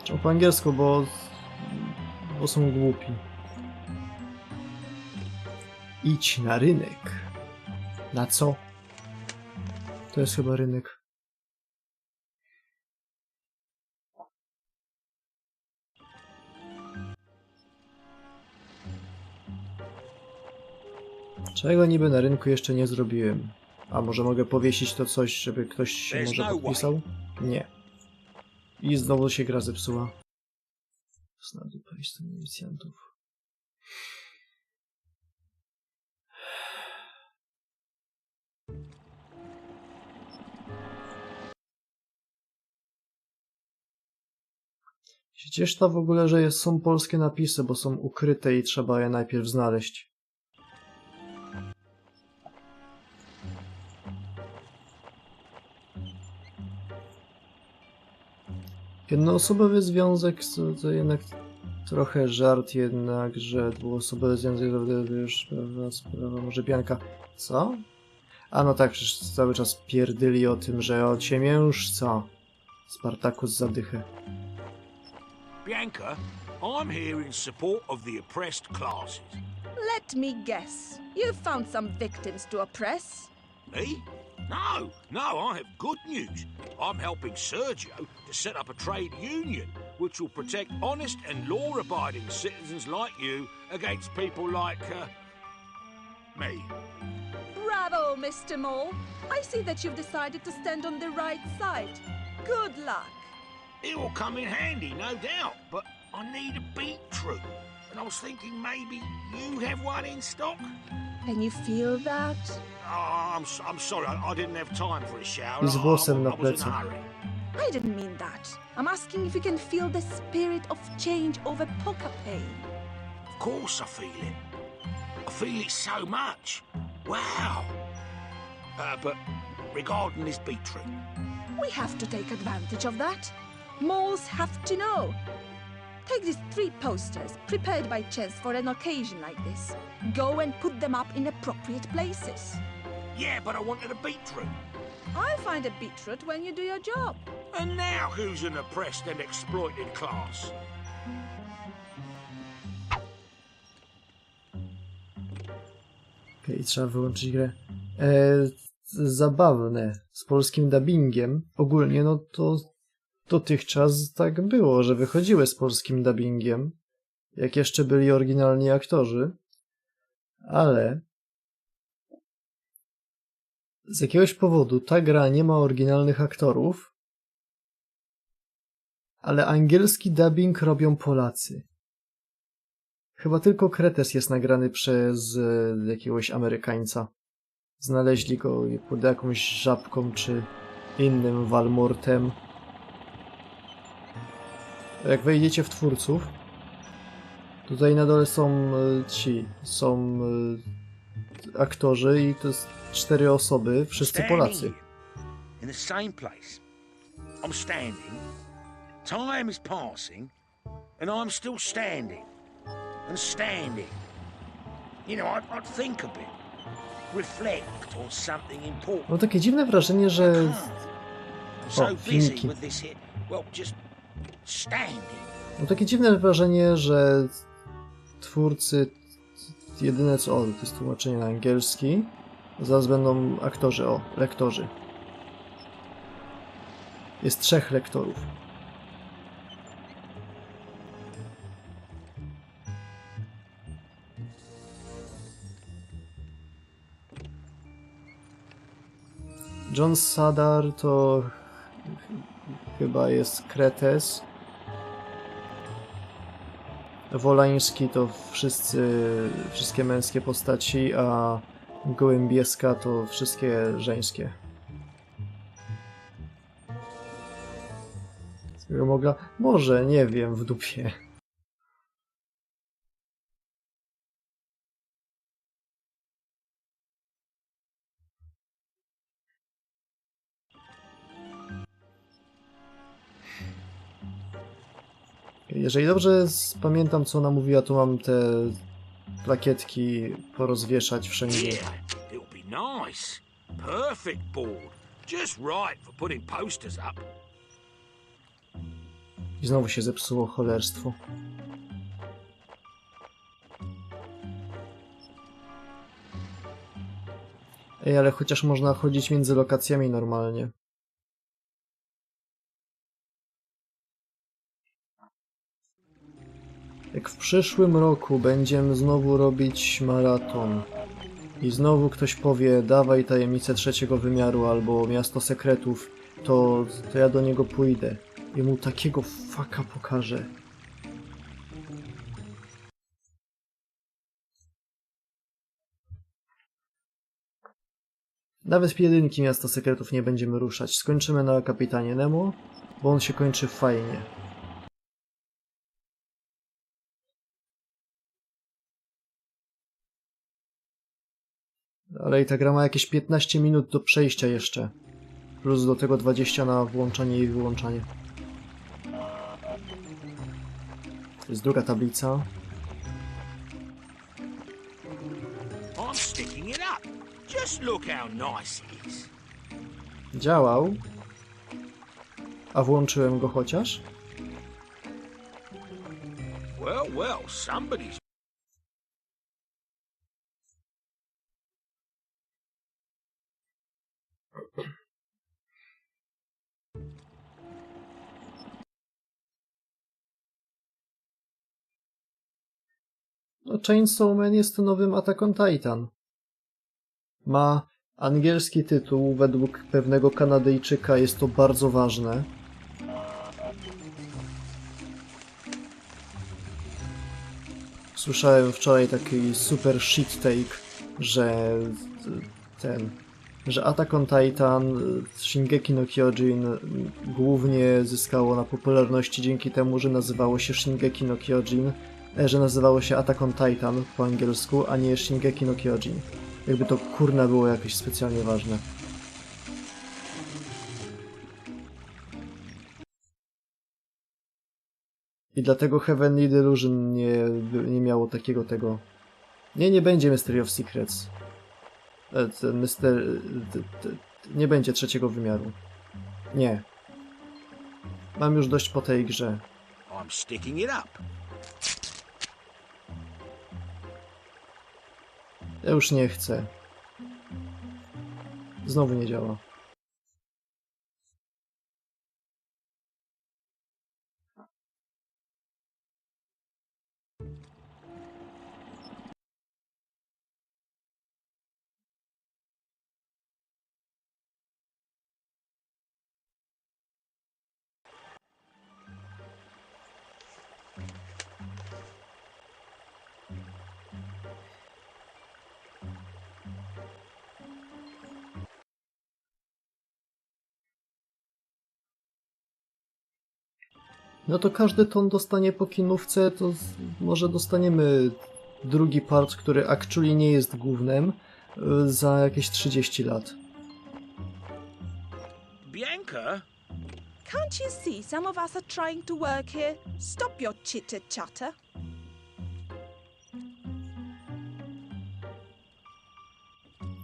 Trzeba po angielsku, bo są głupi. Idź na rynek. Na co? To jest chyba rynek. Czego niby na rynku jeszcze nie zrobiłem? A może mogę powiesić to coś, żeby ktoś się może podpisał? Nie. I znowu się gra zepsuła. Znajdę z milicjantów. Gdzież to w ogóle, że są polskie napisy, bo są ukryte i trzeba je najpierw znaleźć. Jednoosobowy związek to jednak trochę żart jednak, że dwuosobowy związek to już sprawa może pianka. Co? A no tak, przecież cały czas pierdyli o tym, że ociemiężca Spartakus zadychę. Bianca, I'm here in support of the oppressed classes. Let me guess. You found some victims to oppress? Me? No, I have good news. I'm helping Sergio to set up a trade union which will protect honest and law-abiding citizens like you against people like, me. Bravo, Mr. Mole. I see that you've decided to stand on the right side. Good luck. It will come in handy, no doubt, but I need a beetroot. And I was thinking maybe you have one in stock? Can you feel that? Oh, I'm sorry, I didn't have time for a shower. Z włosem na I was in plecy. a hurry. I didn't mean that. I'm asking if you can feel the spirit of change over poker pain. Of course I feel it. I feel it so much. Wow. But regarding this beetroot, We have to take advantage of that. Moles have to know. Take these 3 posters, prepared by chance for an occasion like this. Go and put them up in appropriate places. yeah, but I wanted a beetroot. I'll find a beetroot when you do your job. And now who's an oppressed and exploited class? Okej, trzeba wyłączyć grę. Zabawne. Z polskim dubbingiem. Ogólnie, no to dotychczas tak było, że wychodziły z polskim dubbingiem, jak jeszcze byli oryginalni aktorzy, ale z jakiegoś powodu ta gra nie ma oryginalnych aktorów, ale angielski dubbing robią Polacy. Chyba tylko Kretes jest nagrany przez jakiegoś Amerykańca. Znaleźli go pod jakąś żabką czy innym Walmortem. Jak wejdziecie w twórców, tutaj na dole są aktorzy i to jest 4 osoby, wszyscy Polacy. In the same place. I'm standing. Time is passing, and I'm still standing. And standing. You know, I'd think a bit. Reflect on something important. Mam takie dziwne wrażenie, że... I'm so busy filmiki. with this here. Well, just standing. Mam takie dziwne wrażenie, że twórcy jedyne co... O, to jest tłumaczenie na angielski. Zaraz będą aktorzy, lektorzy. Jest 3 lektorów. John Sadar to chyba jest Kretes. Wolański to wszystkie męskie postaci, a Gołębieska to wszystkie żeńskie. Mogła? Może, nie wiem, w dupie. Jeżeli dobrze pamiętam, co ona mówiła, to mam te plakietki porozwieszać wszędzie. Yeah, it'll be nice. Perfect board. Just right for putting posters up. I znowu się zepsuło cholerstwo. Ej, ale chociaż można chodzić między lokacjami normalnie. Jak w przyszłym roku będziemy znowu robić maraton, i znowu ktoś powie, dawaj tajemnicę trzeciego wymiaru albo Miasto SeKretów, to ja do niego pójdę i mu takiego faka pokażę. Na wyspie jedynki Miasta SeKretów nie będziemy ruszać. Skończymy na kapitanie Nemo, bo on się kończy fajnie. Ale i ta gra ma jakieś 15 minut do przejścia jeszcze. Plus do tego 20 na włączanie i wyłączanie. To jest druga tablica. I'm sticking it up. Just look how nice it is. Działał. A włączyłem go chociaż? Well, well, somebody's... No, Chainsaw Man jest nowym Attack on Titan. Ma angielski tytuł, według pewnego Kanadyjczyka jest to bardzo ważne. Słyszałem wczoraj taki super shit take, że Attack on Titan, Shingeki no Kyojin głównie zyskało na popularności dzięki temu, że nazywało się Shingeki no Kyojin, że nazywało się Attack on Titan po angielsku, a nie Shingeki no Kyojin. Jakby to kurna było jakieś specjalnie ważne. I dlatego Heavenly Delusion nie miało takiego tego... Nie będzie Mystery of Secrets. Nie będzie trzeciego wymiaru. Nie. Mam już dość po tej grze. I'm sticking it up. Ja już nie chcę. Znowu nie działa. No to każdy ton dostanie po kinówce, to może dostaniemy drugi part, który actually nie jest głównym, za jakieś 30 lat. Bianca? Can't you see some of us are trying to work here? Stop your chitter-chatter.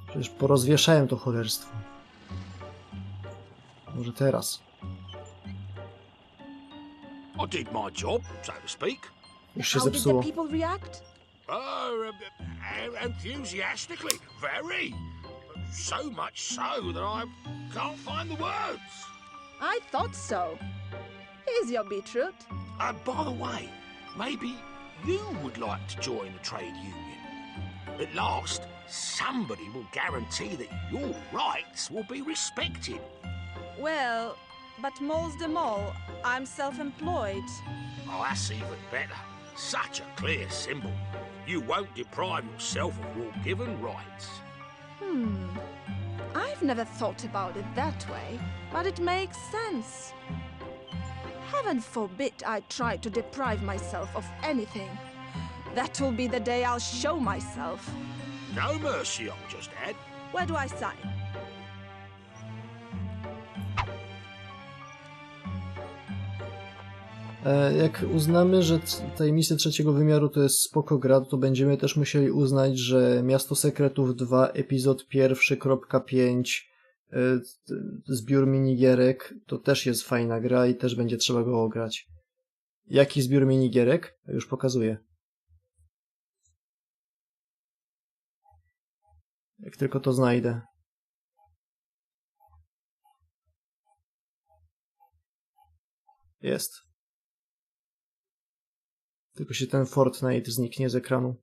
Przecież porozwieszałem to cholerstwo. Może teraz. I did my job, so to speak. Już się How did the zepsuło. people react? Oh, enthusiastically, very. So much so that I can't find the words. I thought so. Here's your beetroot. By the way, maybe you would like to join the trade union. At last, somebody will guarantee that your rights will be respected. Well, but mole's the mole. I'm self-employed. Oh, that's even better. Such a clear symbol. You won't deprive yourself of your given rights. I've never thought about it that way, but it makes sense. Heaven forbid I try to deprive myself of anything. That will be the day I'll show myself. No mercy, I'll just add. Where do I sign? Jak uznamy, że tajemnice trzeciego wymiaru to jest spoko gra, to będziemy też musieli uznać, że Miasto SeKretów 2, epizod 1.5, zbiór minigierek, to też jest fajna gra i też będzie trzeba go ograć. Jaki zbiór minigierek? Już pokazuję. Jak tylko to znajdę. Jest. Tylko się ten Fortnite zniknie z ekranu.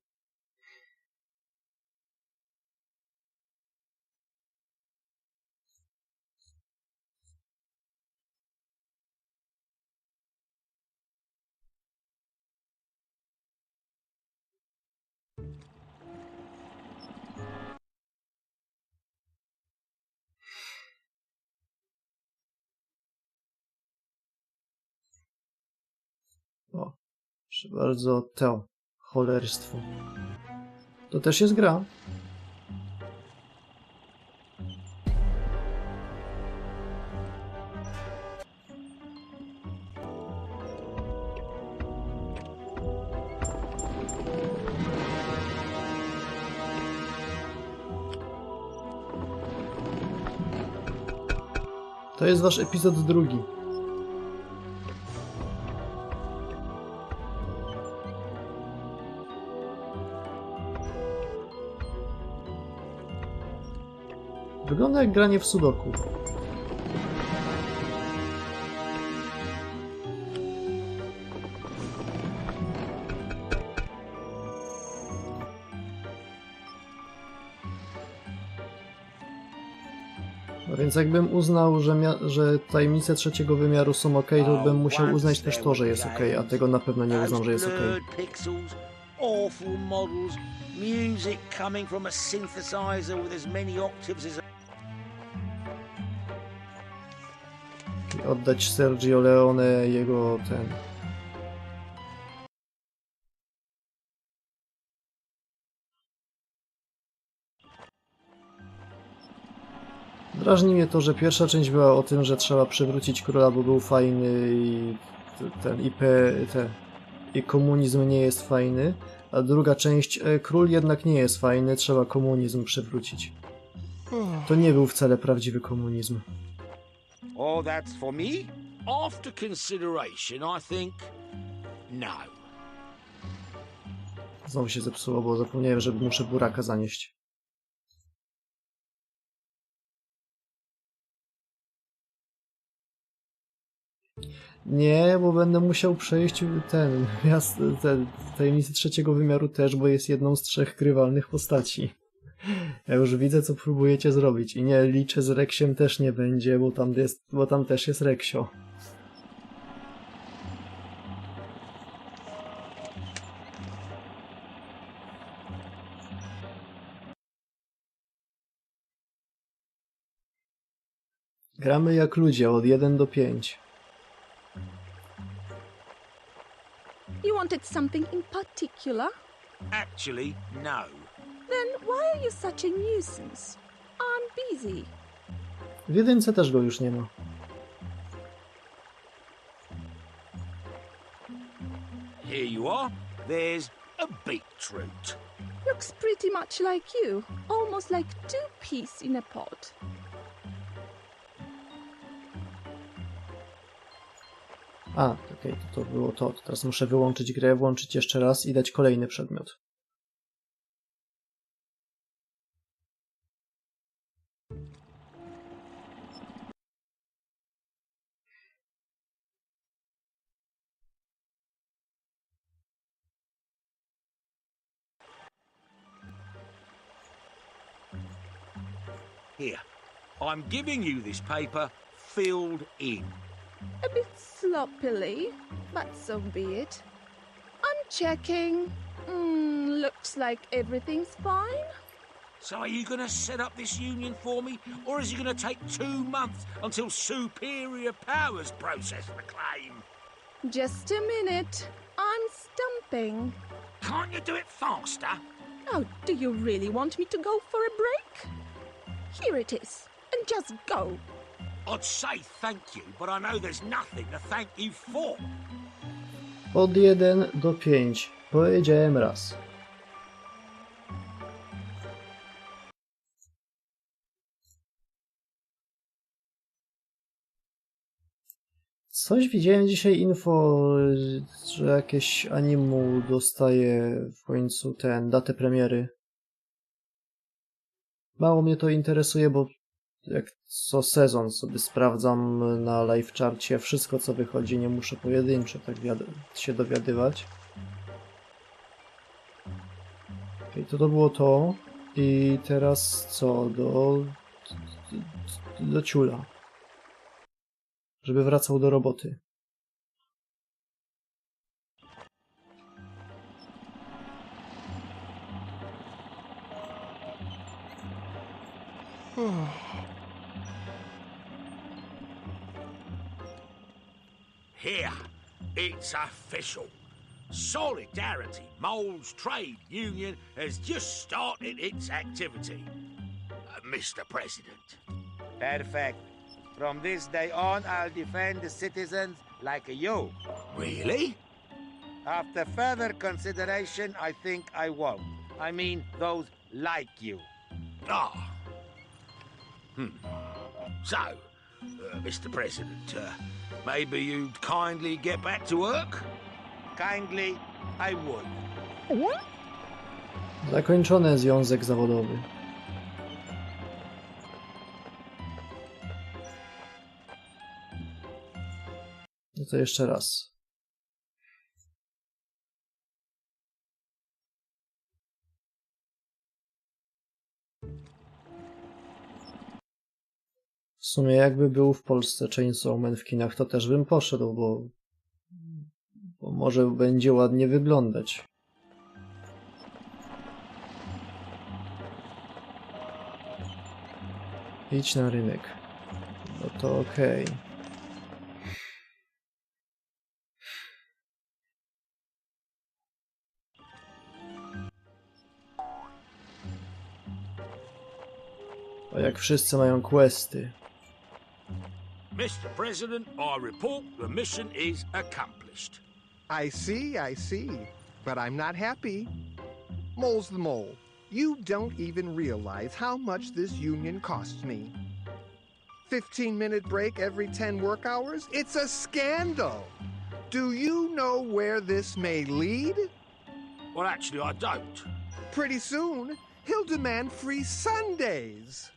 O, proszę bardzo, to cholerstwo. To też jest gra. To jest wasz epizod drugi. Wygląda jak granie w sudoku. No więc jakbym uznał, że tajemnice trzeciego wymiaru są ok, to bym musiał uznać też to, że jest ok, a tego na pewno nie uznam, że jest ok. Awful models, music coming from a synthesizer with as many octaves as I oddać Sergio Leone jego ten... Drażni mnie to, że pierwsza część była o tym, że trzeba przywrócić króla, bo był fajny i i komunizm nie jest fajny, a druga część król jednak nie jest fajny, trzeba komunizm przywrócić. To nie był wcale prawdziwy komunizm. Oh, that's for me? After consideration, I think no. Znowu się zepsuło, bo zapomniałem, że muszę buraka zanieść. Nie, bo będę musiał przejść tajemnicę trzeciego wymiaru też, bo jest jedną z 3 grywalnych postaci. Ja już widzę, co próbujecie zrobić i nie liczę z Reksiem też nie będzie, bo tam też jest Reksio. Gramy jak ludzie, od 1 do 5. You wanted something in particular? Actually, no. Then why are you such a nuisance? I'm busy. W jedynce też go już nie ma. Here you are. There's a beetroot. Looks pretty much like you. Almost like 2 peas in a pod. A, okej, to było to. Teraz muszę wyłączyć grę, włączyć jeszcze raz i dać kolejny przedmiot. Here, I'm giving you this paper filled in. A bit sloppily, but so be it. I'm checking. Looks like everything's fine. So are you going to set up this union for me, or is it going to take 2 months until superior powers process the claim? Just a minute. I'm stumping. Can't you do it faster? Oh, do you really want me to go for a break? Here it is. And just go. I'd say thank you, but I know there's nothing to thank you for. Od 1 do 5. Powiedziałem raz. Coś widziałem dzisiaj info, że jakieś animu dostaje w końcu datę premiery. Mało mnie to interesuje, bo jak co sezon sobie sprawdzam na live charcie wszystko co wychodzi, nie muszę pojedynczo tak się dowiadywać. Okej, to było to i teraz co? Do ciula. Żeby wracał do roboty. Here, It's official. Solidarity Moles Trade Union has just started its activity. Mr. President. Perfect. From this day on, I'll defend the citizens like you. Really? After further consideration, I think I won't. I mean, those like you. Ah. So, Mr. President, maybe you'd kindly get back to work? Kindly, I would. Zakończony związek zawodowy. No to jeszcze raz. W sumie jakby był w Polsce Chainsaw Man w kinach, to też bym poszedł, bo może będzie ładnie wyglądać. Idź na rynek. No to okej. O, jak wszyscy mają questy. Mr. President, I report the mission is accomplished. I see. But I'm not happy. Mole's the mole. You don't even realize how much this union costs me. 15-minute break every 10 work hours? It's a scandal. Do you know where this may lead? Well, actually, I don't. Pretty soon, he'll demand free Sundays.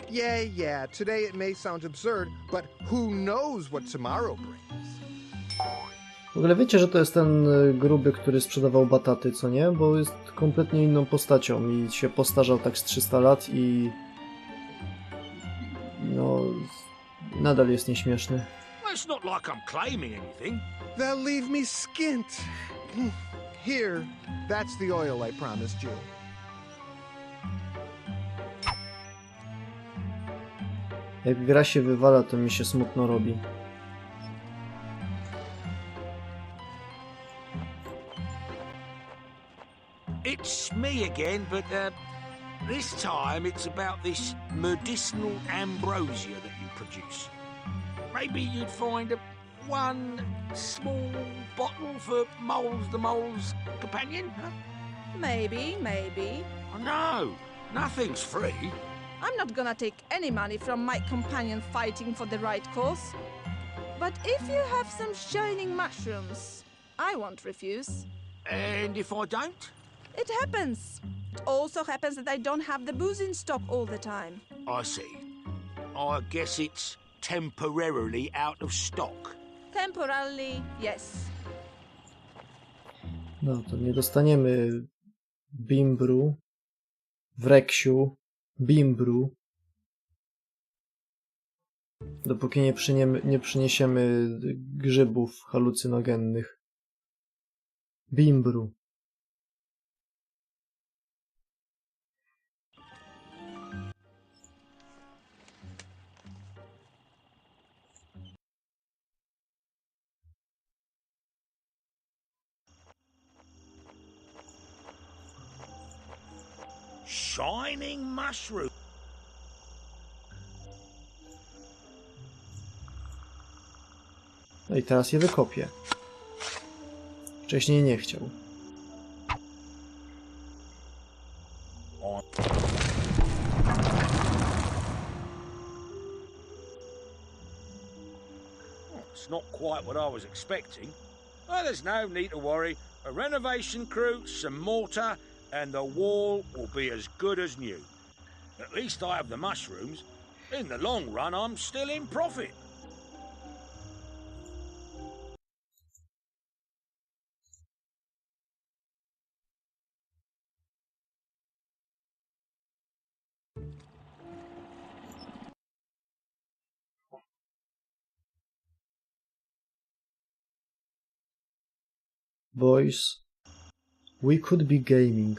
Yeah, today it may sound absurd, but who knows what tomorrow brings? W ogóle wiecie, że to jest ten gruby, który sprzedawał bataty, co nie? Bo jest kompletnie inną postacią i się postarzał tak z 300 lat i... no... nadal jest nieśmieszny. Well, it's not like I'm claiming anything. They'll leave me skint. Here, that's the oil I promised you. Jak gra się wywala, to mi się smutno robi. It's me again, but this time it's about this medicinal ambrosia that you produce. Maybe you'd find one small bottle for Moles the Mole's companion, huh? Maybe. Oh, no, nothing's free. I'm not gonna take any money from my companion fighting for the right cause. But if you have some shining mushrooms, I won't refuse. And if I don't? It happens. It also happens that I don't have the booze in stock all the time. I see. I guess it's temporarily out of stock. Temporarily, yes. No to nie dostaniemy bimbru w Reksiu, bimbru, dopóki nie przyniesiemy grzybów halucynogennych. Bimbru. Shining mushroom. No i teraz je wykopię. Wcześniej nie chciał. It's not quite what I was expecting. Oh, there's no need to worry. A renovation crew, some mortar, and the wall will be as good as new. At least I have the mushrooms. In the long run, I'm still in profit. Boys, we could be gaming.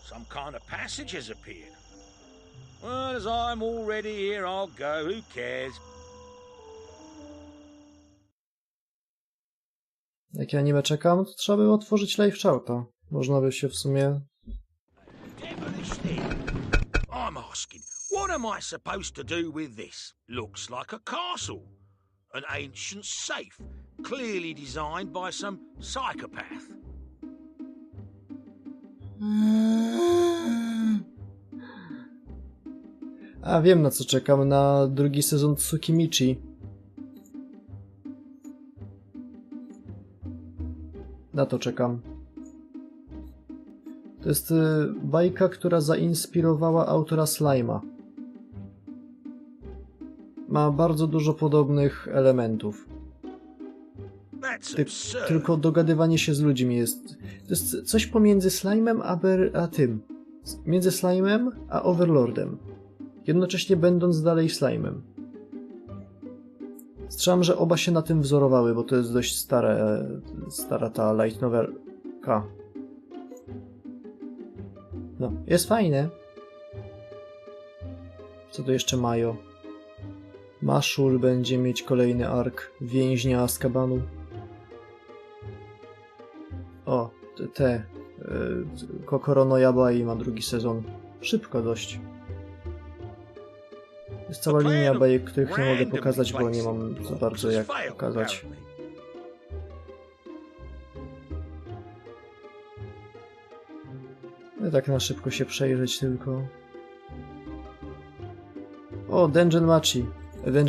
Some kind of passage has appeared. Well, as I'm already here, I'll go. Who cares? Jak ja niby czekam, to trzeba by otworzyć live charta. Można by się w sumie... Devilish thing. I'm asking, what am I supposed to do with this? Looks like a castle. An ancient safe, clearly designed by some psychopath. A wiem, na co czekam, na drugi sezon Tsukimichi. Na to czekam. To jest bajka, która zainspirowała autora Slime'a. Ma bardzo dużo podobnych elementów. Tylko dogadywanie się z ludźmi jest... To jest coś pomiędzy Slime'em a tym. Między Slime'em a Overlordem. Jednocześnie będąc dalej Slime'em. Strzelam, że oba się na tym wzorowały, bo to jest dość stara ta light novelka. No, jest fajne. Co tu jeszcze mają? Maszul będzie mieć kolejny ark więźnia Azkabanu. O, Kokoro no Yabai ma drugi sezon. Szybko dość. Jest cała linia bajek, których nie mogę pokazać, bo nie mam za bardzo jak pokazać. Tak na szybko się przejrzeć tylko. O, Dungeon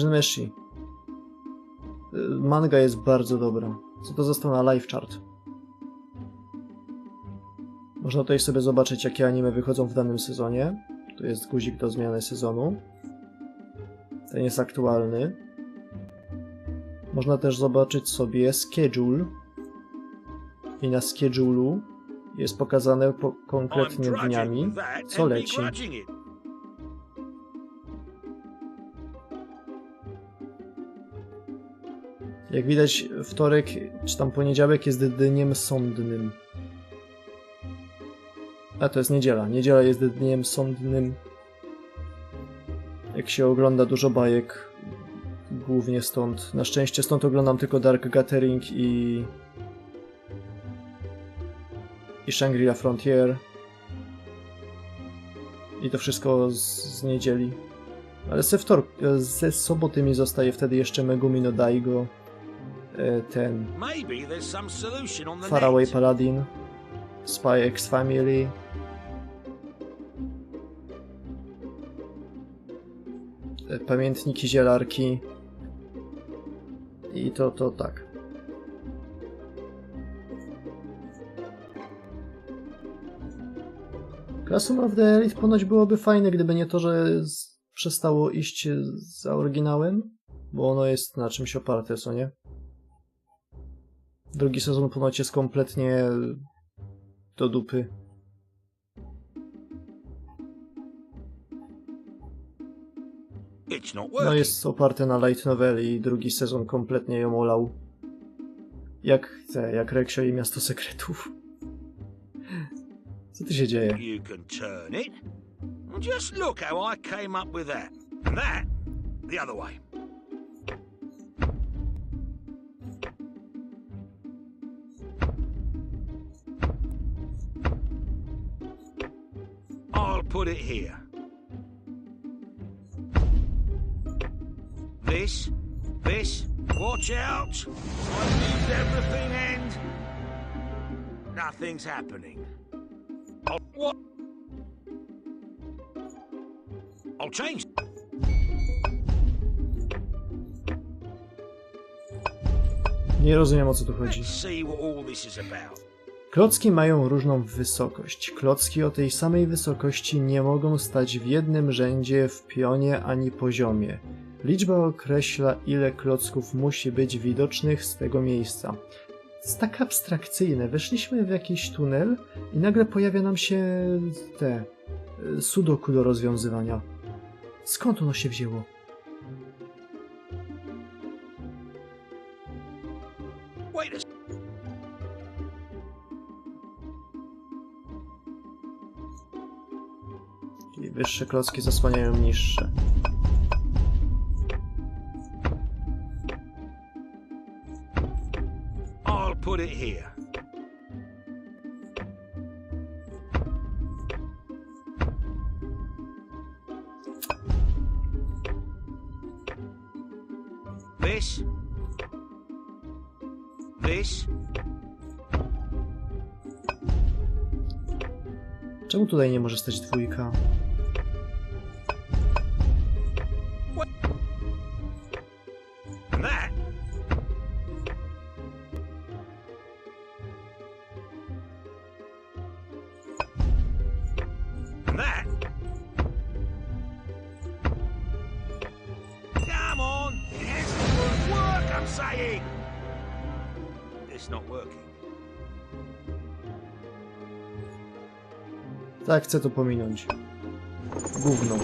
Meshi. Manga jest bardzo dobra. Co to za strona live chart? Można tutaj sobie zobaczyć, jakie anime wychodzą w danym sezonie. Tu jest guzik do zmiany sezonu. Ten jest aktualny. Można też zobaczyć sobie schedule. I na schedule'u jest pokazane konkretnie dniami, co leci. Jak widać, wtorek czy tam poniedziałek jest dniem sądnym. A to jest niedziela. Niedziela jest dniem sądnym. Jak się ogląda dużo bajek, głównie stąd. Na szczęście stąd oglądam tylko Dark Gathering i Shangri-La Frontier. I to wszystko z niedzieli. Ale ze soboty mi zostaje wtedy jeszcze Megumi no Daigo, ten Faraway Paladin, Spy X Family. Pamiętniki zielarki. I to tak. Classroom of the Elite ponoć byłoby fajne, gdyby nie to, że przestało iść za oryginałem, bo ono jest na czymś oparte, co nie? Drugi sezon ponoć jest kompletnie do dupy. No jest oparte na light novel i drugi sezon kompletnie ją olał. Jak Reksia i Miasto SeKretów. Co tu się dzieje? You can turn it. Just look how I came up with that. And that the other way. I'll put it here. This, watch out! I moved everything and nothing's happening. What? I'll change. Nie rozumiem, o co tu chodzi. Let's see what all this is about. Klocki mają różną wysokość. Klocki o tej samej wysokości nie mogą stać w jednym rzędzie, w pionie ani poziomie. Liczba określa, ile klocków musi być widocznych z tego miejsca. To jest tak abstrakcyjne. Weszliśmy w jakiś tunel i nagle pojawia nam się sudoku do rozwiązywania. Skąd ono się wzięło? Wyższe klocki zasłaniają niższe. I'll put it here. This. This. Czemu tutaj nie może stać dwójka? And that. And that. Come on. Yes, work, I'm saying. It's not working. Tak, chcę to pominąć. Gówno.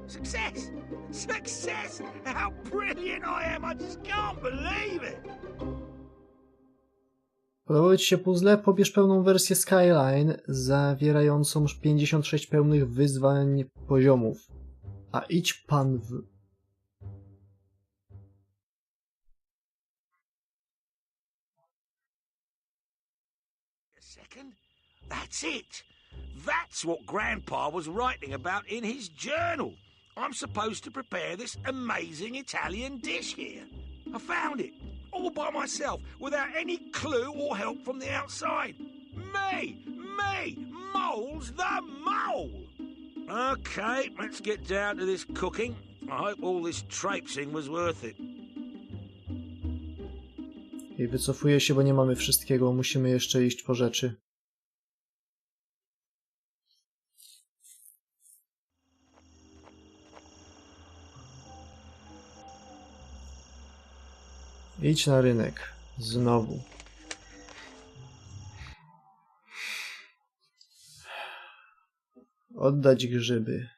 Success! Success! How brilliant I am! I just can't believe it! Podobały Ci się puzzle? Pobierz pełną wersję Skyline zawierającą 56 pełnych wyzwań poziomów. A idź pan w... A second? That's it! That's what Grandpa was writing about in his journal. I'm supposed to prepare this amazing Italian dish here. I found it, all by myself, without any clue or help from the outside. Me! Mole's the mole! Okay, let's get down to this cooking. I hope all this traipsing was worth it. I wycofuję się, bo nie mamy wszystkiego. Musimy jeszcze iść po rzeczy. Idź na rynek. Znowu. Oddać grzyby.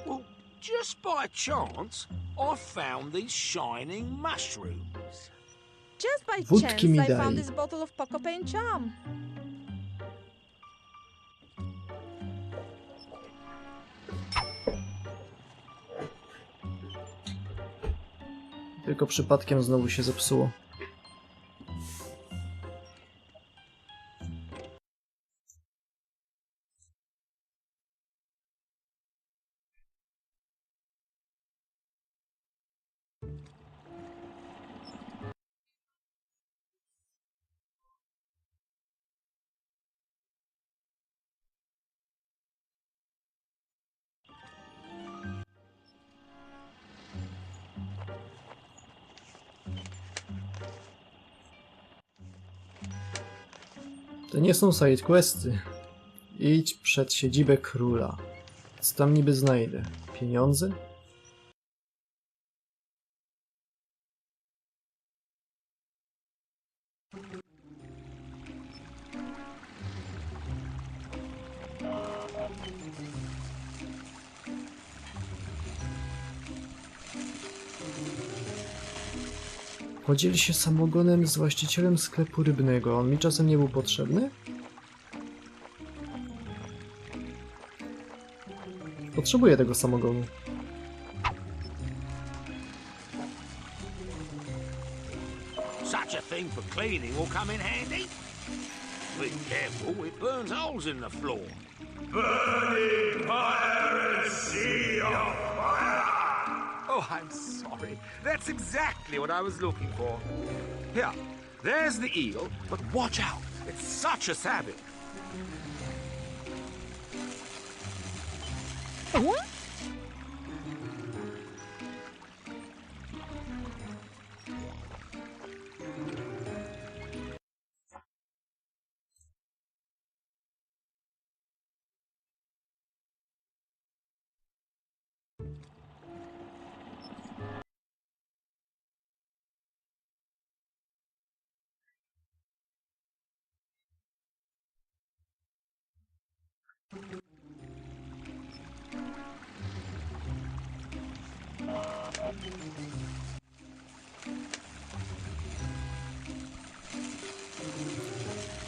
Well, just by chance, I found these shining mushrooms. Just by Wódki chance, mi I dali. found this bottle of Poco Pain Charm. Tylko przypadkiem znowu się zepsuło. To nie są sidequesty. Idź przed siedzibę króla. Co tam niby znajdę? Pieniądze? Podziel się samogonem z właścicielem sklepu rybnego. On mi czasem nie był potrzebny? Potrzebuję tego samogonu. Such a thing for cleaning will come in handy. Be careful, it burns holes in the floor. Burning fire and sea of fire! Oh, I'm sorry. That's exactly what I was looking for. Here, there's the eel, but watch out. It's such a savage.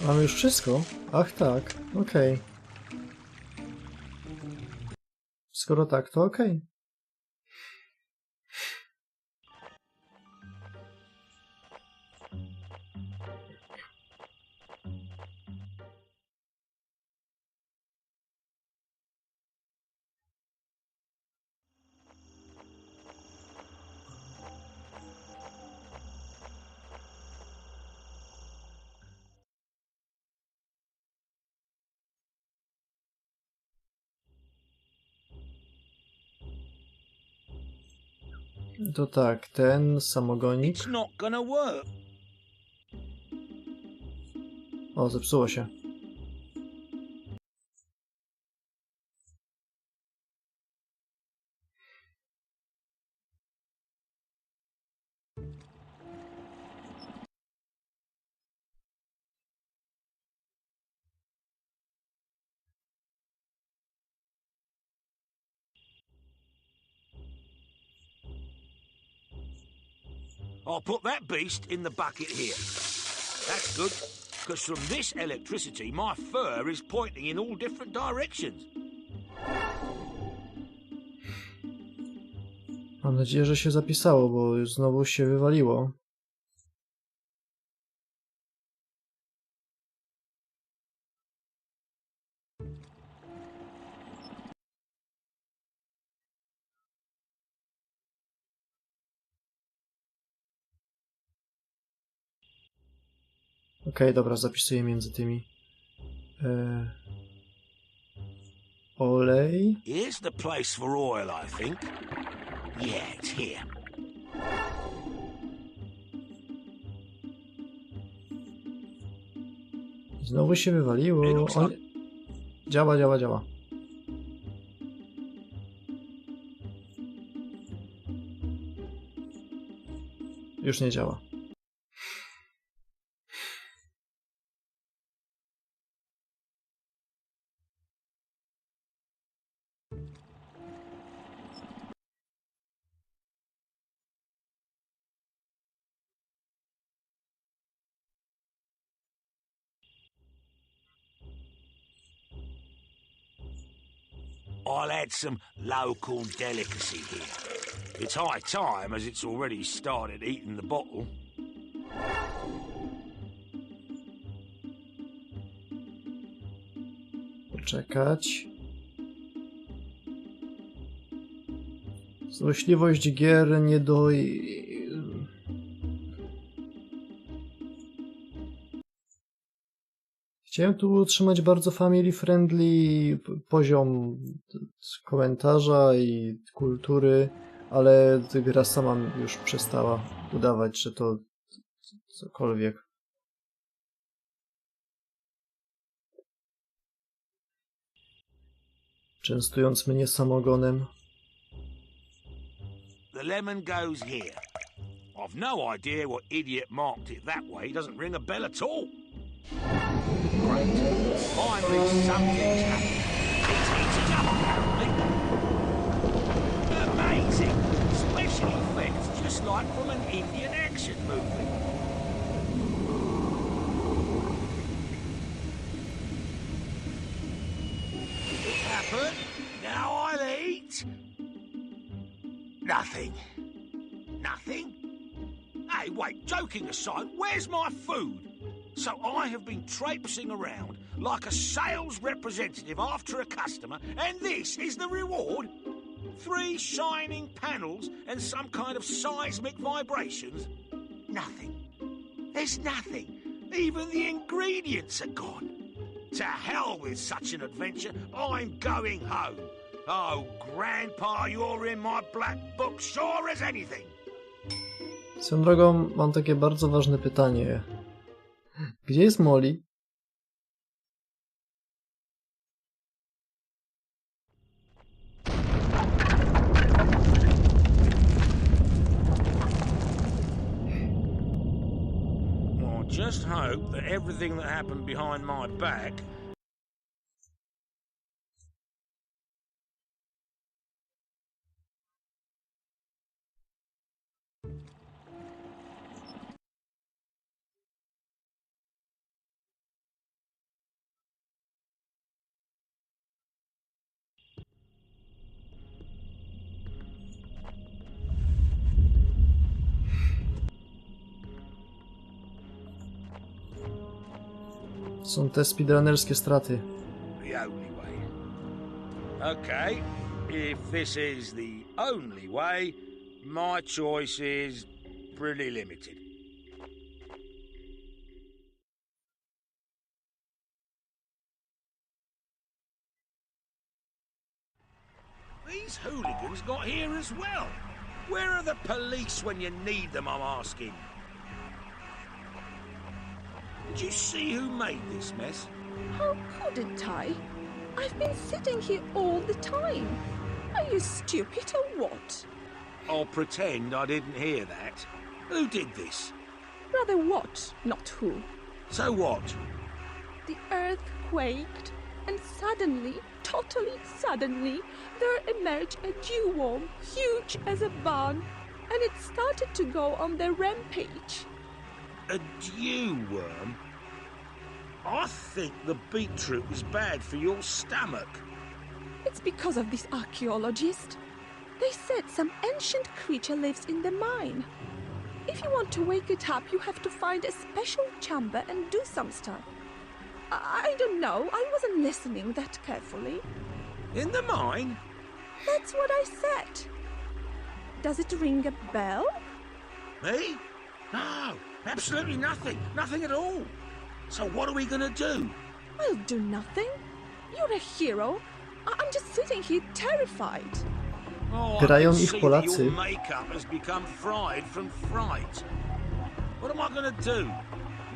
Mam już wszystko? Ach tak, okej. Skoro tak, to okej. To tak, ten samogonik. It's not gonna work. O, zepsuło się. I'll put that beast in the bucket here. That's good, because from this electricity, my fur is pointing in all different directions. Mam nadzieję, że się zapisało, bo już znowu się wywaliło. Okej, dobra, zapisuję między tymi. Olej. Here's the place for oil, I think. Yeah, it's here. Znowu się wywaliło. Działa, działa, działa. Już nie działa. I'll add some local delicacy here. It's high time, as it's already started eating the bottle. Poczekać. Złośliwość gier nie do... Chciałem tu utrzymać bardzo family friendly poziom komentarza i kultury, ale gra sama już przestała udawać, że to cokolwiek. Częstując mnie samogonem. The lemon goes here. I've no idea what idiot marked it that way. It doesn't ring a bell at all. Great. Finally, something's happened. It's heating up, apparently. Amazing. Special effects, just like from an Indian action movie. It happened. Now I'll eat. Nothing. Nothing? Hey, wait, joking aside, where's my food? So I have been traipsing around like a sales representative after a customer, and this is the reward? 3 shining panels and some kind of seismic vibrations? Nothing. There's nothing. Even the ingredients are gone. To hell with such an adventure. I'm going home. Oh, Grandpa, you're in my black book sure as anything. Swoją drogą mam takie bardzo ważne pytanie. Gdzie jest Molly? Well, I just hope that everything that happened behind my back są te speedrunnerskie straty. The only way. Okay, if this is the only way, my choice is pretty limited. These hooligans got here as well. Where are the police when you need them, I'm asking? Did you see who made this mess? How couldn't I? I've been sitting here all the time. Are you stupid or what? I'll pretend I didn't hear that. Who did this? Rather what, not who. So what? The earth quaked, and suddenly, totally suddenly, there emerged a Jew-worm, huge as a barn, and it started to go on the rampage. A dew worm? I think the beetroot is bad for your stomach. It's because of this archaeologist. They said some ancient creature lives in the mine. If you want to wake it up, you have to find a special chamber and do some stuff. I don't know, I wasn't listening that carefully. In the mine? That's what I said. Does it ring a bell? Me? No, absolutely nothing. Nothing at all. So what are we gonna do? I'll do nothing. You're a hero. I'm just sitting here terrified. Oh, Grają I can ich see that Polacy. your makeup has become fried from fright. What am I gonna do?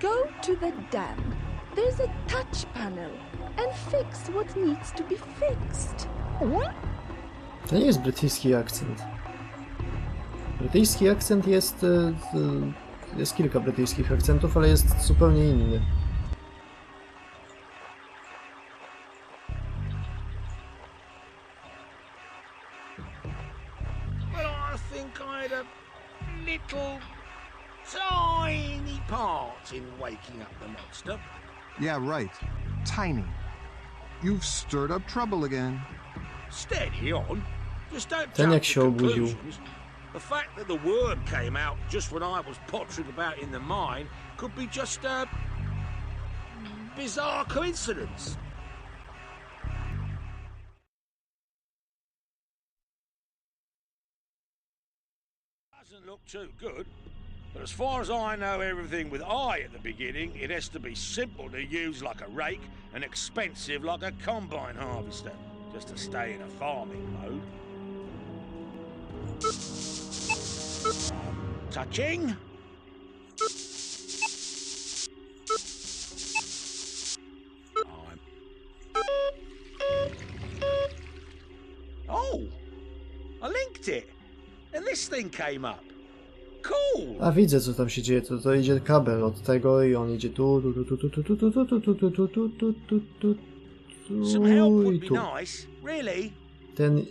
Go to the dam. There's a touch panel and fix what needs to be fixed. To nie jest brytyjski akcent. Brytyjski akcent jest... Jest kilka brytyjskich akcentów, ale jest zupełnie inny. Well, I think I had a little, tiny part in waking up the monster. Yeah, right. Tiny. You've stirred up trouble again. Steady on. Just don't Ten jump jak to się obudził. conclusions. The fact that the worm came out just when I was pottering about in the mine could be just a bizarre coincidence. Doesn't look too good, but as far as I know everything with I at the beginning, it has to be simple to use like a rake and expensive like a combine harvester, just to stay in a farming mode. Touching. Oh, I linked it, and this thing came up. Cool. A widzę, co tam się dzieje. To idzie kabel od tego i on idzie tu. Some help I would be tu. nice, really. Ten...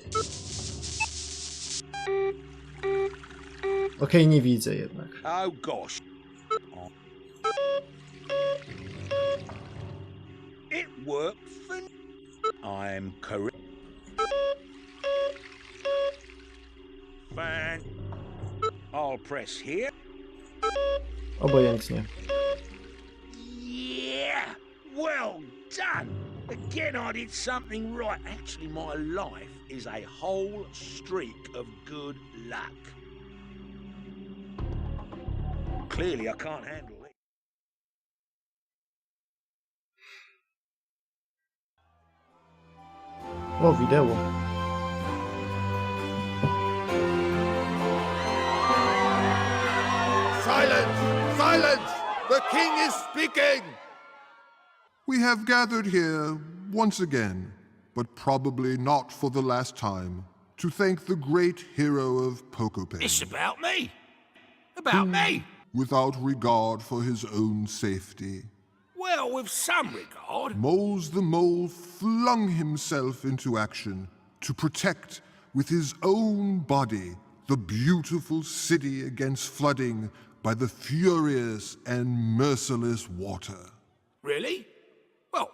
Okej, nie widzę jednak. Oh gosh. It worked for... I'm correct. Fine. I'll press here. Obojętnie. Yeah! Well done! Again, I did something right. Actually, my life is a whole streak of good luck. Clearly, I can't handle it. O, wideo. Silence! Silence! The king is speaking! We have gathered here once again, but probably not for the last time, to thank the great hero of Pocopen, It's about me. About me. without regard for his own safety. Well, with some regard. Moles the Mole flung himself into action to protect with his own body the beautiful city against flooding by the furious and merciless water. Really? Well,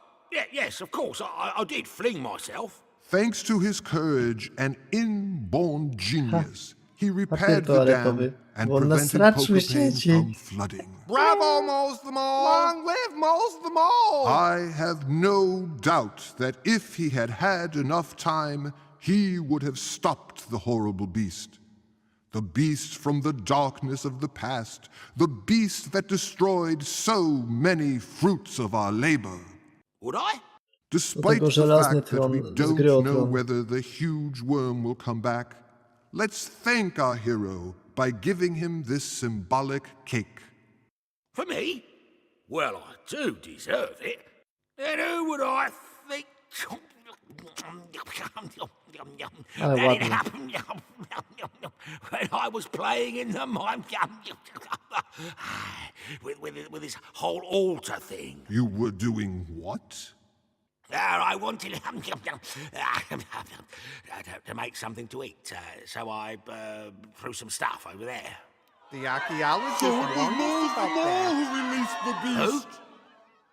yes, of course. I did fling myself. Thanks to his courage and inborn genius, He Papier repaired the dam toaletowy. and Bo on nas prevented raczył Poker sieci. from flooding. Bravo, Moles the Mole! Long live Moles the Mole! I have no doubt that if he had had enough time, he would have stopped the horrible beast. The beast from the darkness of the past, the beast that destroyed so many fruits of our labor. Would I? Despite tego the żelazny fact that we tron z Gry don't o know Tron. whether the huge worm will come back, let's thank our hero by giving him this symbolic cake. For me? Well, I do deserve it. And who would I think... Ale that it ładnie. happened when I was playing in the mine with this whole altar thing. You were doing what? I wanted to make something to eat, so I threw some stuff over there. The archaeologist So it was warned Moles us the about Mole that. who released the beast.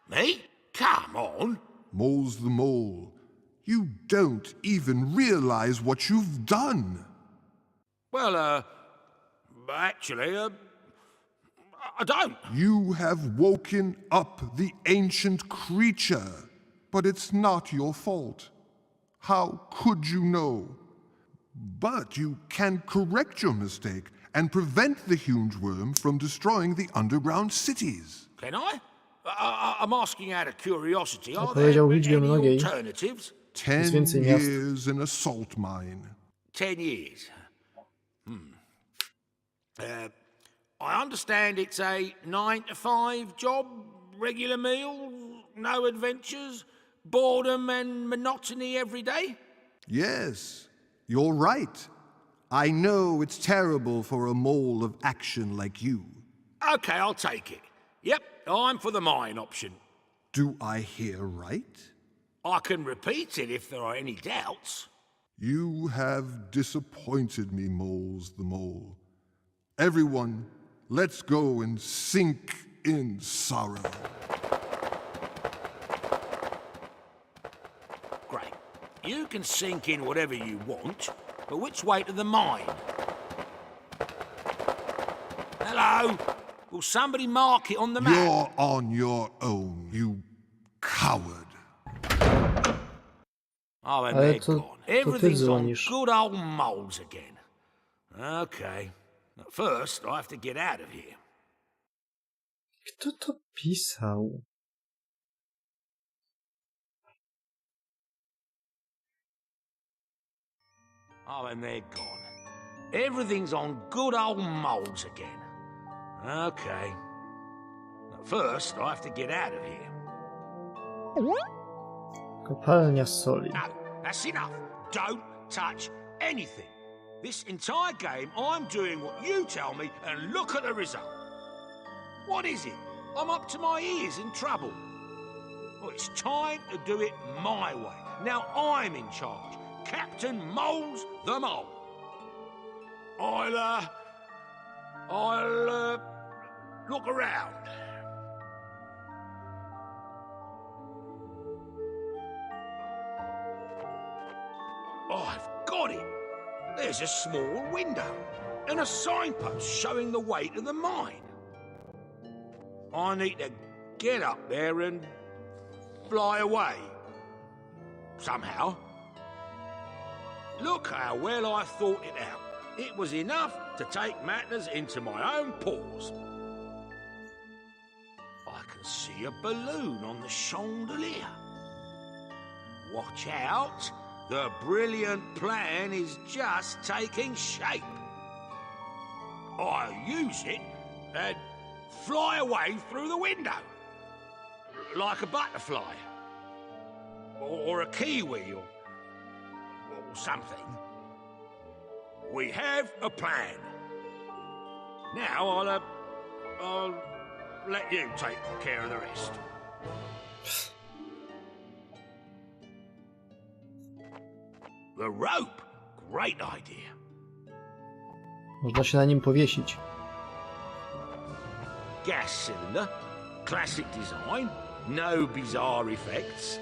Me? Come on. Moles the Mole, you don't even realize what you've done. Well, actually, I don't. You have woken up the ancient creature, but it's not your fault. How could you know? But you can correct your mistake and prevent the huge worm from destroying the underground cities. Can I? I'm asking out of curiosity. Are powiedział there liczbie any mnogiej. alternatives? 10 więcej miast. years in a salt mine. 10 years. I understand it's a 9 to 5 job, regular meals, no adventures, boredom and monotony every day? Yes, you're right. I know it's terrible for a mole of action like you. Okay, I'll take it. Yep, I'm for the mine option. Do I hear right? I can repeat it if there are any doubts. You have disappointed me, Moles the Mole. Everyone, let's go and sink in sorrow. Great. You can sink in whatever you want, but which way to the mine? Hello? Will somebody mark it on the map? You're on your own, you coward. Oh, and Ale they're to gone. ty Everything's on dzwonisz. good old moles again. Okay. But first, I have to get out of here. Kto to pisał? Oh, and they're gone. Everything's on good old moles again. Okay. But first, I have to get out of here. Kopalnia soli. No, that's enough. Don't touch anything. This entire game, I'm doing what you tell me, and look at the result. What is it? I'm up to my ears in trouble. Well, it's time to do it my way. Now I'm in charge. Captain Moles the Mole. I'll look around. I've got it. There's a small window and a signpost showing the way to the mine. I need to get up there and fly away. Somehow. Look how well I thought it out. It was enough to take matters into my own paws. I can see a balloon on the chandelier. Watch out. The brilliant plan is just taking shape. I'll use it and fly away through the window. Like a butterfly. Or a kiwi or something. We have a plan. Now I'll let you take care of the rest. The rope. Great idea. Można się na nim powiesić. Gas cylinder. Classic design. No bizarre effects.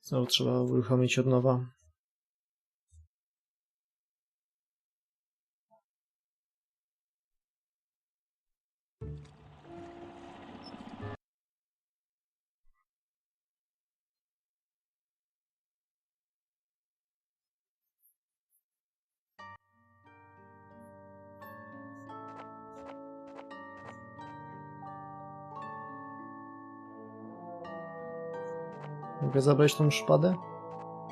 Znowu trzeba uruchomić od nowa. Mogę zabrać tą szpadę?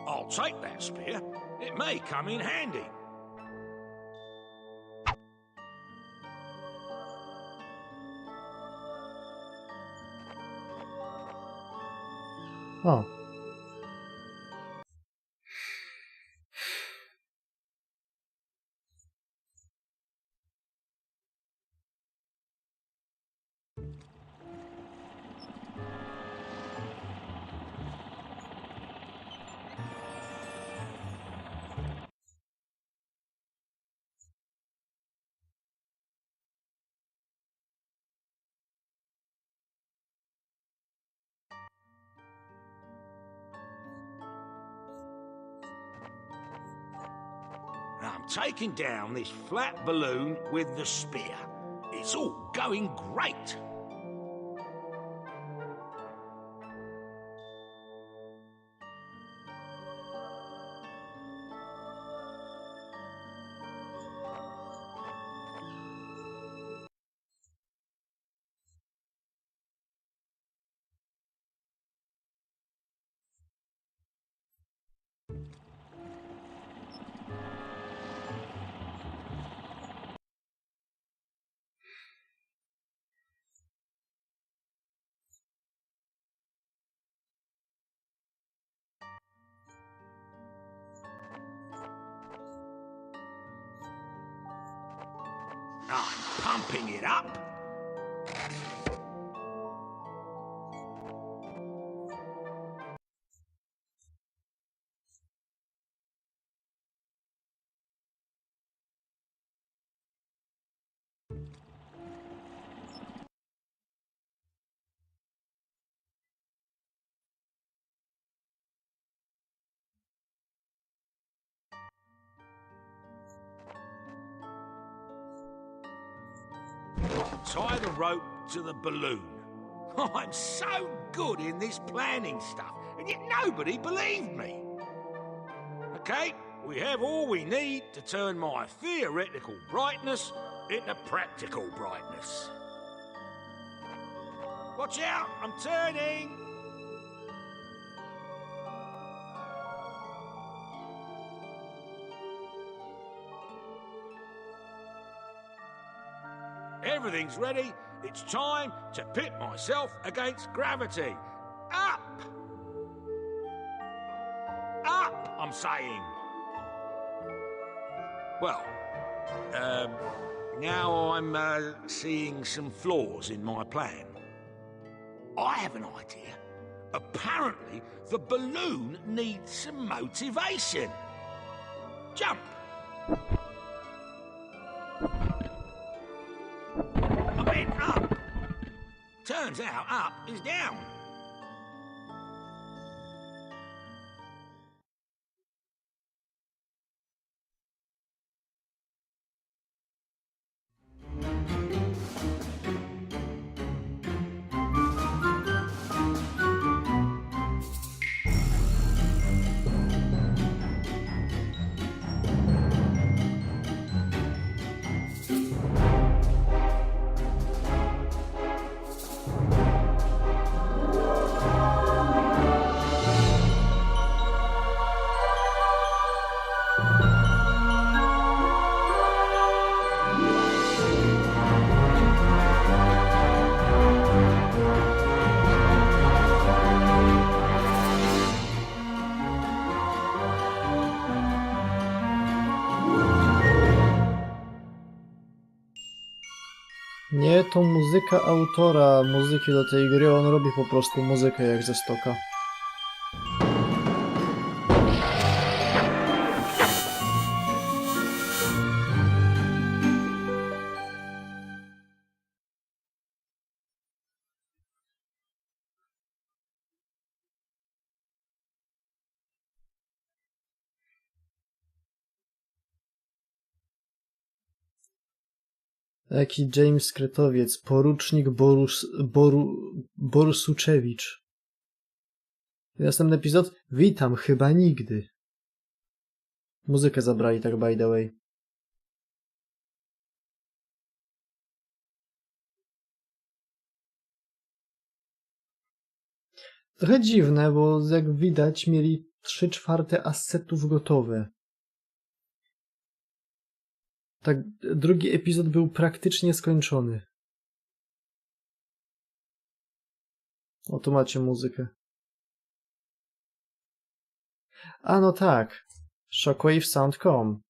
I'll take that spear. It may come in handy. O. I'm taking down this flat balloon with the spear. It's all going great. I'm pumping it up. Tie the rope to the balloon. I'm so good in this planning stuff, and yet nobody believed me. Okay, we have all we need to turn my theoretical brightness into practical brightness. Watch out, I'm turning! Everything's ready. It's time to pit myself against gravity. Up! Up, I'm saying. Well, now I'm seeing some flaws in my plan. I have an idea. Apparently, the balloon needs some motivation. Jump! I meant up. Turns out up is down. Nie, to muzyka autora muzyki do tej gry, on robi po prostu muzykę jak ze stoka. Jaki James SeKretowiec, porucznik Borsuczewicz. Następny epizod? Witam, chyba nigdy. Muzykę zabrali, tak by the way. Trochę dziwne, bo jak widać mieli 3/4 assetów gotowe. Tak, drugi epizod był praktycznie skończony. O, tu macie muzykę. A no tak. Shockwave Sound.com.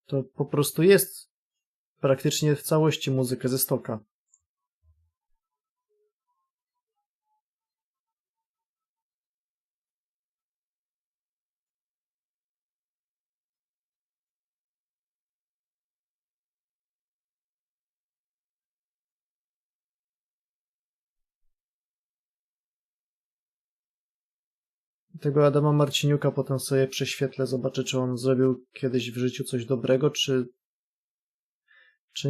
To po prostu jest praktycznie w całości muzykę ze stoka. Tego Adama Marciniuka potem sobie prześwietlę, zobaczę, czy on zrobił kiedyś w życiu coś dobrego, czy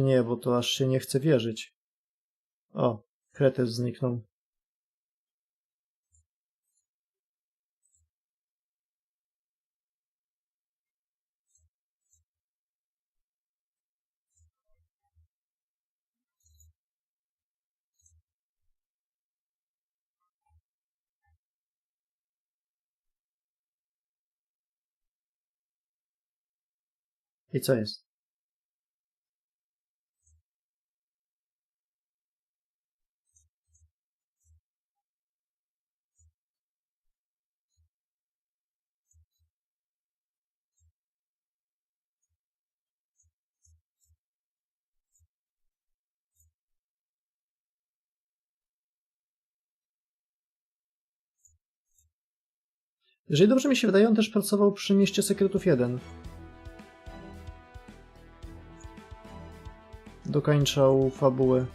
nie, bo to aż się nie chce wierzyć. O, Kretes zniknął. I co jest? Jeżeli dobrze mi się wydaje, on też pracował przy Mieście SeKretów 1. Dokończał fabułę.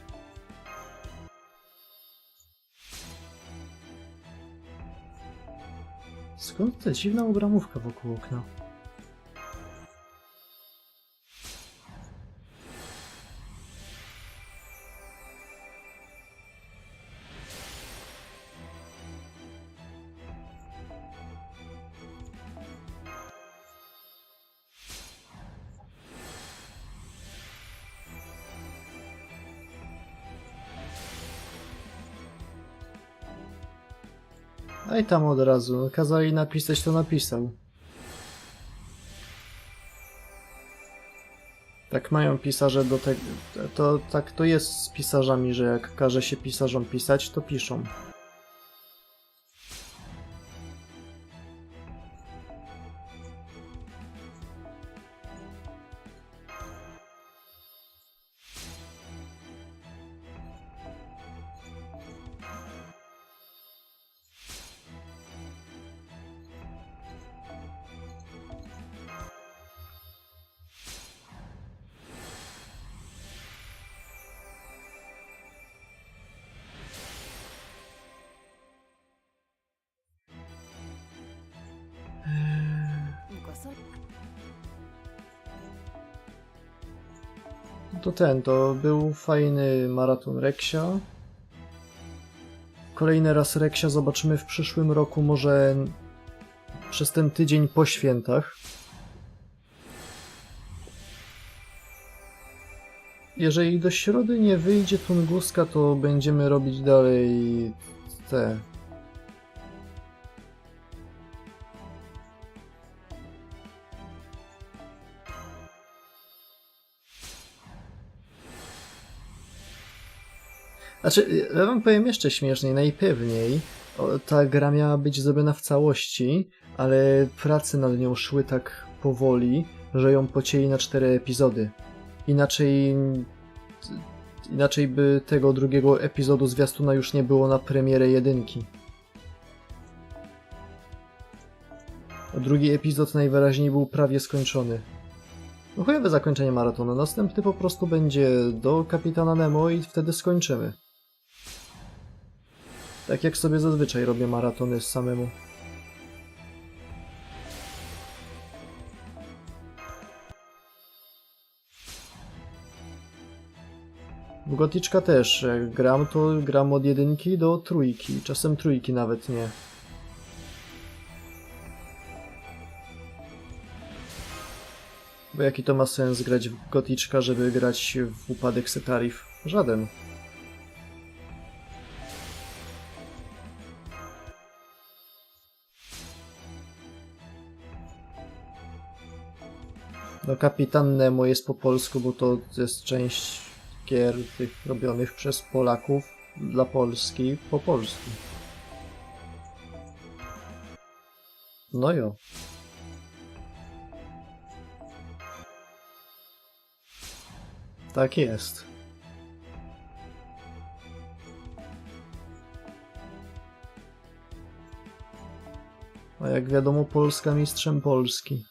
Skąd ta dziwna obramówka wokół okna? A i tam od razu. Kazali napisać, to napisał. Tak mają pisarze do tego... Tak to jest z pisarzami, że jak każe się pisarzom pisać, to piszą. To był fajny maraton Reksia. Kolejny raz Reksia zobaczymy w przyszłym roku, może przez ten tydzień po świętach. Jeżeli do środy nie wyjdzie Tunguska, to będziemy robić dalej te... Znaczy, ja wam powiem jeszcze śmieszniej, najpewniej ta gra miała być zrobiona w całości, ale prace nad nią szły tak powoli, że ją pocięli na 4 epizody. Inaczej by tego drugiego epizodu zwiastuna już nie było na premierę 1. Drugi epizod najwyraźniej był prawie skończony. No chujowe zakończenie maratonu, następny po prostu będzie do Kapitana Nemo i wtedy skończymy. Tak jak sobie zazwyczaj robię maratony samemu. W Goticzka też, jak gram, to gram od 1 do 3, czasem 3 nawet nie. Bo jaki to ma sens grać w Goticzka, żeby grać w upadek Setarif? Żaden. No Kapitan Nemo jest po polsku, bo to jest część gier tych robionych przez Polaków dla Polski po polsku. No jo. Tak jest. A jak wiadomo, Polska mistrzem Polski.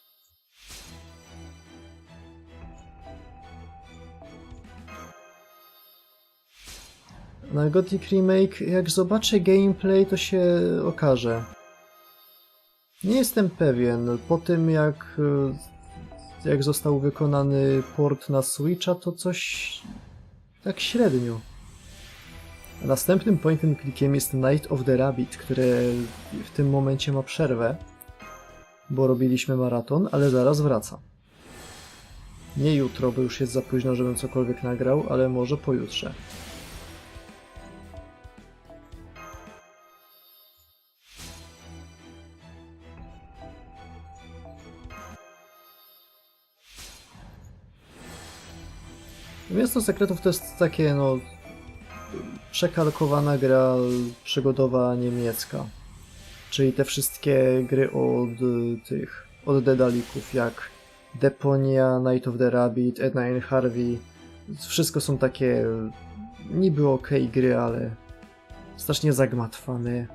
Na Gothic Remake, jak zobaczę gameplay, to się okaże. Nie jestem pewien. Po tym jak został wykonany port na Switcha, to coś tak średnio. A następnym point and clickiem jest Night of the Rabbit, które w tym momencie ma przerwę, bo robiliśmy maraton, ale zaraz wraca. Nie jutro, bo już jest za późno, żebym cokolwiek nagrał, ale może pojutrze. Miasto SeKretów to jest takie, no, przekalkowana gra przygodowa niemiecka. Czyli te wszystkie gry od dedalików, jak Deponia, Night of the Rabbit, Edna and Harvey. Wszystko są takie niby okej gry, ale strasznie zagmatwane.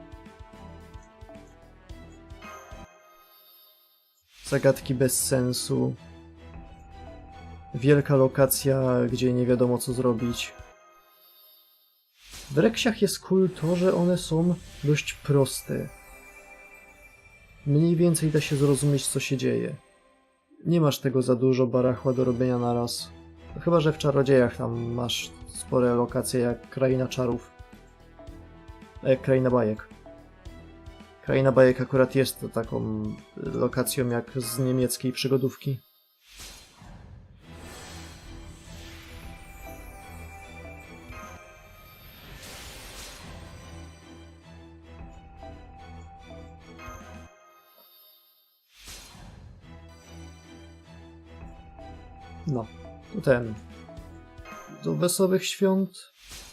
Zagadki bez sensu. Wielka lokacja, gdzie nie wiadomo co zrobić. W Reksiach jest cool to, że one są dość proste. Mniej więcej da się zrozumieć, co się dzieje. Nie masz tego za dużo barachła do robienia naraz. Chyba że w Czarodziejach tam masz spore lokacje jak Kraina Czarów. Jak Kraina Bajek. Kraina Bajek akurat jest taką lokacją jak z niemieckiej przygodówki. No, to ten. Do wesołych świąt,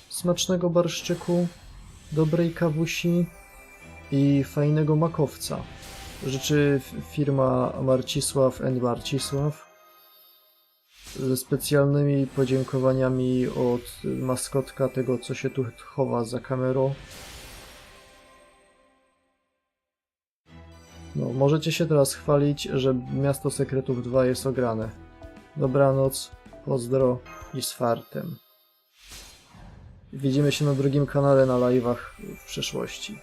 smacznego barszczyku, dobrej kawusi i fajnego makowca. Życzy firma Marcisław & Marcisław ze specjalnymi podziękowaniami od maskotka tego, co się tu chowa za kamerą. No, możecie się teraz chwalić, że Miasto SeKretów 2 jest ograne. Dobranoc, pozdro i z fartem. Widzimy się na drugim kanale na live'ach w przyszłości.